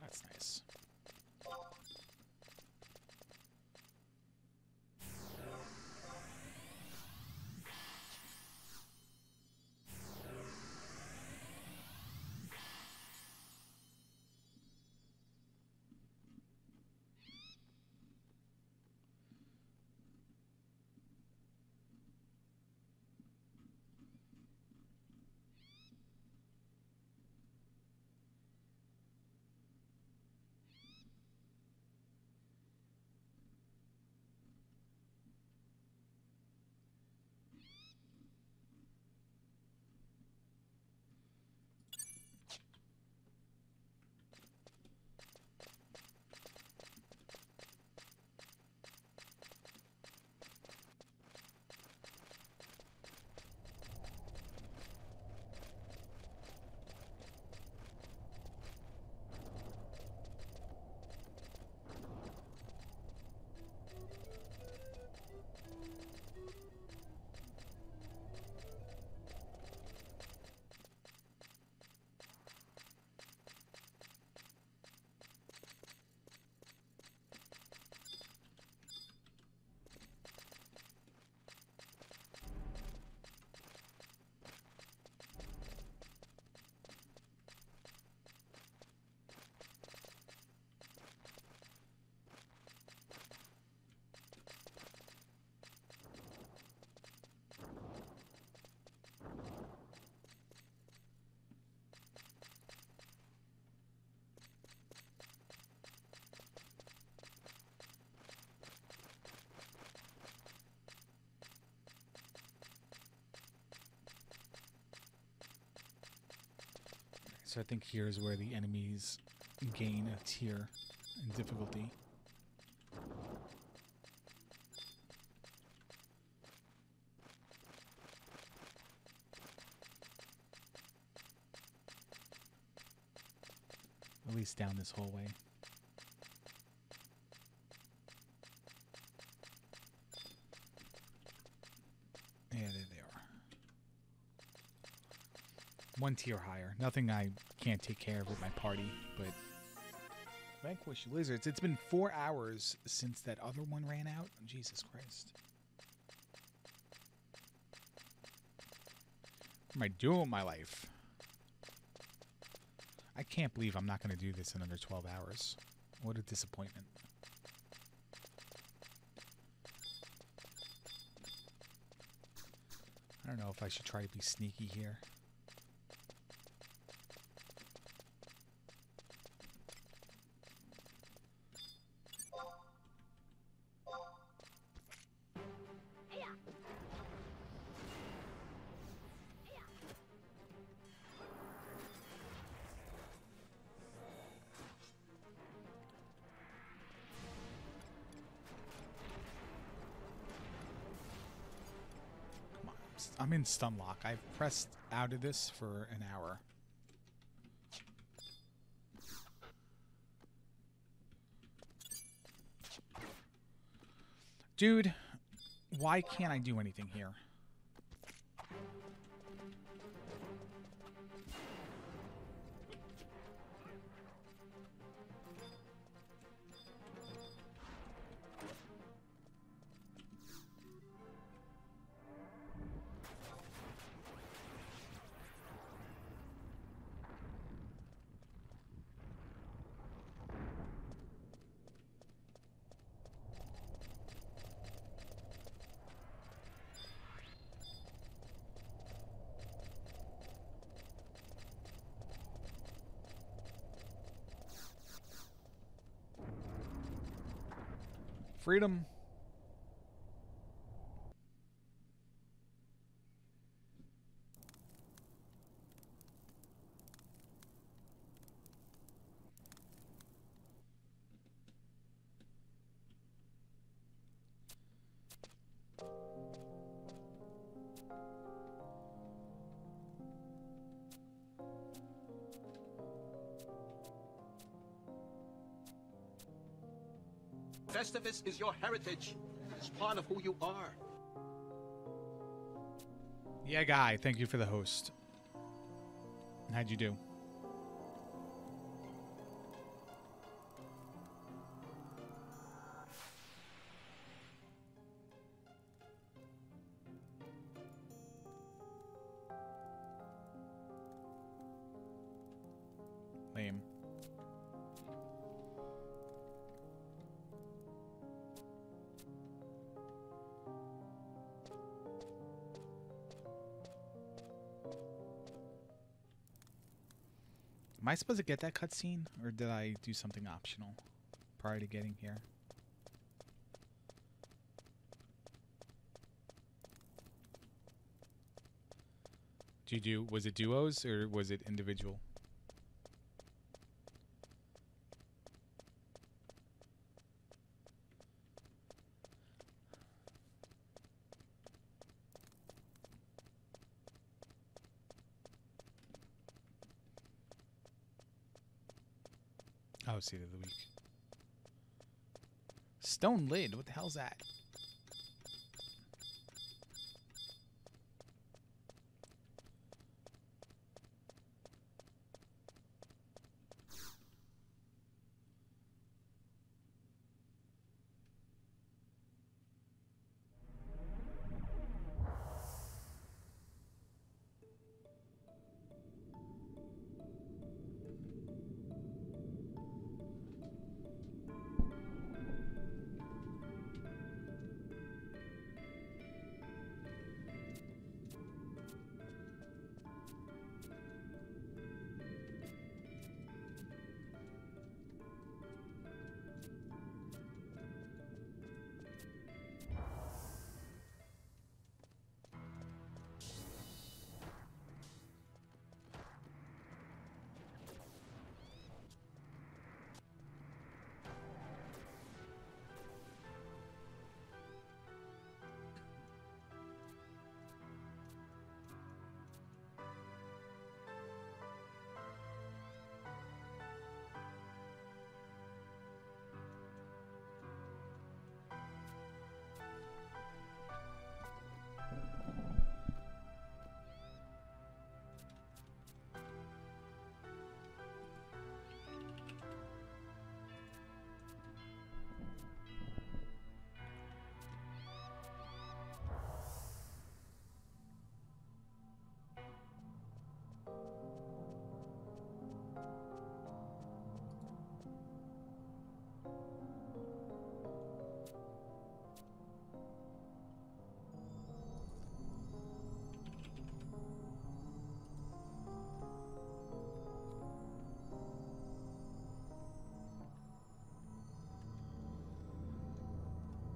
A: That's nice. So I think here's where the enemies gain a tier in difficulty. At least down this hallway. Yeah, there they are. One tier higher. Nothing I can't take care of with my party, but vanquish lizards. It's been 4 hours since that other one ran out. Jesus Christ. What am I doing with my life? I can't believe I'm not going to do this in under 12 hours. What a disappointment. I don't know if I should try to be sneaky here. I'm in stun lock. I've pressed out of this for an hour. Dude, why can't I do anything here? Freedom.
C: Festivus is your heritage. It's part of who you are.
A: Yeah, guy. Thank you for the host. How'd you do? Lame. Am I supposed to get that cutscene, or did I do something optional prior to getting here? Was it duos, or was it individual? Oh, Seed of the Week. Stone lid. What the hell's that?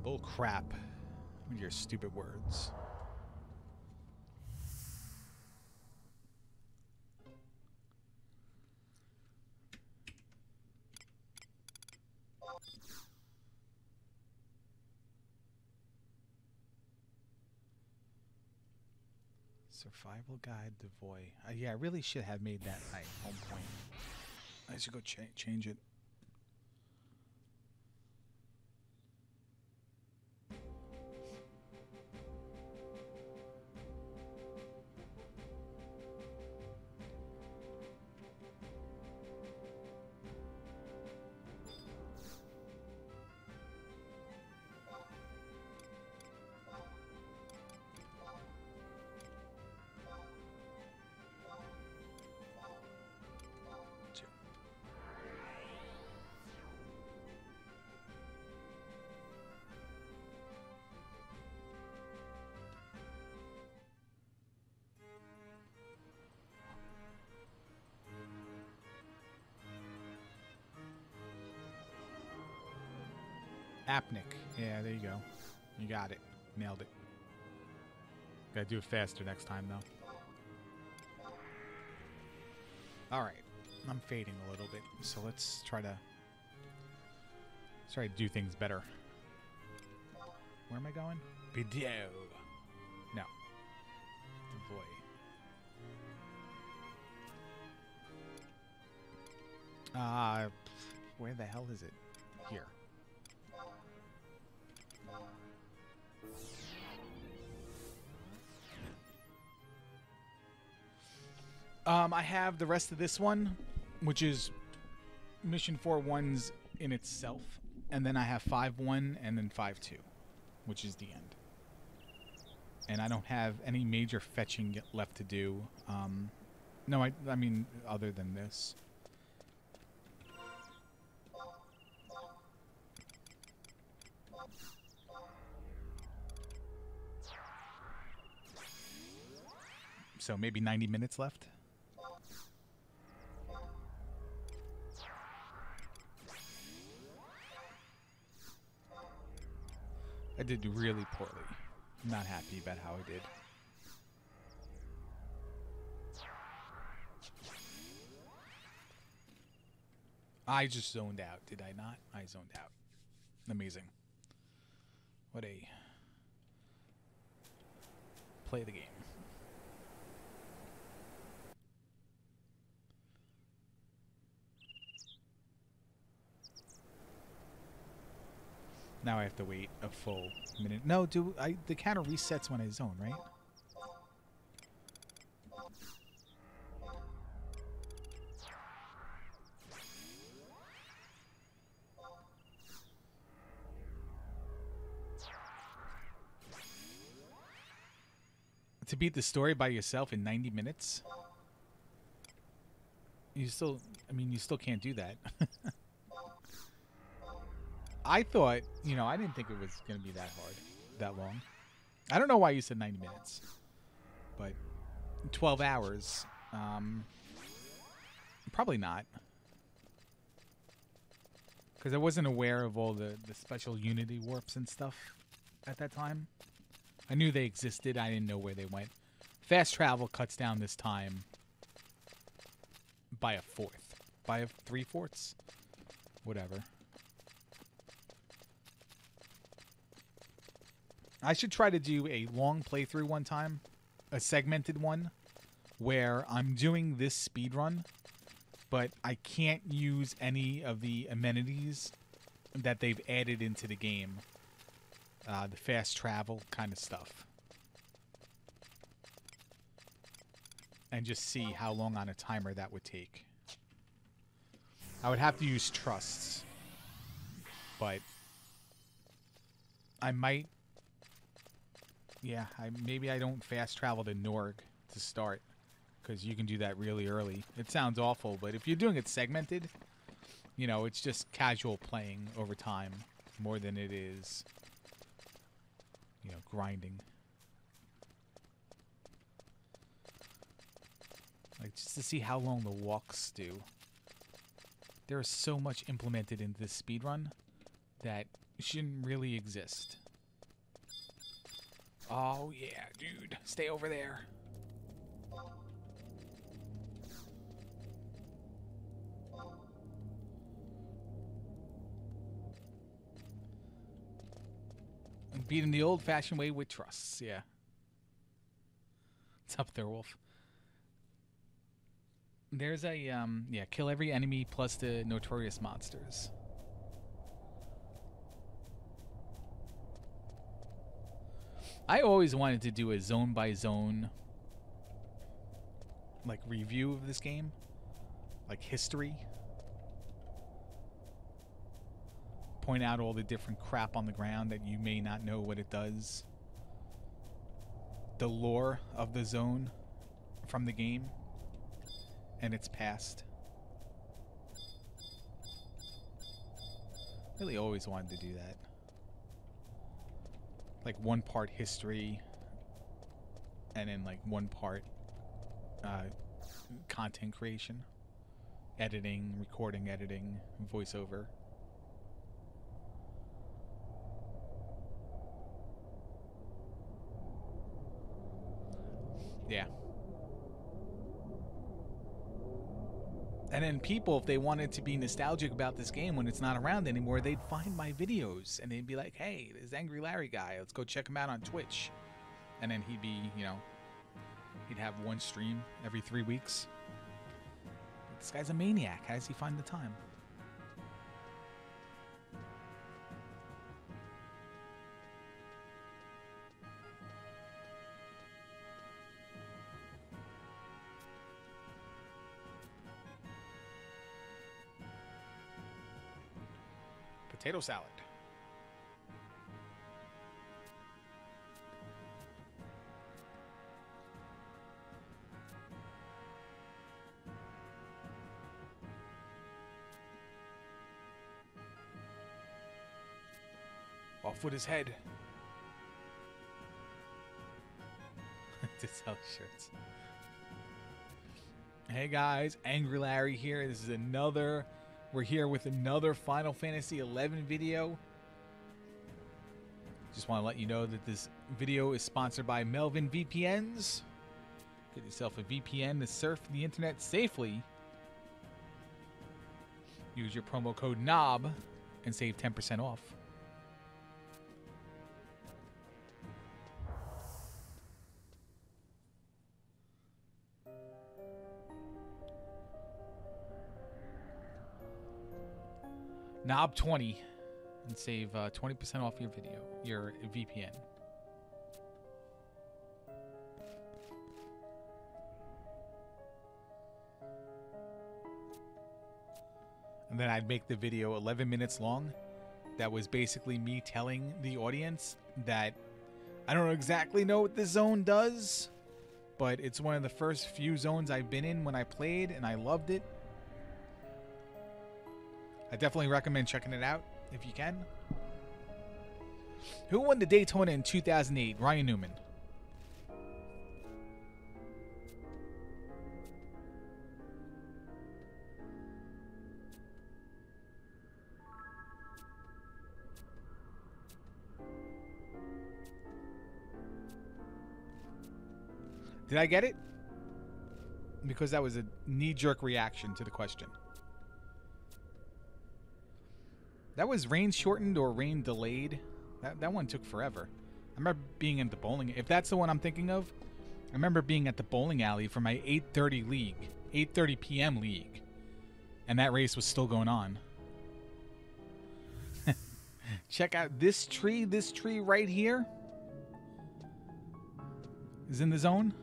A: Bull crap with your stupid words. Survival Guide to Voy. Yeah, I really should have made that my home point. I should go change it. Apnic. Yeah, there you go. You got it. Nailed it. Gotta do it faster next time, though. Alright. I'm fading a little bit, so let's try to do things better. Where am I going? Video. No. The void. Where the hell is it? Here. I have the rest of this one, which is Mission 4-1s in itself, and then I have 5-1 and then 5-2, which is the end. And I don't have any major fetching left to do. No, I mean, other than this. So maybe 90 minutes left. I did really poorly. I'm not happy about how I did. I just zoned out, did I not? I zoned out. Amazing. What a... Play the game. Now I have to wait a full minute. No, the counter resets when I zone, right? To beat the story by yourself in 90 minutes? You still can't do that. I thought, I didn't think it was going to be that hard, that long. I don't know why you said 90 minutes, but 12 hours, probably not. Because I wasn't aware of all the special Unity warps and stuff at that time. I knew they existed, I didn't know where they went. Fast travel cuts down this time by a fourth, by 3/4, whatever. I should try to do a long playthrough one time, a segmented one, where I'm doing this speedrun, but I can't use any of the amenities that they've added into the game. The fast travel kind of stuff. And just see how long on a timer that would take. I would have to use trusts, but I might... Yeah, maybe I don't fast travel to Norg to start, because you can do that really early. It sounds awful, but if you're doing it segmented, it's just casual playing over time more than it is, grinding. Like, just to see how long the walks do. There is so much implemented into this speedrun that shouldn't really exist. Oh, yeah, dude. Stay over there. Beat him the old-fashioned way with trusts, yeah. What's up there, Wolf? There's a, yeah, kill every enemy plus the notorious monsters. I always wanted to do a zone-by-zone, like, review of this game. Like, history. Point out all the different crap on the ground that you may not know what it does. The lore of the zone from the game and its past. Really always wanted to do that. Like one part history and then like one part content creation. Editing, recording, editing, voiceover. Yeah. And then people, if they wanted to be nostalgic about this game when it's not around anymore, they'd find my videos and they'd be like, hey, there's Angry Larry guy. Let's go check him out on Twitch. And then he'd be, you know, he'd have one stream every 3 weeks. This guy's a maniac. How does he find the time? Potato salad. Off with his head. To sell shirts. Hey guys, Angry Larry here. This is another... We're here with another Final Fantasy XI video. Just want to let you know that this video is sponsored by Melvin VPNs. Get yourself a VPN to surf the internet safely. Use your promo code KNOB and save 10% off. Knob20 and save 20% off your video, your VPN. And then I'd make the video 11 minutes long. That was basically me telling the audience that I don't exactly know what this zone does, but it's one of the first few zones I've been in when I played, and I loved it. I definitely recommend checking it out if you can. Who won the Daytona in 2008? Ryan Newman. Did I get it? Because that was a knee-jerk reaction to the question. That was rain shortened or rain delayed. That one took forever. I remember being in the bowling. If that's the one I'm thinking of, I remember being at the bowling alley for my 8:30 league, 8:30 p.m. league, and that race was still going on. Check out this tree. This tree right here is in the zone.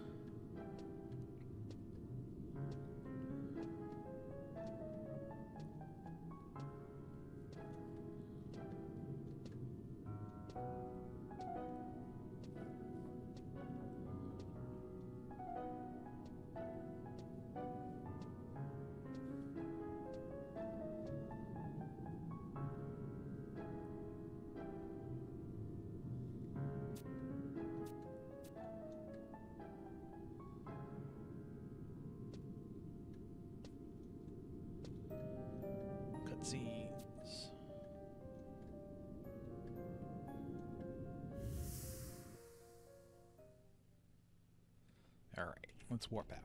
A: Let's warp out.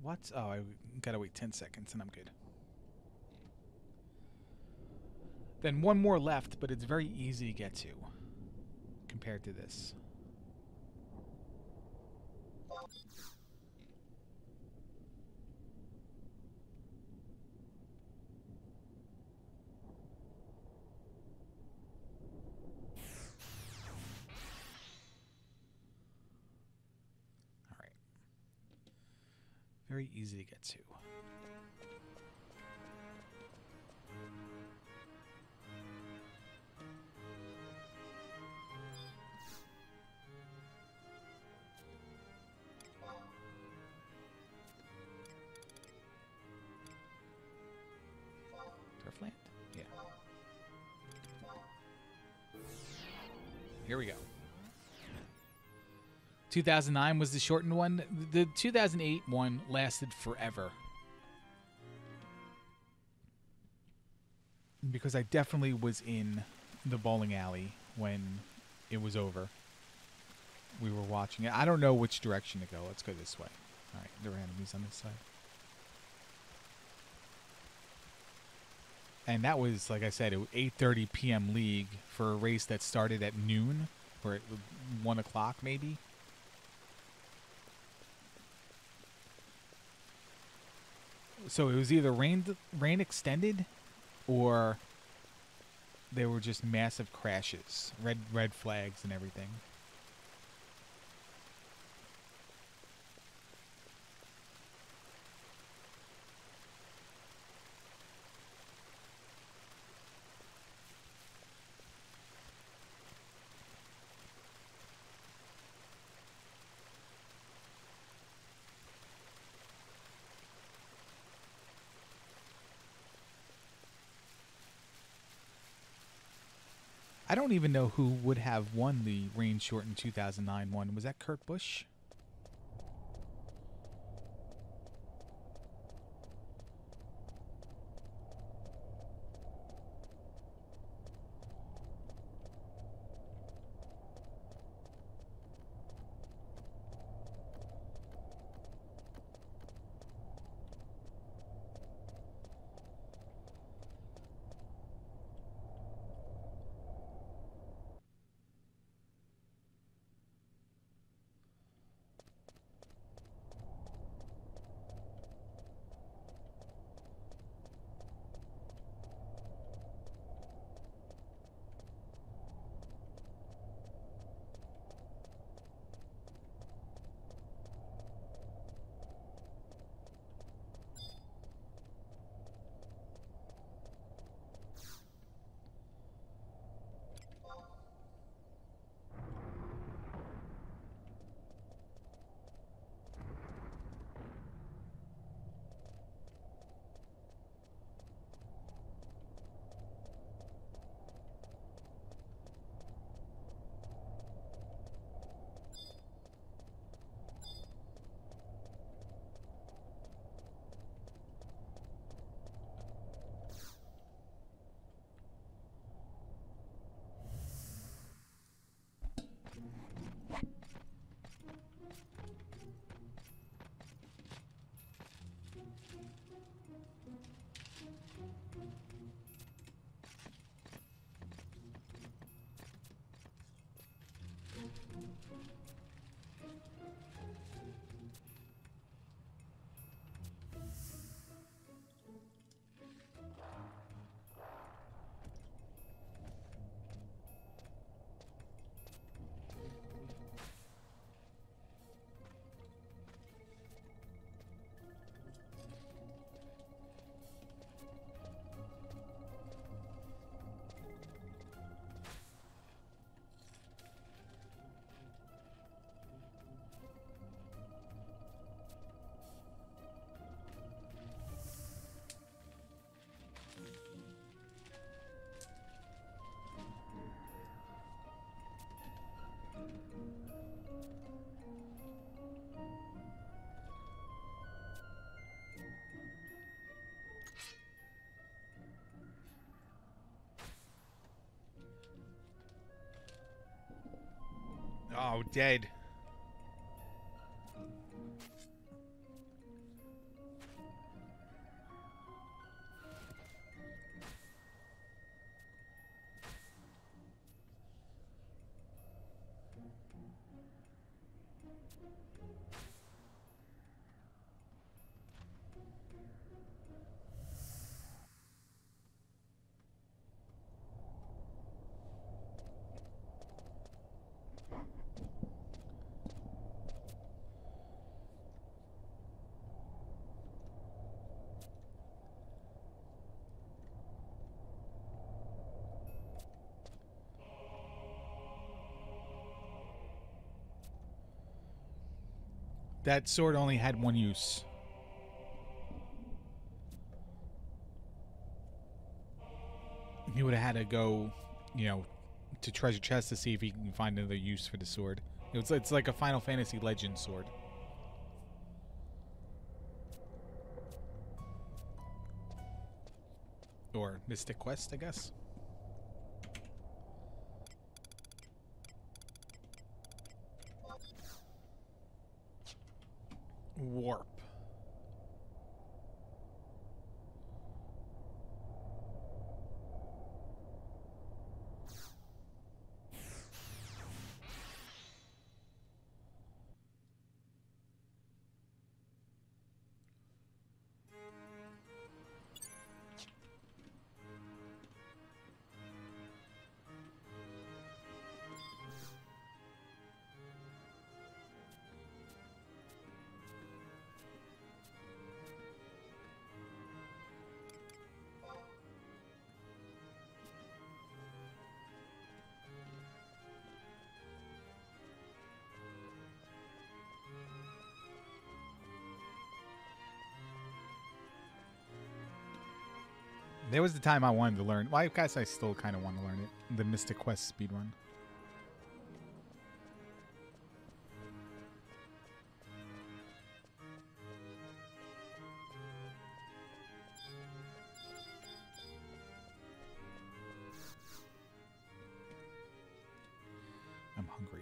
A: What? Oh, I gotta wait 10 seconds and I'm good. Then one more left, but it's very easy to get to compared to this. All right. Very easy to get to. Turfland? Yeah. Here we go. 2009 was the shortened one. The 2008 one lasted forever. Because I definitely was in the bowling alley when it was over. We were watching it. I don't know which direction to go. Let's go this way. All right, there are enemies on this side. And that was, like I said, it was 8:30 p.m. league for a race that started at noon or at 1 o'clock maybe. So it was either rain extended or there were just massive crashes, red flags and everything. I don't even know who would have won the rain shortened 2009 one. Was that Kurt Busch? Oh, dead. That sword only had one use. He would have had to go, you know, to treasure chest to see if he can find another use for the sword. It's like a Final Fantasy Legend sword. Or Mystic Quest, I guess. Warp. There was the time I wanted to learn. Well, I guess I still kind of want to learn it. The Mystic Quest speedrun. I'm hungry.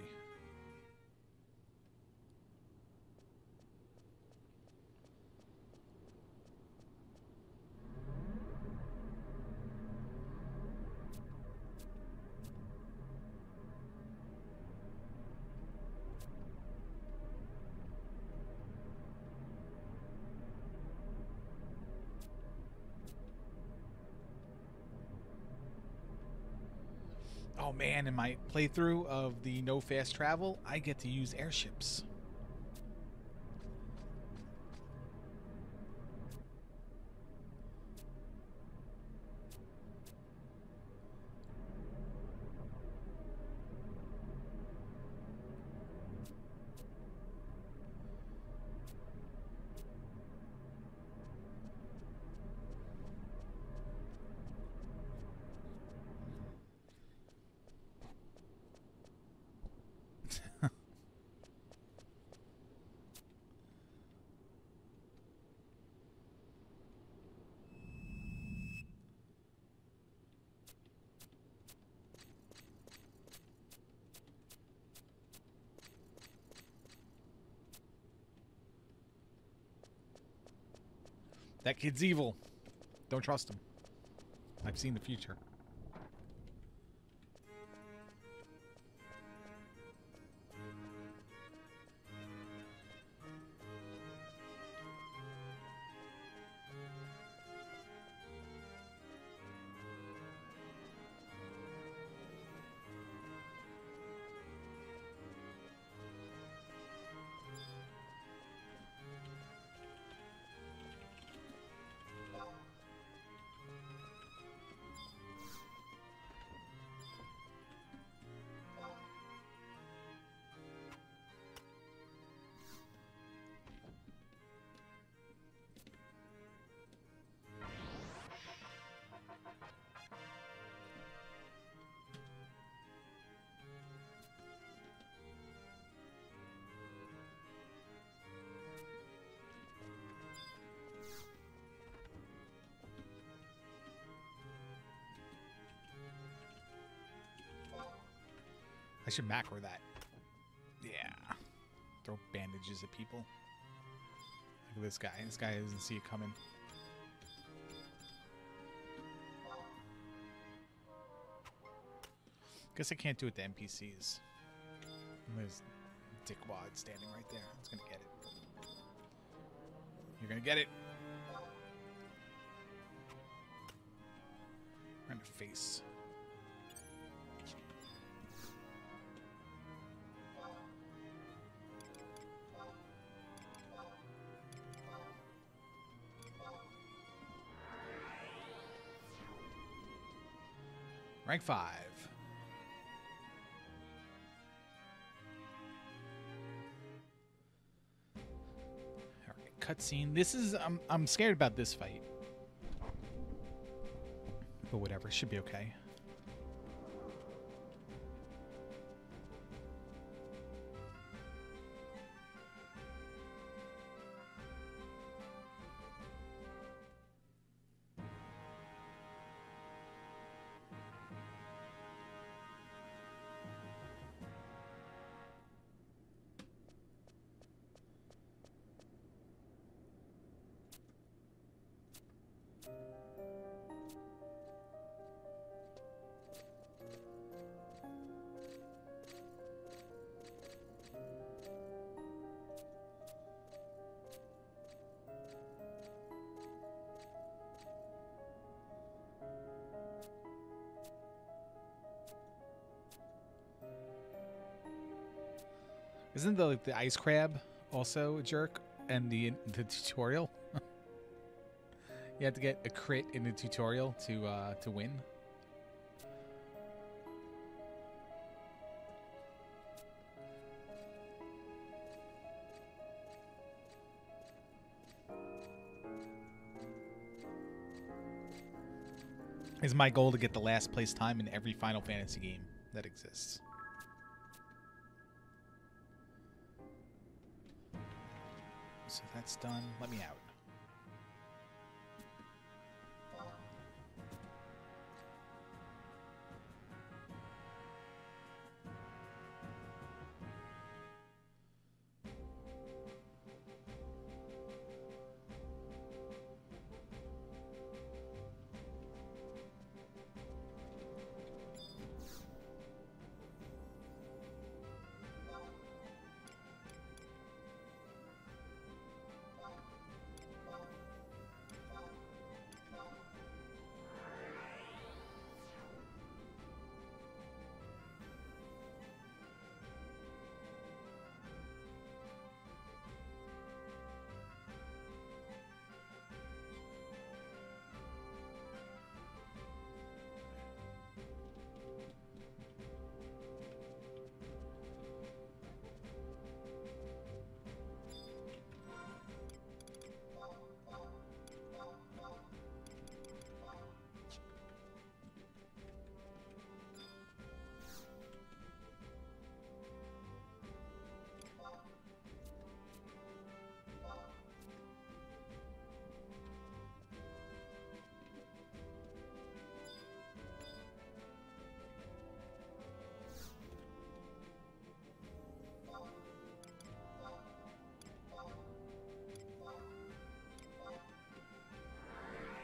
A: Oh man, in my playthrough of the no fast travel, I get to use airships. That kid's evil. Don't trust him. I've seen the future. I should macro that. Yeah. Throw bandages at people. Look at this guy. This guy doesn't see it coming. Guess I can't do it to NPCs. There's dickwad standing right there. It's gonna get it. You're gonna get it. Right in the face. Rank 5. All right, cutscene. This is I'm scared about this fight, but whatever, should be okay. Isn't the ice crab also a jerk? And the tutorial, you have to get a crit in the tutorial to win. Is my goal to get the last place time in every Final Fantasy game that exists. So that's done. Let me out.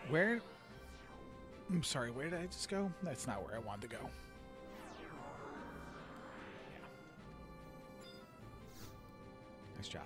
A: Where? I'm sorry, where did I just go? That's not where I wanted to go. Yeah. Nice job.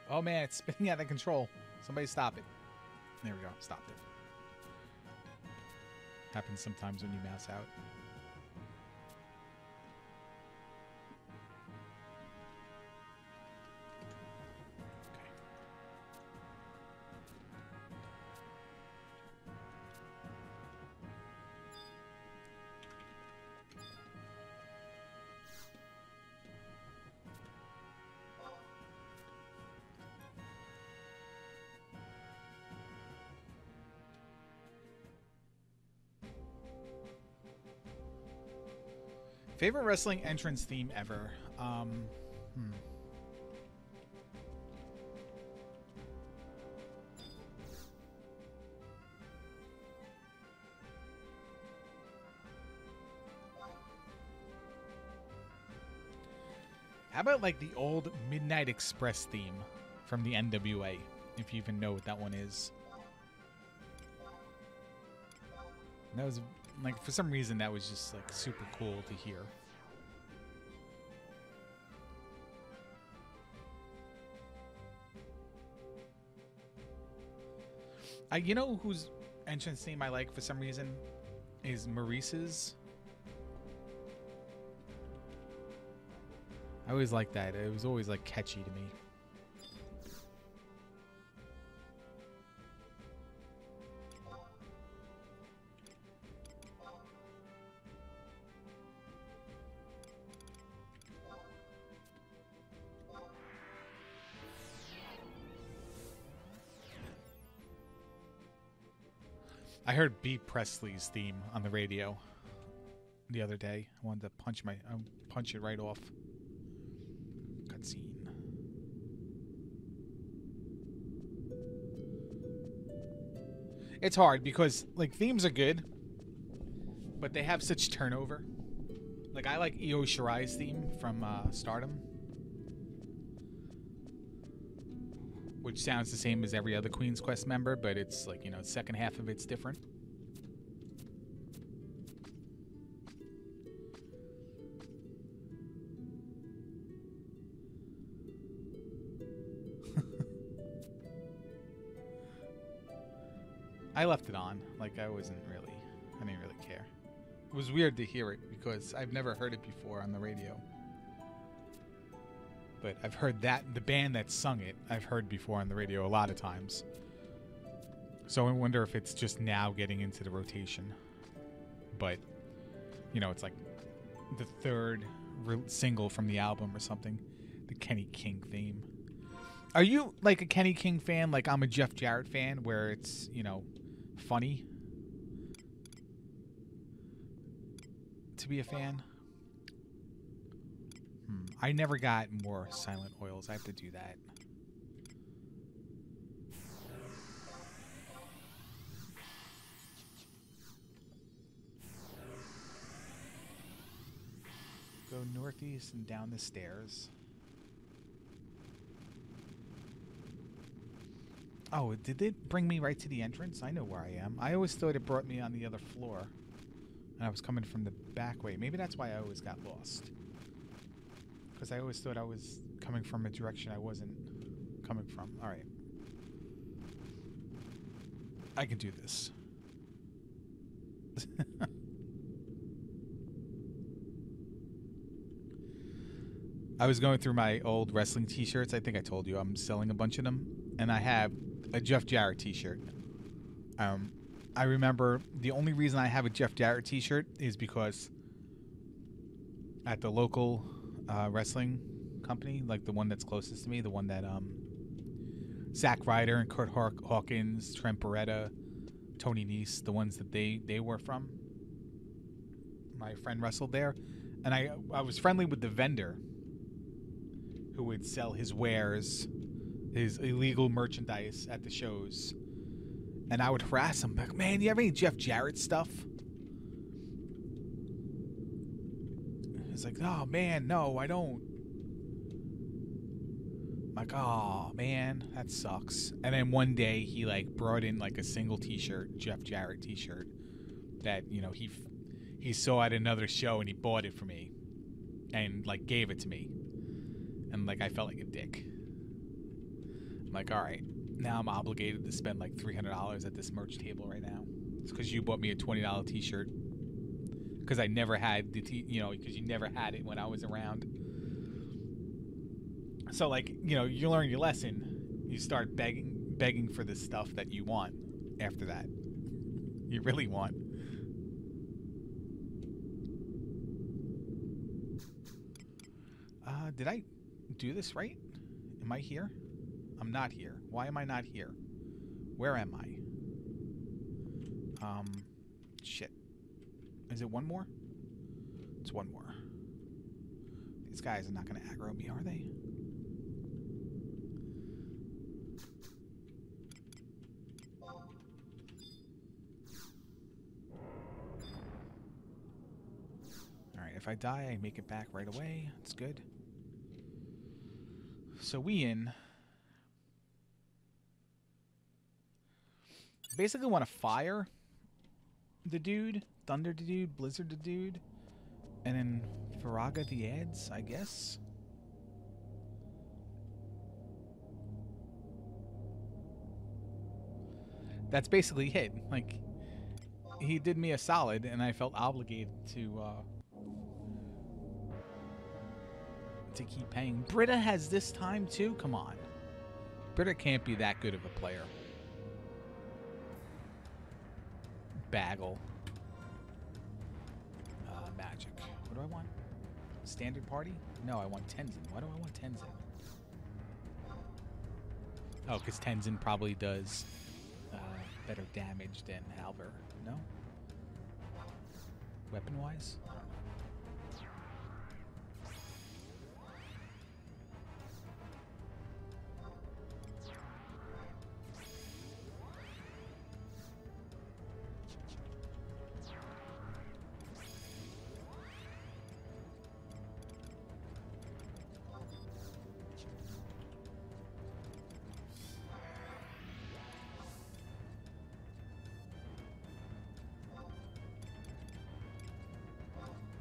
A: Oh man, it's spinning out of control. Somebody stop it. There we go. Stopped it. Happens sometimes when you mouse out. Okay. Favorite wrestling entrance theme ever? How about like the old Midnight Express theme from the NWA, if you even know what that one is? That was like, for some reason, that was just like super cool to hear. You know whose entrance theme I like for some reason is Maurice's. I always liked that. It was always like catchy to me. I heard B. Presley's theme on the radio the other day. I wanted to punch it right off. Cutscene. It's hard because like themes are good, but they have such turnover. Like I like Io Shirai's theme from Stardom, which sounds the same as every other Queen's Quest member, but it's like, you know, the second half of it's different. I left it on. Like I didn't really care. It was weird to hear it because I've never heard it before on the radio. But I've heard that, the band that sung it, I've heard before on the radio a lot of times. So I wonder if it's just now getting into the rotation. But, you know, it's like the third single from the album or something. The Kenny King theme. Are you like a Kenny King fan? Like I'm a Jeff Jarrett fan where it's, you know, funny to be a fan? I never got more Silent Oils. I have to do that. Go northeast and down the stairs. Oh, did it bring me right to the entrance? I know where I am. I always thought it brought me on the other floor. And I was coming from the back way. Maybe that's why I always got lost. Because I always thought I was coming from a direction I wasn't coming from. Alright. I can do this. I was going through my old wrestling t-shirts. I think I told you I'm selling a bunch of them. And I have a Jeff Jarrett t-shirt. I remember the only reason I have a Jeff Jarrett t-shirt is because at the local wrestling company, like the one that's closest to me, the one that Zack Ryder and Kurt Hawkins, Trent Beretta, Tony Nese, the ones that they were from. My friend wrestled there, and I was friendly with the vendor who would sell his wares, his illegal merchandise at the shows, and I would harass him like, "Man, you have any Jeff Jarrett stuff?" He's like, "Oh man, no, I don't." I'm like, "Oh man, that sucks." And then one day he like brought in like a single t-shirt, Jeff Jarrett t-shirt, that, you know, he saw at another show and he bought it for me and like gave it to me. And like I felt like a dick. I'm like, all right, now I'm obligated to spend like $300 at this merch table right now. It's because you bought me a $20 t-shirt. Because I never had the because you never had it when I was around. So like, you know, you learn your lesson. You start begging for the stuff that you want after that. You really want. Did I do this right? Am I here? I'm not here. Why am I not here? Where am I? Shit. Is it one more? It's one more. These guys are not going to aggro me, are they? Alright, if I die, I make it back right away. That's good. So we basically want to fire the dude, thunder the dude, blizzard the dude, and then Faraga the ads, I guess. That's basically it. Like, he did me a solid, and I felt obligated to keep paying. Britta has this time too? Come on. Britta can't be that good of a player. Bagel. Magic. What do I want? Standard party? No, I want Tenzin. Why do I want Tenzin? Oh, because Tenzin probably does better damage than Halver. No? Weapon-wise? I don't know.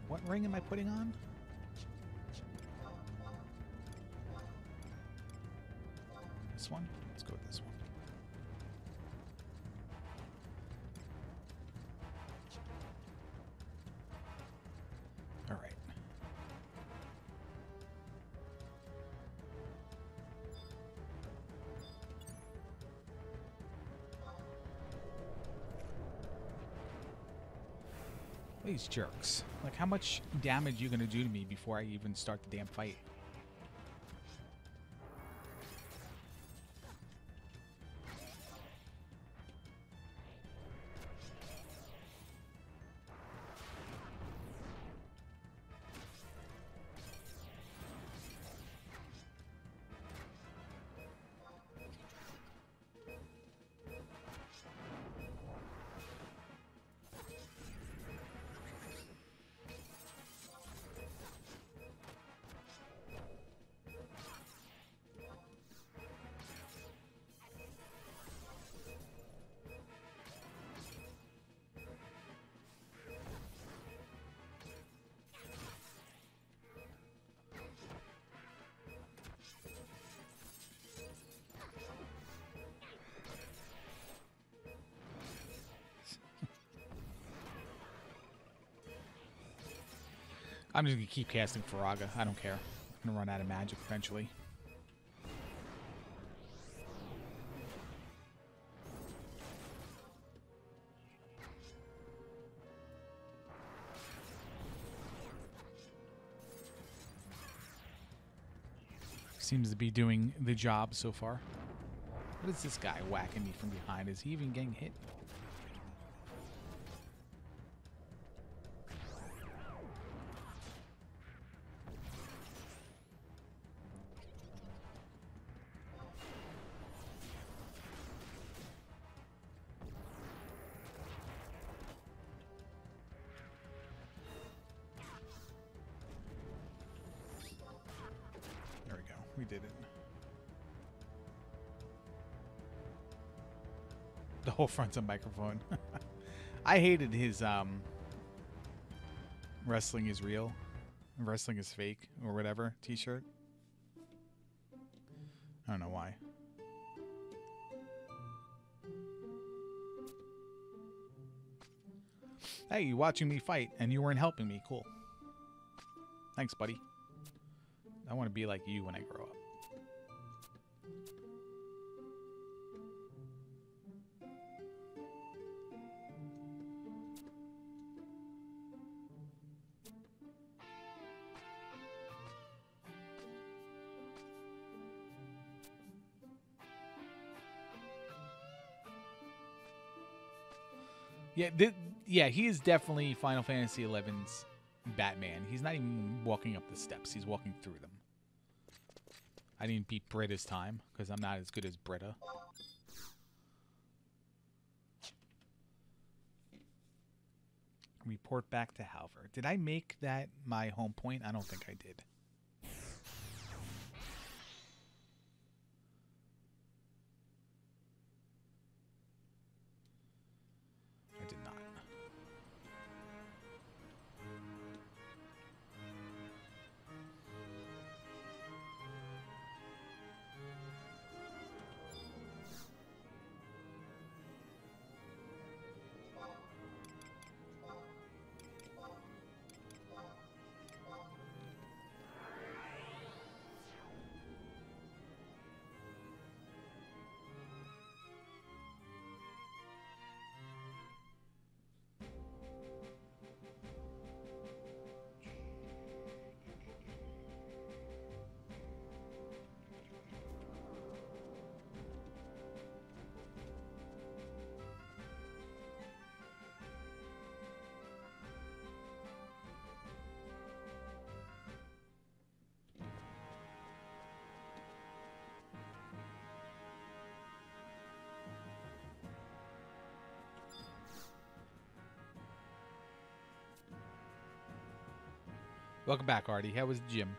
A: What ring am I putting on? This one? Let's go with this one. All right. These jerks. Like, how much damage are you gonna do to me before I even start the damn fight? I'm just going to keep casting Faraga. I don't care. I'm going to run out of magic eventually. Seems to be doing the job so far. What is this guy whacking me from behind? Is he even getting hit? We did it. The whole front's a microphone. I hated his wrestling is real, wrestling is fake, or whatever t-shirt. I don't know why. Hey, you watching me fight and you weren't helping me. Cool. Thanks, buddy. I want to be like you when I grow up. Yeah, yeah, he is definitely Final Fantasy XI's Batman. He's not even walking up the steps. He's walking through them. I didn't beat Britta's time because I'm not as good as Britta. Report back to Halver. Did I make that my home point? I don't think I did. I did not. Welcome back, Artie. How was the gym?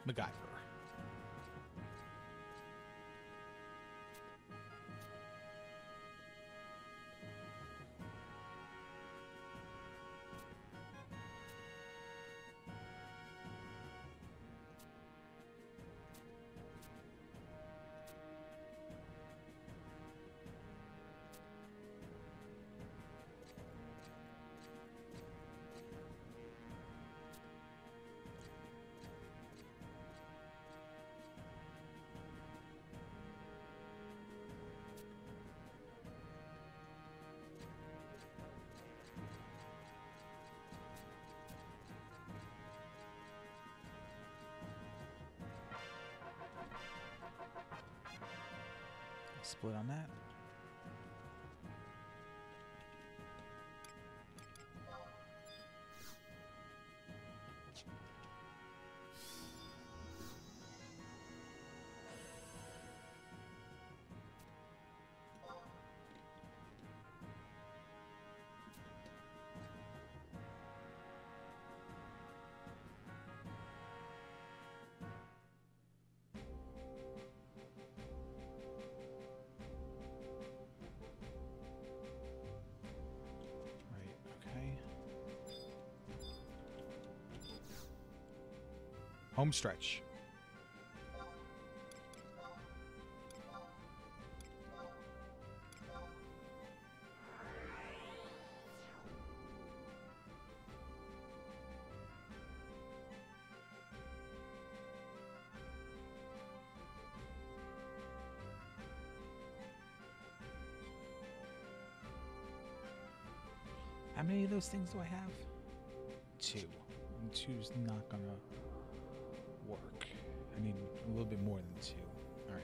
A: MacGyver. Split on that. Home stretch. How many of those things do I have? 2. And 2's not gonna work. I need a little bit more than 2. All right.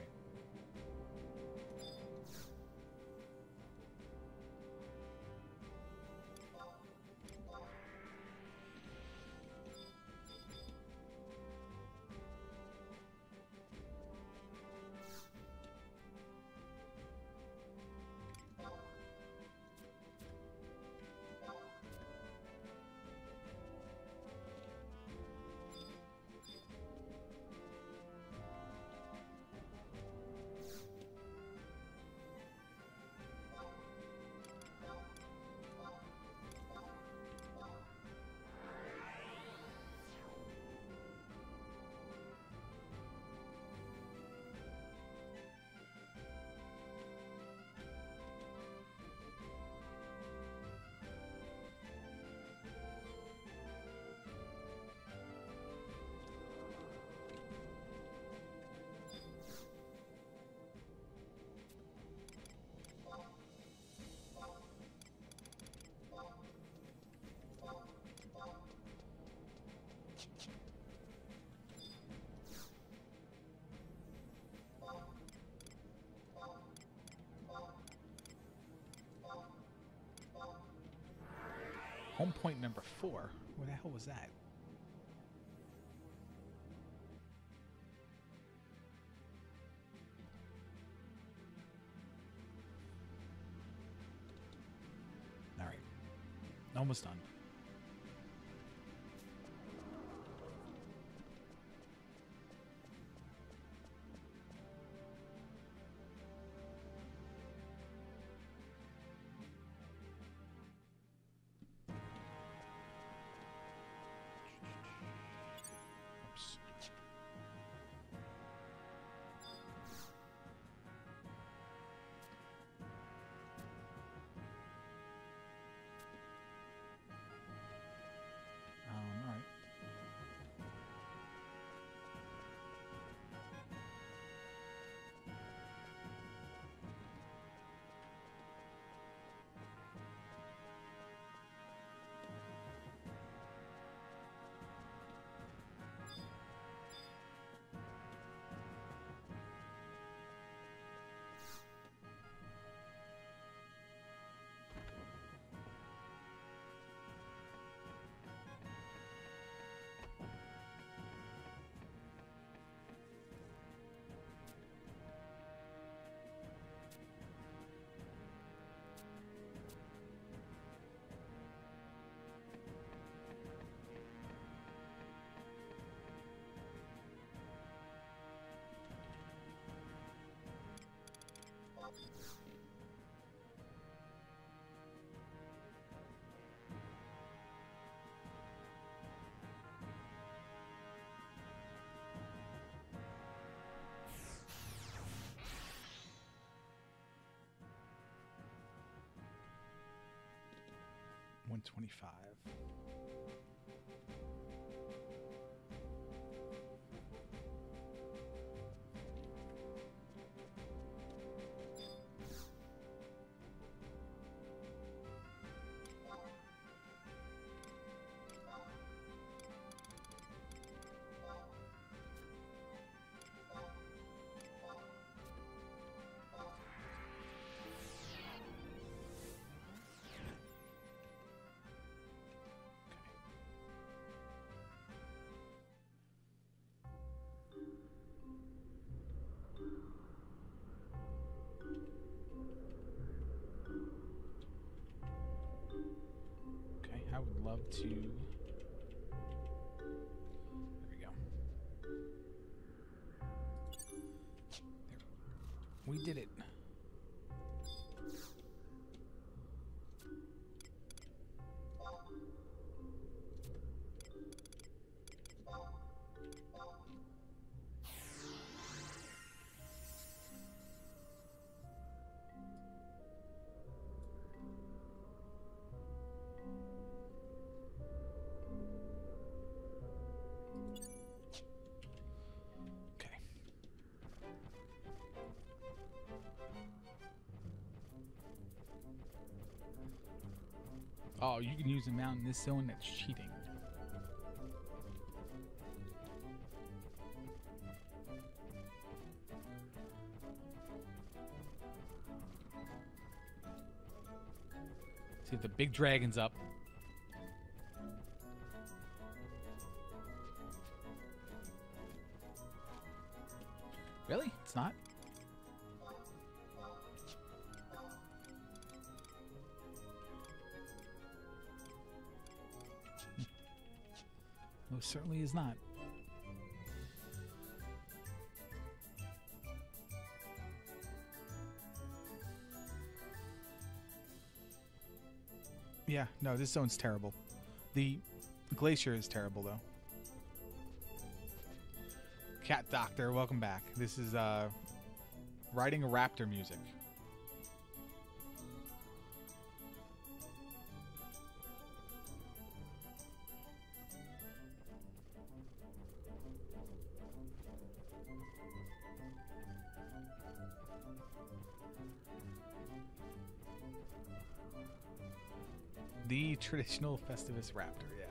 A: point number 4. Where the hell was that? All right. Almost done. All right. $125. I would love to. There we go. There. We did it. Oh, you can use a mount in this zone? That's cheating. See if the big dragon's up. Really? It's not? Most certainly is not. Yeah, no, this zone's terrible. The glacier is terrible, though. Cat Doctor, welcome back. This is riding a raptor music. The traditional Festivus raptor, yeah.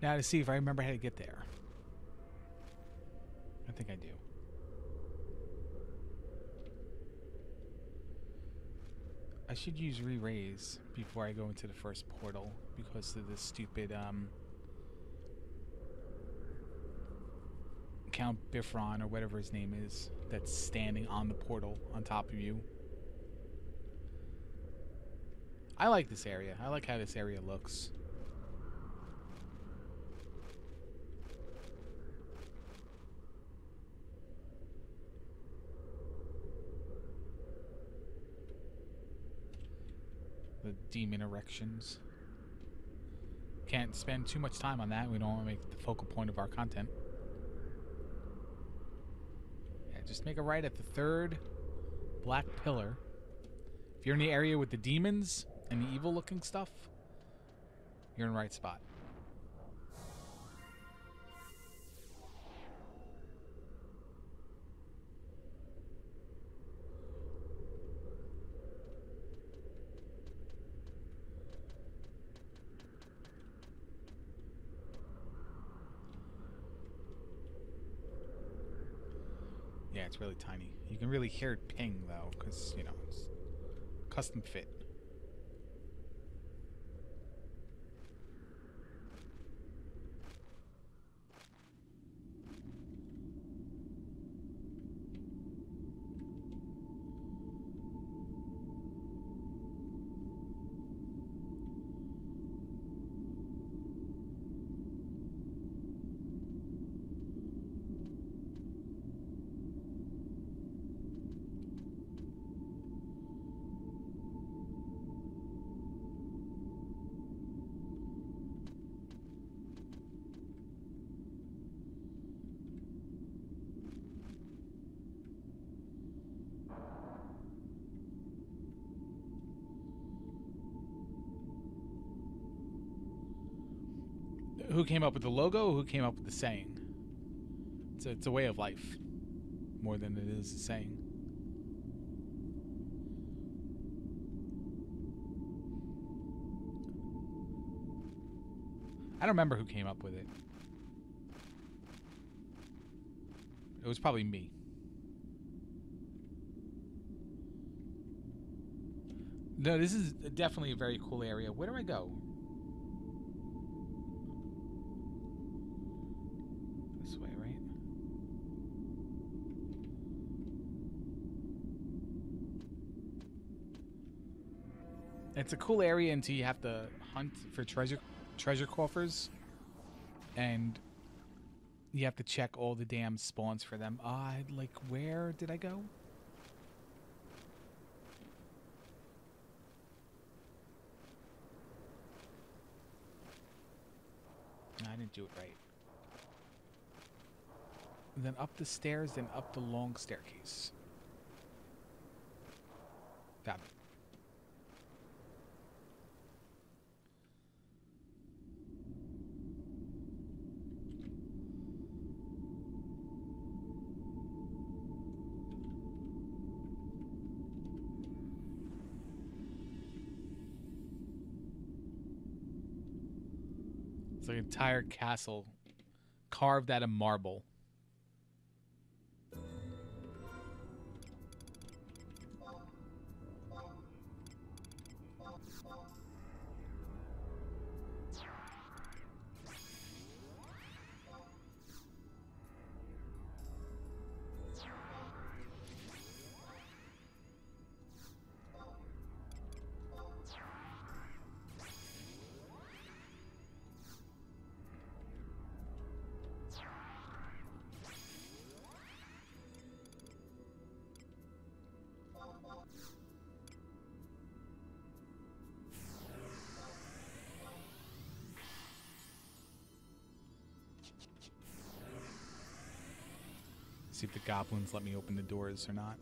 A: Now to see if I remember how to get there. I think I do. I should use re-raise before I go into the first portal because of this stupid Count Bifron or whatever his name is that's standing on the portal on top of you. I like this area. I like how this area looks. The demon erections. Can't spend too much time on that. We don't want to make it the focal point of our content. Yeah, just make a right at the third black pillar. If you're in the area with the demons and the evil looking stuff, you're in the right spot. Yeah, it's really tiny. You can really hear it ping, though, because, you know, it's custom fit. Who came up with the logo? Or who came up with the saying? It's a way of life, more than it is a saying. I don't remember who came up with it. It was probably me. No, this is definitely a very cool area. Where do I go? This way, right? It's a cool area until you have to hunt for treasure coffers, and you have to check all the damn spawns for them. Like, where did I go? I didn't do it right. And then up the stairs, then up the long staircase. Got it. It's like an entire castle carved out of marble. See if the goblins let me open the doors or not.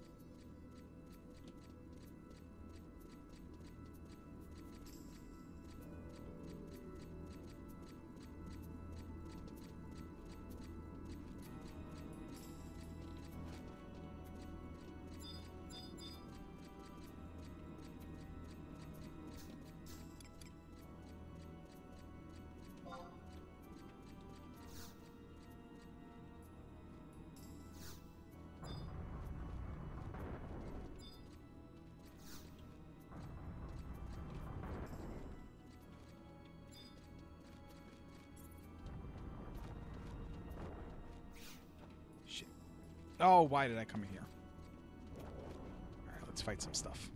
A: Oh, why did I come in here? Alright, let's fight some stuff.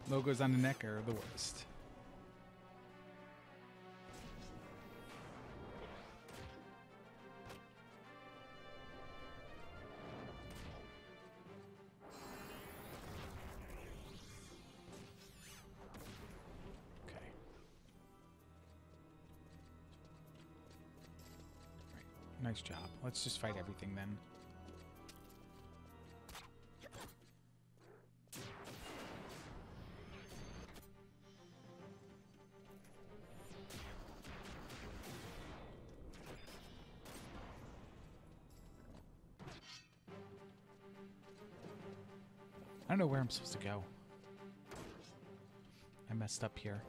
A: Logos on the neck are the worst. Okay. Right. Nice job. Let's just fight everything then. I don't know where I'm supposed to go. I messed up here.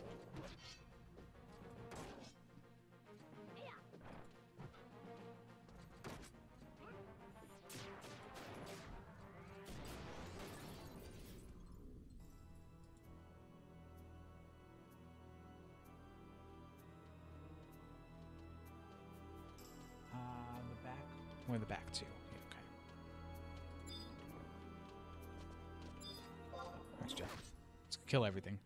A: The back? Or the back too. Nice job. Let's kill everything.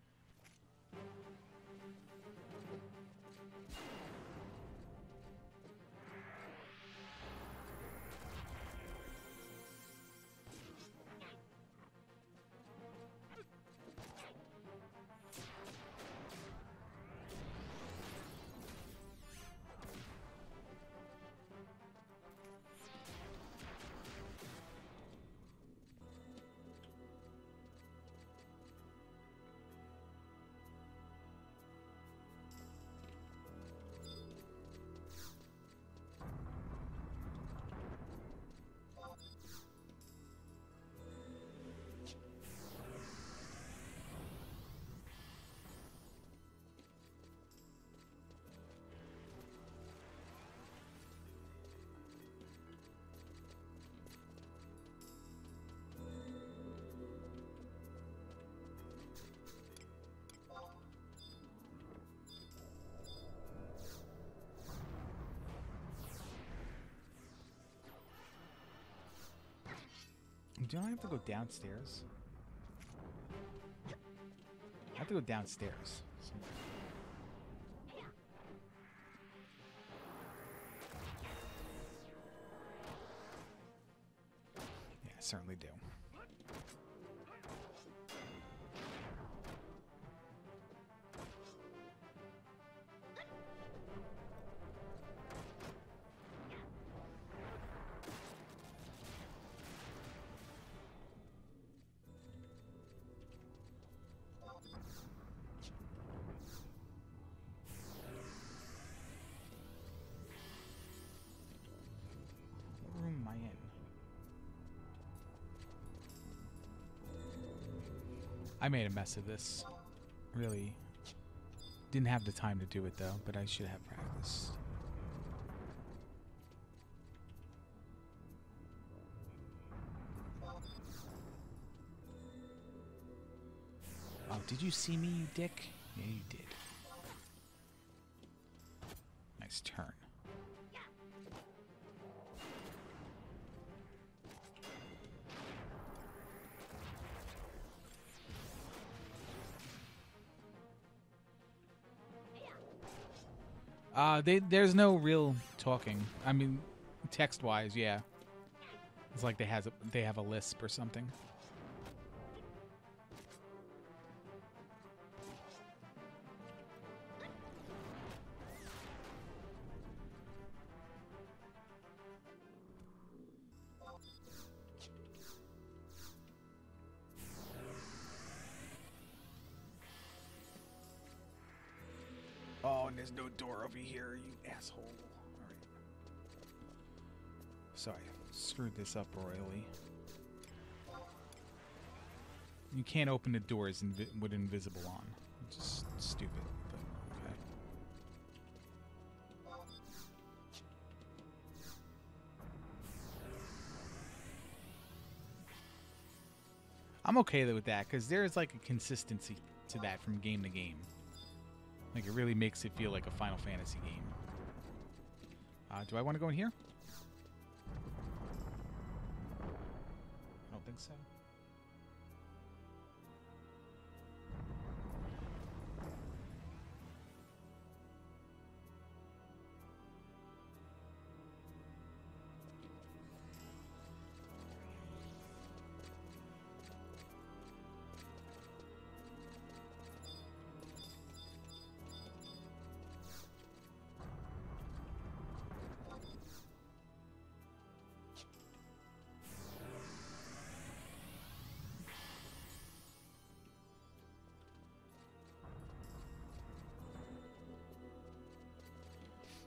A: Do I have to go downstairs? I have to go downstairs. Yeah, I certainly do. I made a mess of this. Really didn't have the time to do it though, but I should have practiced. Oh, did you see me, you dick? Yeah, you did. Nice turn. There's no real talking. I mean, text-wise, yeah. It's like they have a lisp or something. on, there's no door over here, you asshole. Alright. Sorry, screwed this up royally. You can't open the doors with invisible on. Which is stupid, but okay. I'm okay with that, because there's like a consistency to that from game to game. Like, it really makes it feel like a Final Fantasy game. Do I want to go in here? I don't think so.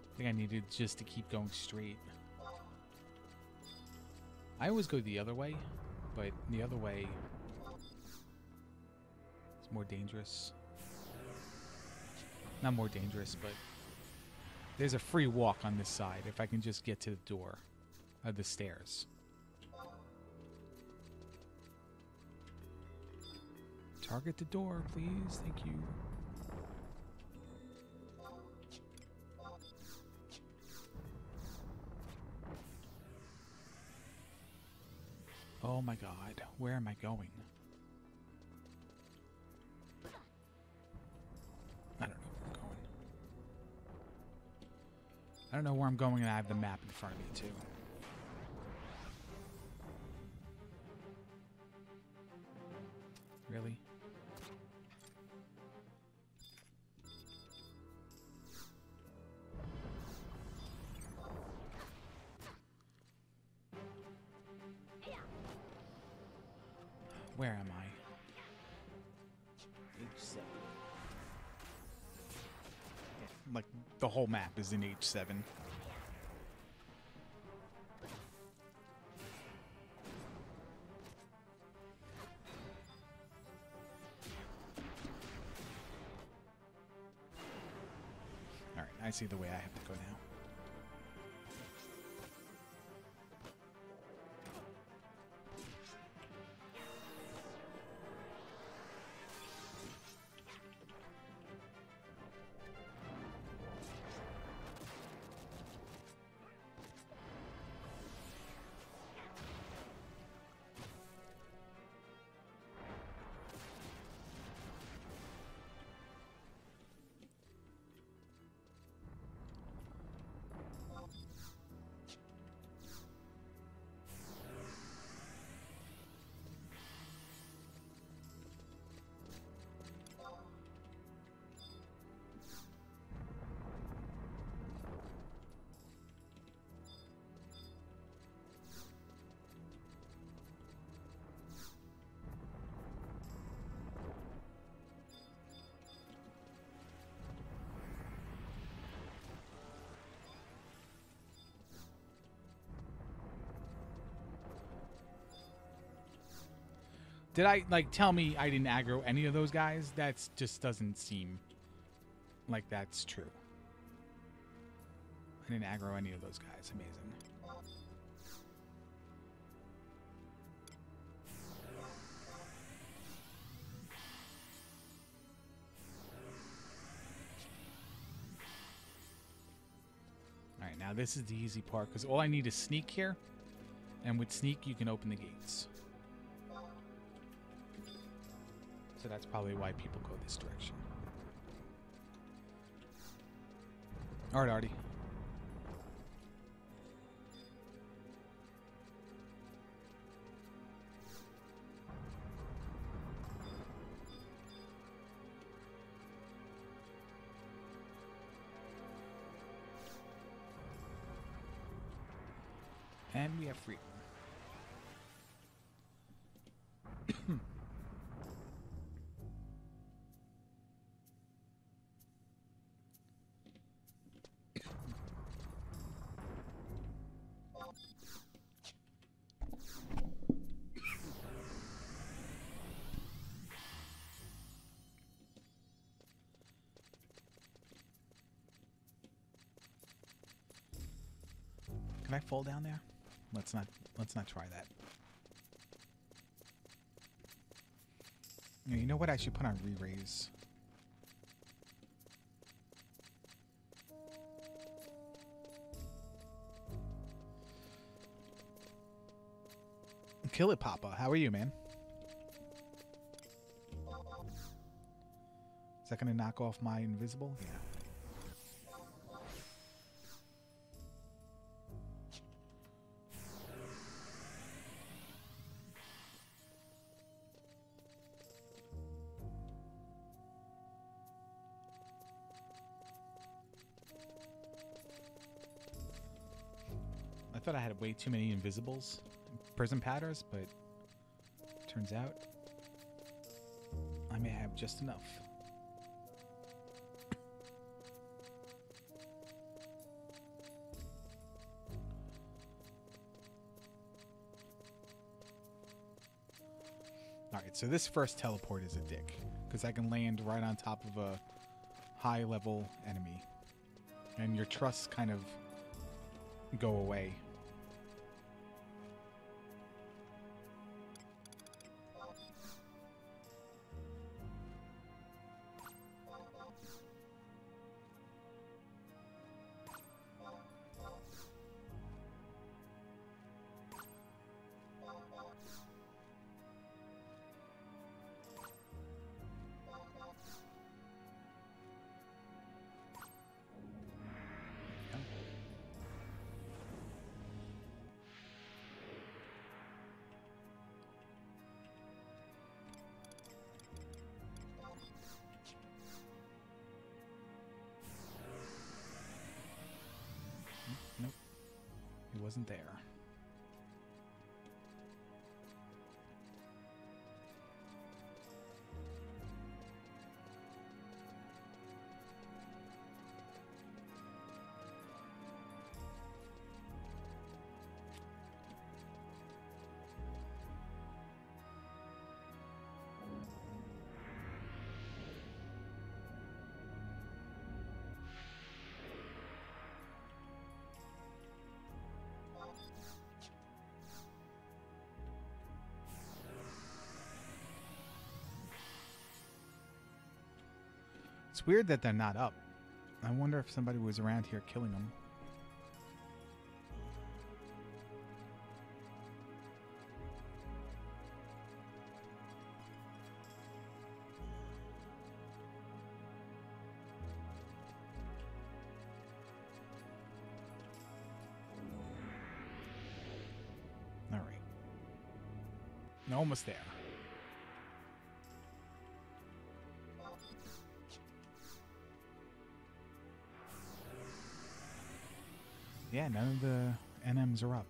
A: I think I needed just to keep going straight. I always go the other way, but the other way is more dangerous. Not more dangerous, but there's a free walk on this side if I can just get to the door of the stairs. Target the door, please. Thank you. Oh my god, where am I going? I don't know where I'm going. I don't know where I'm going, and I have the map in front of me, too. Really? Where am I? H7. Like, the whole map is in H7. Alright, I see the way I have to go now. Did I, like, tell me I didn't aggro any of those guys? That just doesn't seem like that's true. I didn't aggro any of those guys. Amazing. Alright, now this is the easy part, because all I need is sneak here. And with sneak, you can open the gates. So that's probably why people go this direction. Alright, Artie. And we have freedom. Can I fall down there? Let's not try that. Yeah, you know what? I should put on re-raise. Kill it, Papa. How are you, man? Is that going to knock off my invisible? Yeah. I thought I had way too many invisibles, prison powders, but turns out I may have just enough. Alright, so this first teleport is a dick, because I can land right on top of a high-level enemy, and your trusts kind of go away. Nope. He wasn't there. It's weird that they're not up. I wonder if somebody was around here killing them. All right. Almost there. Yeah, none of the NMs are up.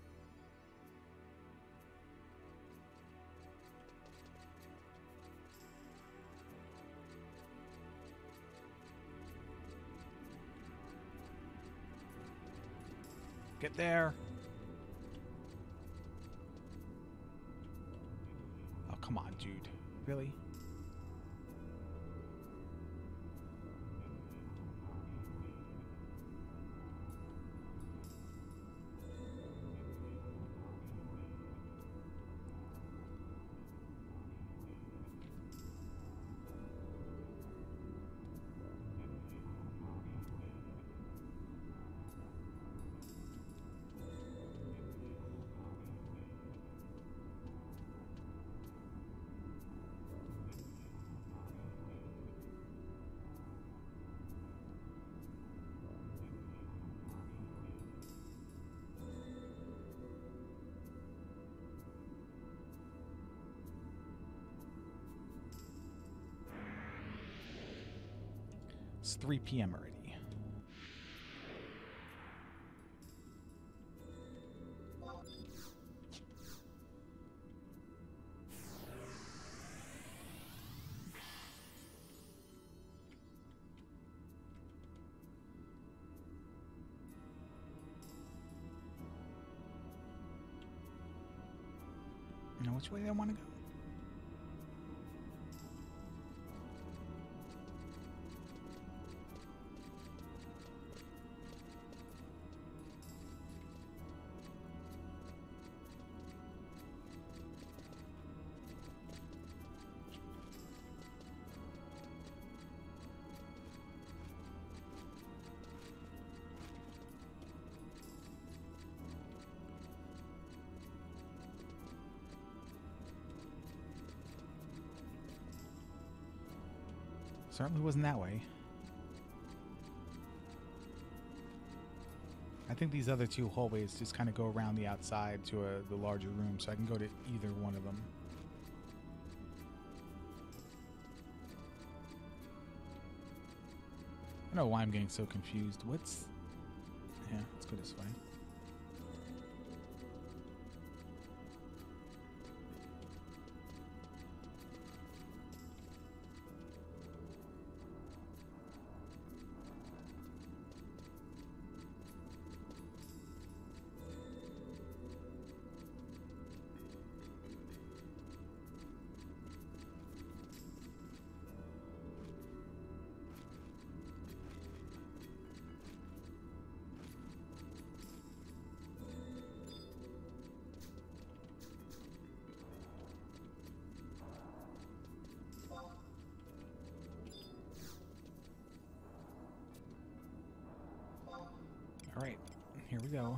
A: Get there. Oh, come on, dude. Really? It's 3 p.m. already. Now, which way do I want to go? Certainly wasn't that way. I think these other two hallways just kind of go around the outside to the larger room, so I can go to either one of them. I don't know why I'm getting so confused. What's... Yeah, let's go this way. All right, here we go.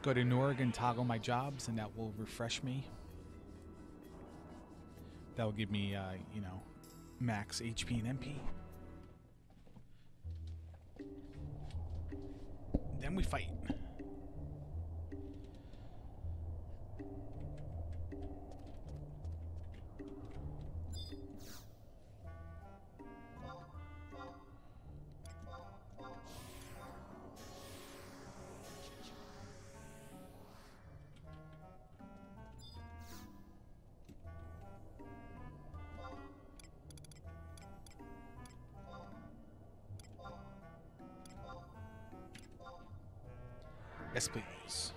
A: Go to Norg and toggle my jobs, and that will refresh me. That will give me, you know, max HP and MP. Then we fight. Yes, please.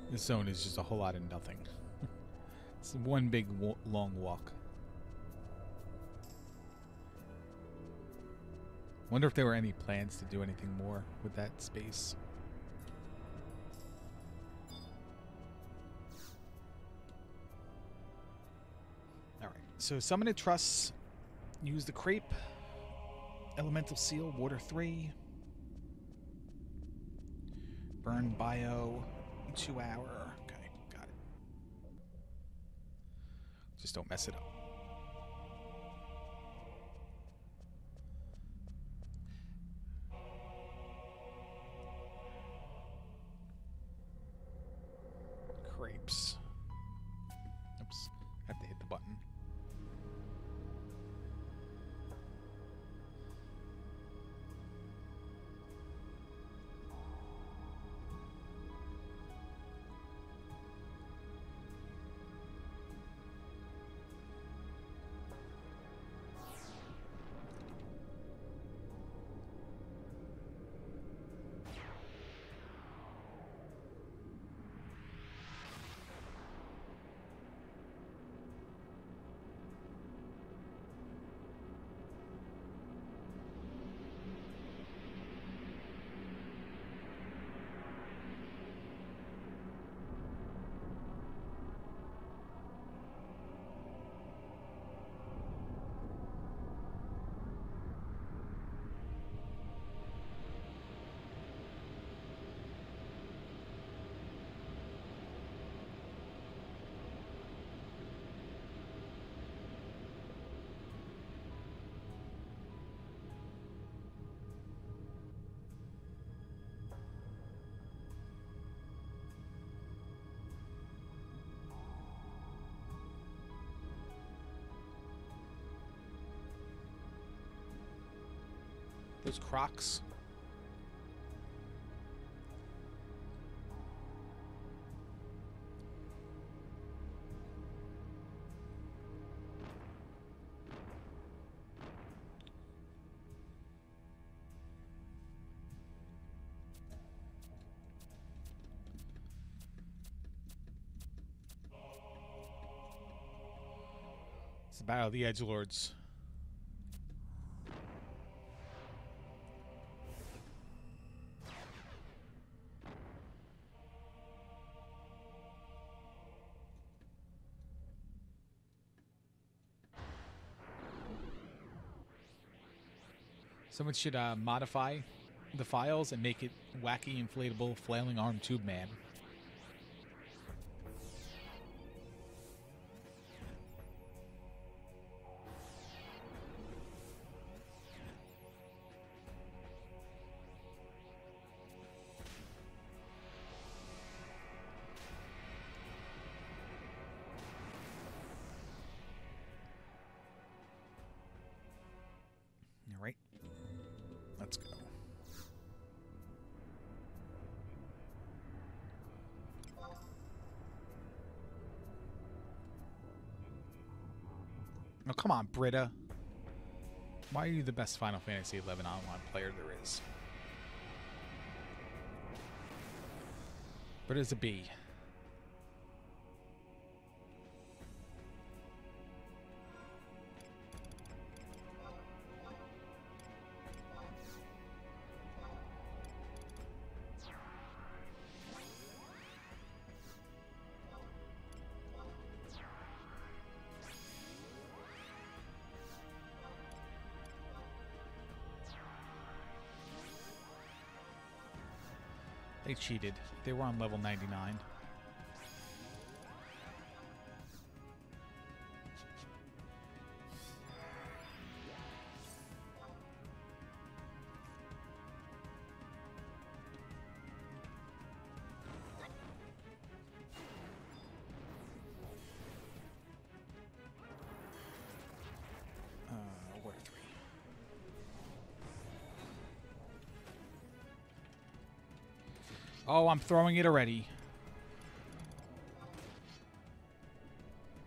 A: This zone is just a whole lot of nothing. It's one big long walk. Wonder if there were any plans to do anything more with that space. Alright, so summon a truss, use the crepe, elemental seal, water 3, burn bio, 2 hour. Okay, got it. Just don't mess it up. Crepes. Oops, have to hit the button. Those Crocs. It's the Battle of the Edgelords. Someone should modify the files and make it wacky, inflatable, flailing arm tube man. All right, let's go. Oh, come on, Britta. Why are you the best Final Fantasy XI online player there is? Britta's a B. They cheated. They were on level 99. Order 3. Oh, I'm throwing it already.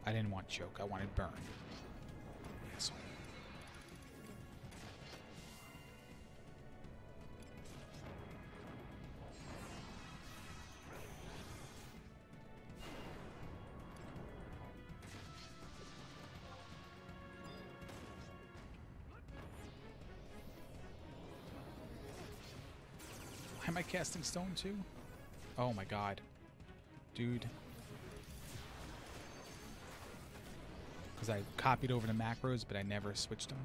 A: I didn't want choke. I wanted burn. Yes. Why am I casting stone too? Oh my god. Dude. Because I copied over the macros, but I never switched them.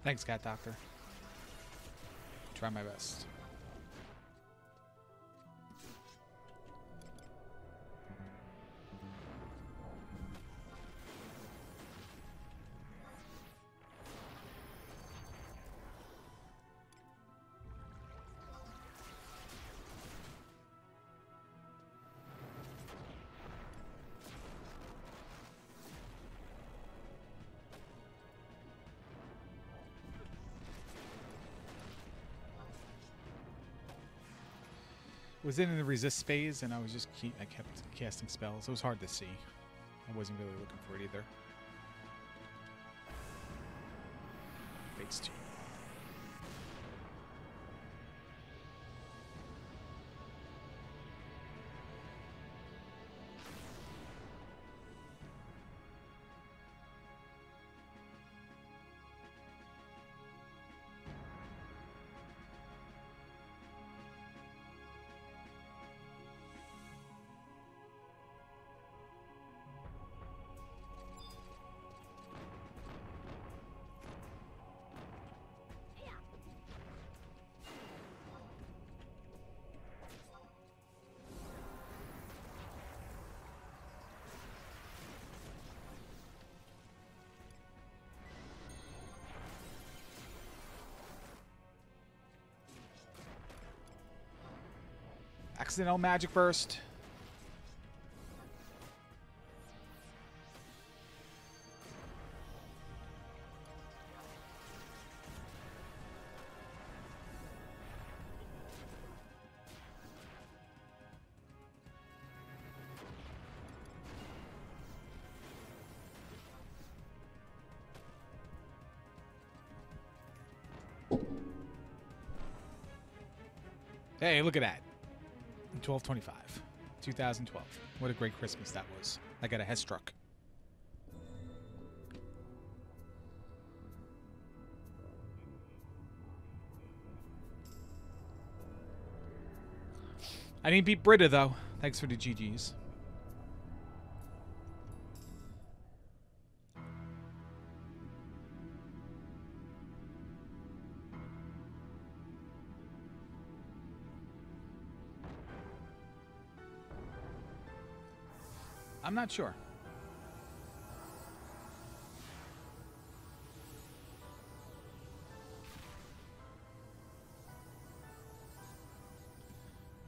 A: Thanks, Cat Doctor. Try my best. was in the resist phase, and I was just I kept casting spells. It was hard to see. I wasn't really looking for it either. Phase 2. Accidental magic burst. Hey, look at that. 12/25, 2012. What a great Christmas that was. I got a head struck. I didn't beat Britta, though. Thanks for the GGs. I'm not sure.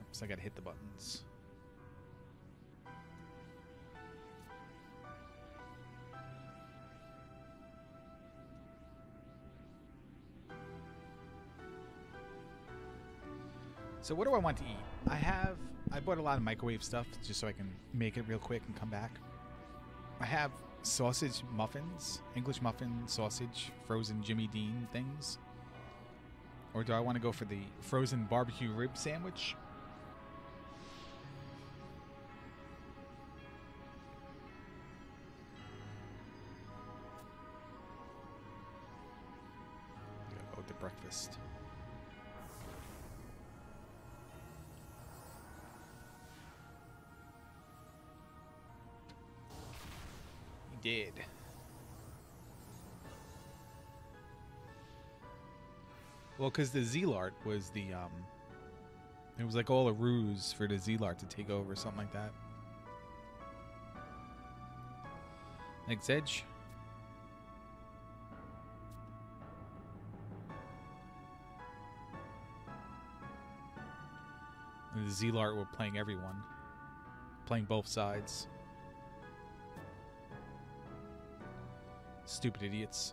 A: Oops, I gotta hit the buttons. So what do I want to eat? I bought a lot of microwave stuff just so I can make it real quick and come back. I have sausage muffins, English muffin, sausage, frozen Jimmy Dean things. Or do I want to go for the frozen barbecue rib sandwich? Gotta go to breakfast. Did. Well, because the Zealart was the, it was like all a ruse for the Zealart to take over, something like that. Next edge. And the Zealart were playing everyone. Playing both sides. Stupid idiots.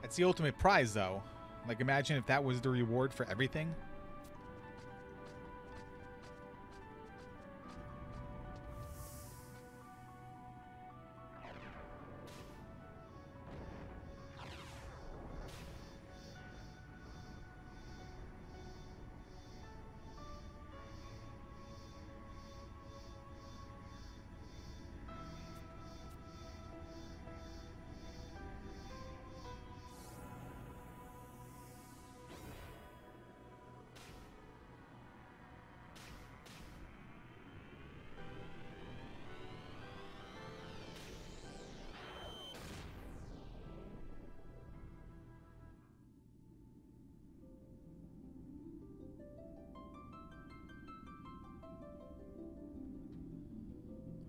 A: That's the ultimate prize, though. Like, imagine if that was the reward for everything.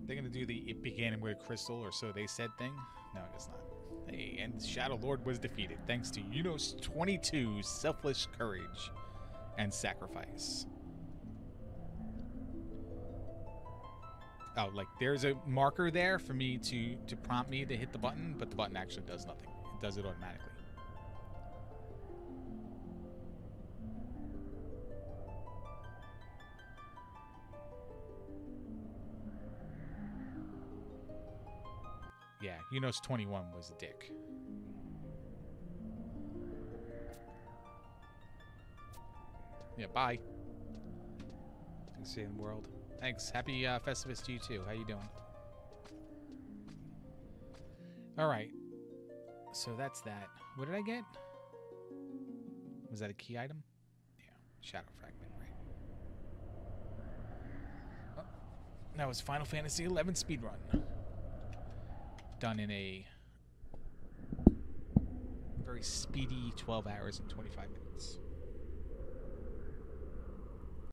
A: They're going to do the it began with a crystal or so they said thing? No, it's not. Hey, and the Shadow Lord was defeated thanks to Unos 22's selfless courage and sacrifice. Oh, like there's a marker there for me to prompt me to hit the button, but the button actually does nothing. It does it automatically. Yeah, Unos 21 was a dick. Yeah, bye. See you in the world. Thanks. Happy Festivus to you too. How you doing? All right. So that's that. What did I get? Was that a key item? Yeah, Shadow Fragment, right? Oh, that was Final Fantasy XI speedrun. Done in a very speedy 12 hours and 25 minutes.